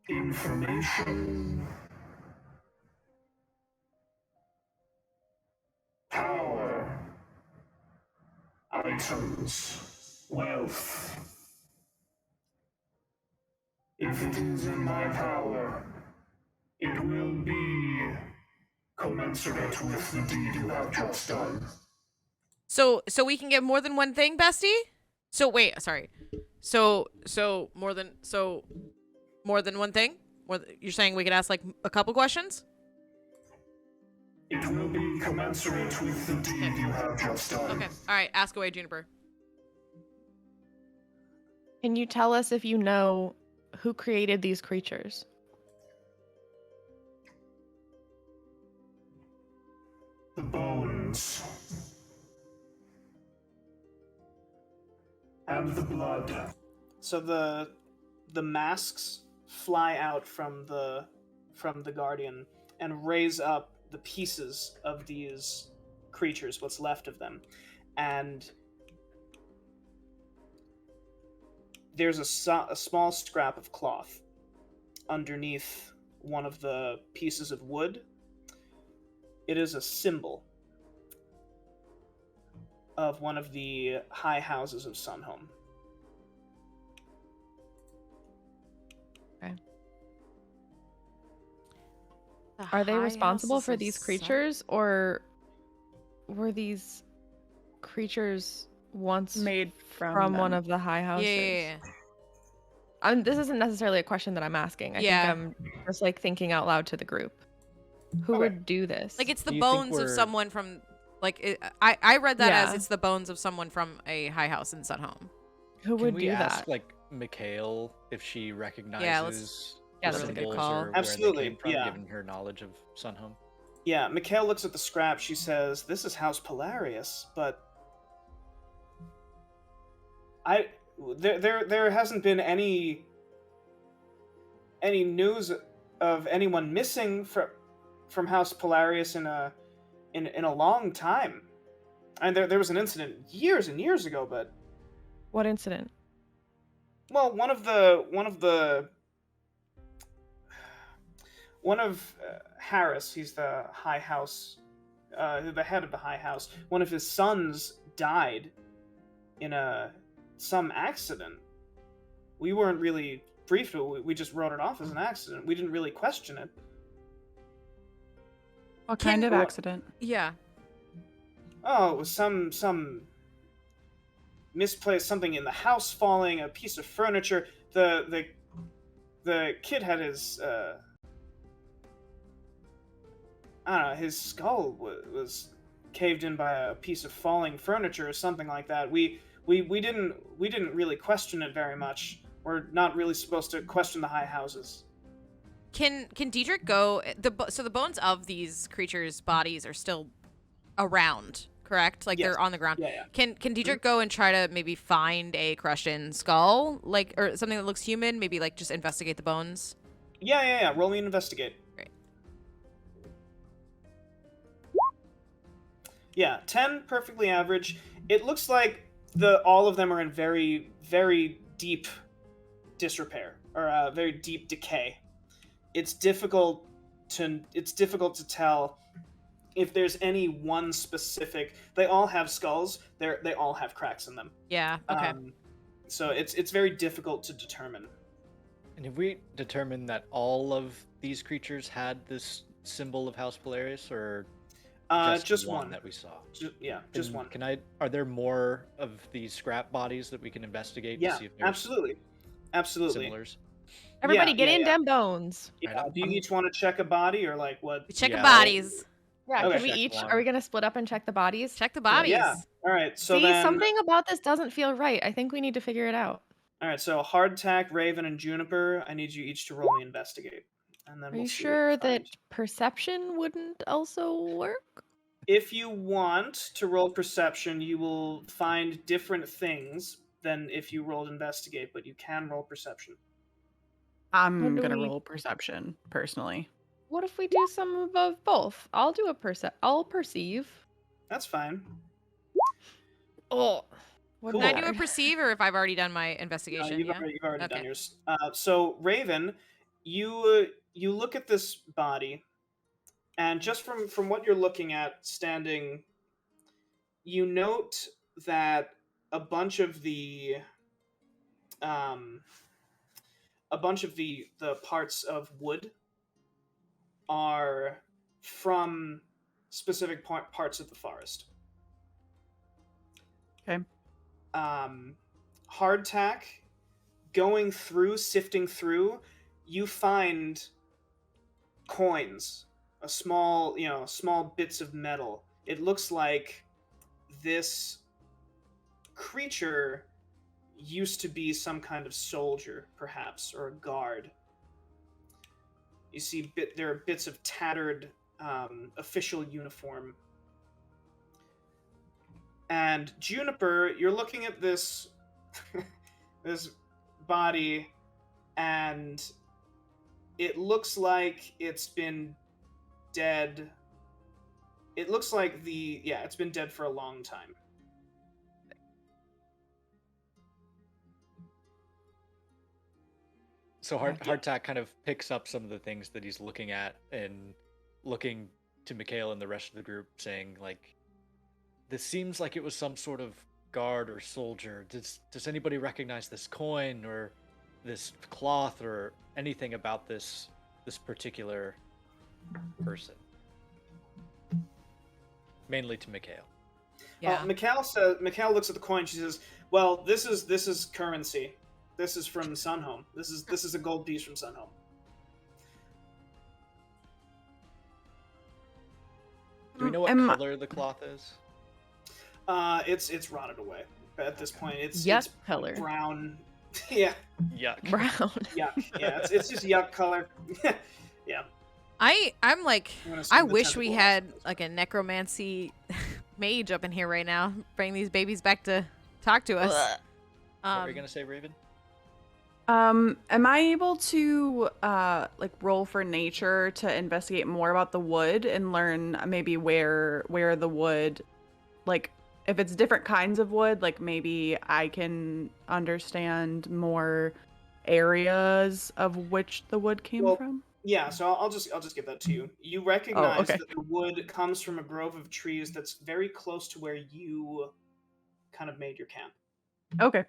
Information. Power. Items. Wealth. If it is in my power, it will be commensurate with the deed you have just done. So we can get more than one thing, bestie? So wait, sorry. So more than one thing? You're saying we could ask like a couple questions? It will be commensurate with the deed you have just done. Okay. All right, ask away, Juniper. Can you tell us if you know who created these creatures? The bones. And the blood. So the masks fly out from the Guardian and raise up the pieces of these creatures, what's left of them, and there's a small scrap of cloth underneath one of the pieces of wood. It is a symbol of one of the high houses of Sunhome. Are they responsible for these creatures, or were these creatures once Made from them. one of the high houses? Yeah. This isn't necessarily a question that I'm asking. I think I'm just like thinking out loud to the group. Who would do this? Like it's the Do you think bones of we're- someone from like I read that as Yeah. it's the bones of someone from a high house in Sunhome. Who Can would we do ask, that? like, Mikhail if she recognizes Yeah, the that's a really good symbols call. or where Absolutely, they came from, yeah. given her knowledge of Sunhome? Yeah, Mikhail looks at the scrap. She says, "This is House Polarius, but there hasn't been any news of anyone missing from House Polarius in a long time. And there was an incident years and years ago, but What incident? well, one of Harris, he's the high house, the head of the high house. One of his sons died in some accident. We weren't really briefed. We just wrote it off as an accident. We didn't really question it. What kind of accident? Yeah. Oh, it was some misplaced something in the house falling, a piece of furniture. The kid had his I don't know, his skull was caved in by a piece of falling furniture or something like that. We didn't really question it very much. We're not really supposed to question the high houses. Can Diedrich go so the bones of these creatures' bodies are still around, correct? Like Yes. they're on the ground. Yeah. Can Diedrich go and try to maybe find a crushed-in skull, like, or something that looks human? Maybe like just investigate the bones. Yeah. Roll me an investigate. Great. Yeah, 10, perfectly average. It looks like all of them are in very, very deep disrepair or very deep decay. It's difficult to tell if there's any one specific. They all have skulls. They all have cracks in them. Yeah. Okay. So it's very difficult to determine. And have we determined that all of these creatures had this symbol of House Polarius, or Just one one. that we saw? Just And one. Are there more of these scrap bodies that we can investigate Yeah, to see if there's absolutely. similars? Everybody get in yeah. them bones. Yeah. Right, Do you each want to check a body or like what? We check yeah, the bodies. Yeah, Okay. can we Check each? one. Are we gonna split up and check the bodies? Check the bodies. Yeah. All right. So See, then, something about this doesn't feel right. I think we need to figure it out. all right. So Hardtack, Raven, and Juniper, I need you each to roll me investigate, and then Are we'll you see what sure we that find. perception wouldn't also work? If you want to roll perception, you will find different things than if you rolled investigate, but you can roll perception. I'm What do gonna we- roll perception personally. What if we do some of both? I'll do a I'll perceive. That's fine. Oh, Cool. Can I do a perceive, or if I've already done my investigation? You've Yeah. already done Okay. yours. So Raven, you look at this body, and just from what you're looking at, standing, you note that a bunch of the the parts of wood are from specific parts of the forest. Okay. Hardtack, going through, sifting through, you find coins, small bits of metal. It looks like this creature used to be some kind of soldier, perhaps, or a guard. You see, there are bits of tattered official uniform. And Juniper, you're looking at this this body, and it looks like it's been dead. It looks like it's been dead for a long time. So Yeah. Hardtack kind of picks up some of the things that he's looking at and looking to Mikhail and the rest of the group, saying like, "This seems like it was some sort of guard or soldier. Does anybody recognize this coin or this cloth or anything about this particular person?" Mainly to Mikhail. Yeah. Mikhail looks at the coin. She says, "Well, this is currency. This is from Sunhome. This is a gold piece from Sunhome." Do we know what Am- color the cloth is? It's rotted away at this point. It's color. brown. Yeah, Yuck. Brown. yuck. Yeah, it's just yuck color. Yeah. I'm like, I'm gonna assume I the wish we tentacle had also. like a necromancy mage up in here right now, bring these babies back to talk to us. What were you gonna say, Raven? Am I able to like roll for nature to investigate more about the wood and learn maybe where the wood, like if it's different kinds of wood, like maybe I can understand more areas of which the wood came from? Yeah, so I'll just give that to you. You recognize okay. that the wood comes from a grove of trees that's very close to where you kind of made your camp. Okay.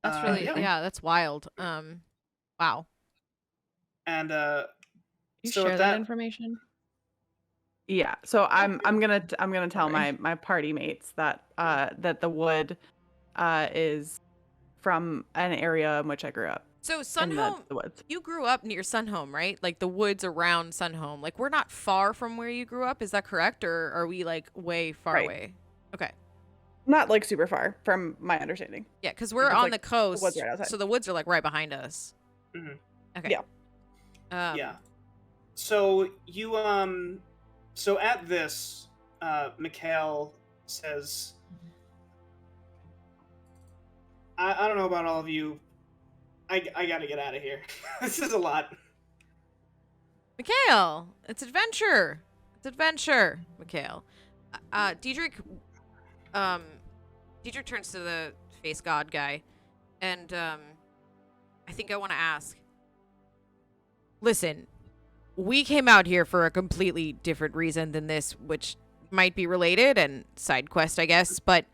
That's really yeah. that's wild. Wow. And You so share at that that information. Yeah. So I'm gonna tell Sorry. my party mates that that the wood is from an area in which I grew up. So in Sunhome, the woods. you grew up near Sunhome, right? Like the woods around Sunhome. Like we're not far from where you grew up. Is that correct, or are we like way far Right. away? Okay. Not like super far from my understanding. Yeah, because we're It's on like the coast, woods right outside. so the woods are like right behind us. Mhm. Okay. Yeah. yeah. So you so at this, Mikhail says, I don't know about all of you. I gotta get out of here. This is a lot. Mikhail, it's adventure. It's adventure, Mikhail. Diedrich turns to the face god guy, and I think I want to ask. Listen, we came out here for a completely different reason than this, which might be related and side quest, I guess. But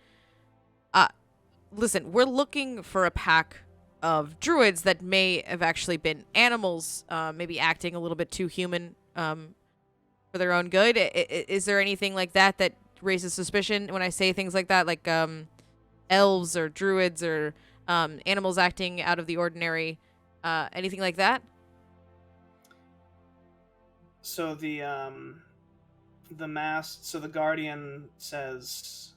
listen, we're looking for a pack of druids that may have actually been animals, maybe acting a little bit too human for their own good. Is there anything like that that raises suspicion when I say things like that, like elves or druids or animals acting out of the ordinary? Anything like that? So the guardian says,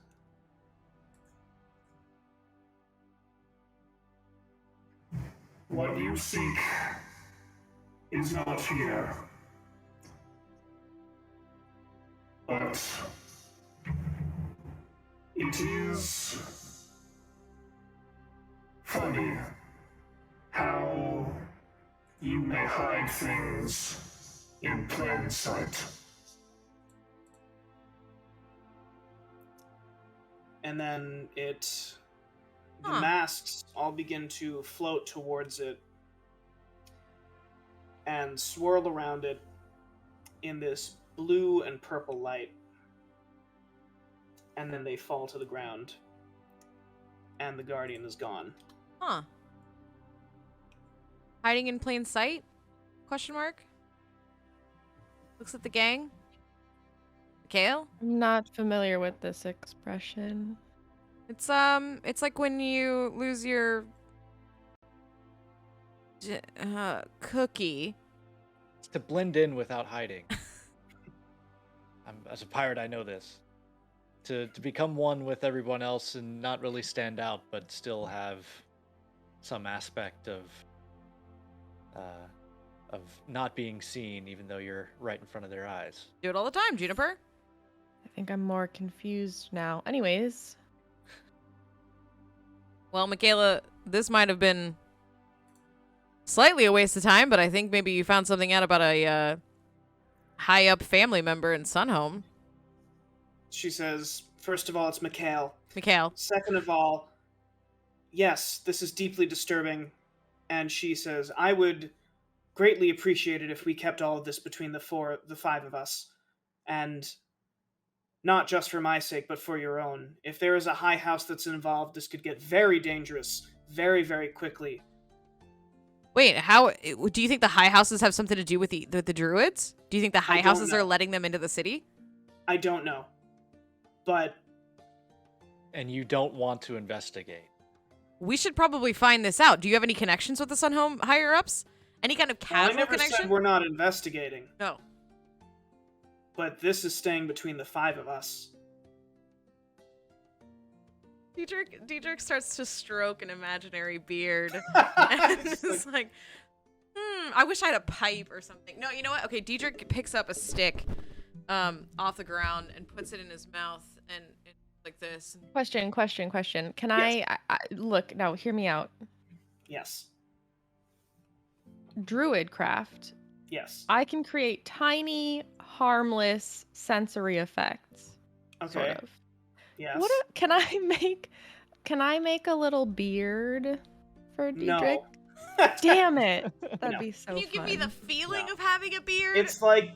What you seek is not here. But it is funny how you may hide things in plain sight. and then the Huh. masks all begin to float towards it and swirl around it in this blue and purple light. And then they fall to the ground. And the guardian is gone. Huh. Hiding in plain sight? Question mark? Looks at the gang. Mikhail? I'm not familiar with this expression. It's like when you lose your cookie. It's to blend in without hiding. As a pirate, I know this. To become one with everyone else and not really stand out, but still have some aspect of not being seen, even though you're right in front of their eyes. Do it all the time, Juniper. I think I'm more confused now. Anyways, Well, Michaela, this might have been slightly a waste of time, but I think maybe you found something out about a high-up family member in Sunhome. She says, first of all, it's Mikhail. Mikhail. Second of all, yes, this is deeply disturbing. And she says, I would greatly appreciate it if we kept all of this between the five of us. And not just for my sake, but for your own. If there is a high house that's involved, this could get very dangerous very, very quickly. Wait, how do you think the high houses have something to do with the druids? Do you think the high don't houses know. are letting them into the city? I don't know. But And you don't want to investigate. We should probably find this out. Do you have any connections with the Sunhome higher ups? Any kind of I casual never connection? said we're not investigating. No. But this is staying between the five of us. Diedrich starts to stroke an imaginary beard. And it's like, I wish I had a pipe or something. No, you know what? Okay, Diedrich picks up a stick off the ground and puts it in his mouth and like this. question. Can Yes. I look, now hear me out. Yes. Druidcraft. Yes. I can create tiny, harmless sensory effects. Okay. Sort of. Yes. Can I make a little beard for Diedrich? No. Damn it. That'd No. be so Can you give me the fun. feeling No. of having a beard? It's like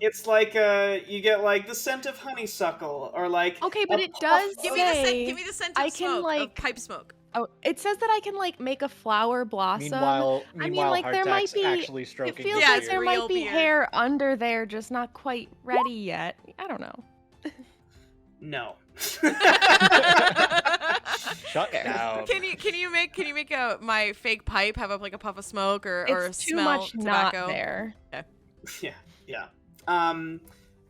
you get like the scent of honeysuckle or like Okay, but a it puff does of- give me the scent. say- Give me the scent of I can, smoke, of like- pipe smoke. Oh, it says that I can like make a flower blossom. Meanwhile, I mean, like, there might Hardtack's be- actually it stroking feels his Yeah, like it's there beard. might real be beard. hair under there, just not quite ready yet. I don't know. No. Shut down. Can you make my fake pipe have like a puff of smoke or It's too smell much tobacco? not there. Yeah.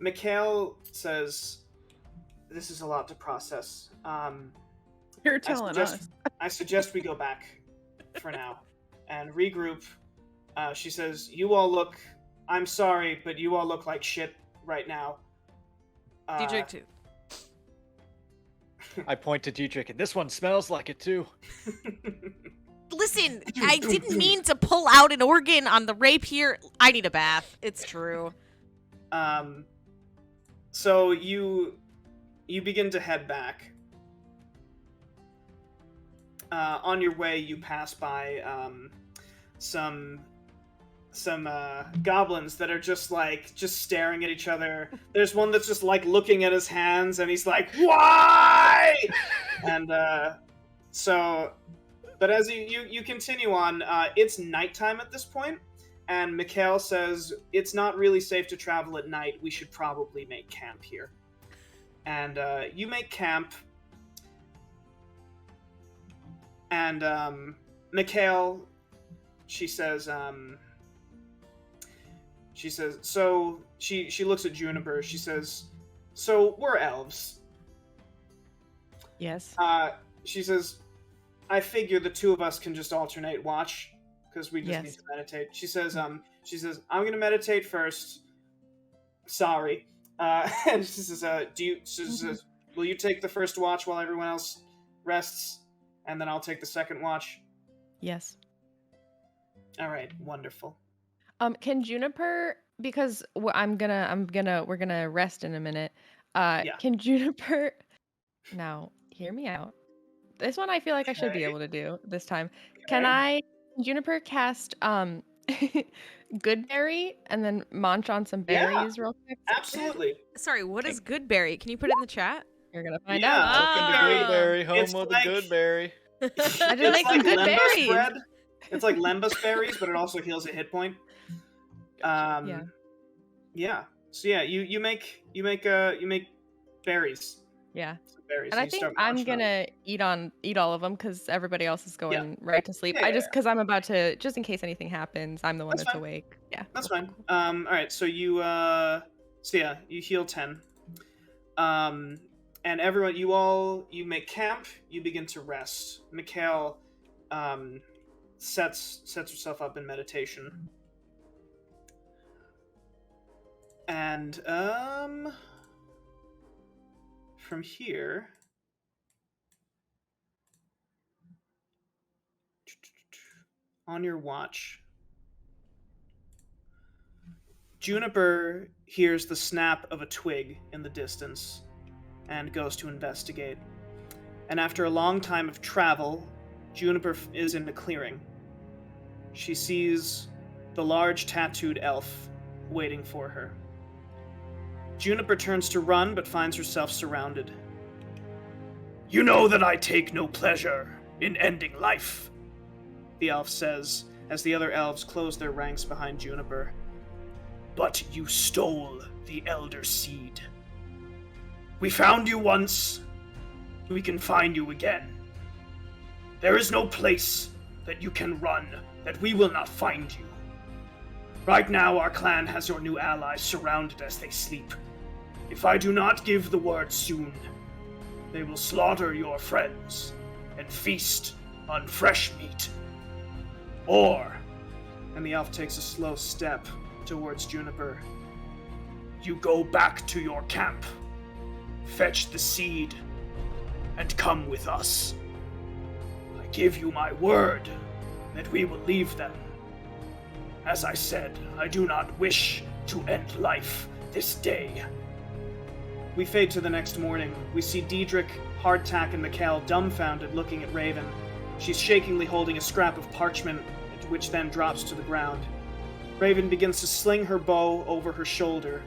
Mikhail says, "This is a lot to process. You're telling us. I suggest we go back for now and regroup." She says, "You all look. I'm sorry, but you all look like shit right now." Diedrich too. I point to Dietrich, and this one smells like it too. Listen, I didn't mean to pull out an organ on the rapier. I need a bath. It's true. So you begin to head back. On your way, you pass by some goblins that are just staring at each other. There's one that's just like looking at his hands, and he's like, "Why?" And but as you continue on, it's nighttime at this point, and Mikhail says it's not really safe to travel at night. We should probably make camp here. And you make camp, and Mikhail, she says, She says, so, she looks at Juniper, she says, so, we're elves. Yes. She says, I figure the two of us can just alternate watch, because we just need to meditate. She says, I'm gonna meditate first. Sorry. And she says, will you take the first watch while everyone else rests? And then I'll take the second watch? Yes. Alright, wonderful. Can Juniper, because we're gonna rest in a minute. Can Juniper, now, hear me out. This one I feel like I should be able to do this time. Can Juniper cast, Goodberry and then munch on some berries real quick? Absolutely. Sorry, what is Goodberry? Can you put it in the chat? You're gonna find out. Welcome to Goodberry, home It's of like- the Goodberry. I didn't make some good Lembas berries. bread. It's like Lembas berries, but it also heals a hit point. Yeah. So yeah, you make berries. Yeah. Some berries. And I you think start I'm munching on them. gonna eat all of them because everybody else is going right to sleep. Because I'm about to, just in case anything happens, I'm the one That's that's fine. awake. Yeah. That's fine. All right. So you you heal 10. And everyone, you make camp. You begin to rest. Mikhail sets herself up in meditation. And from here, on your watch, Juniper hears the snap of a twig in the distance and goes to investigate. And after a long time of travel, Juniper is in a clearing. She sees the large tattooed elf waiting for her. Juniper turns to run, but finds herself surrounded. You know that I take no pleasure in ending life, the elf says, as the other elves close their ranks behind Juniper. But you stole the Elder Seed. We found you once. We can find you again. There is no place that you can run that we will not find you. Right now, our clan has your new allies surrounded as they sleep. If I do not give the word soon, they will slaughter your friends and feast on fresh meat. Or, and the elf takes a slow step towards Juniper, you go back to your camp, fetch the seed, and come with us. I give you my word that we will leave them. As I said, I do not wish to end life this day. We fade to the next morning. We see Diedrich, Hardtack, and Mikhail dumbfounded looking at Raven. She's shakingly holding a scrap of parchment, which then drops to the ground. Raven begins to sling her bow over her shoulder,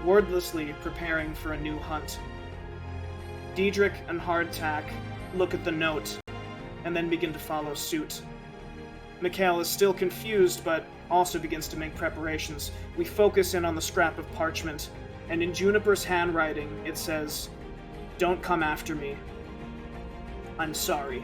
wordlessly preparing for a new hunt. Diedrich and Hardtack look at the note, and then begin to follow suit. Mikhail is still confused, but also begins to make preparations. We focus in on the scrap of parchment, and in Juniper's handwriting it says, "Don't come after me. I'm sorry."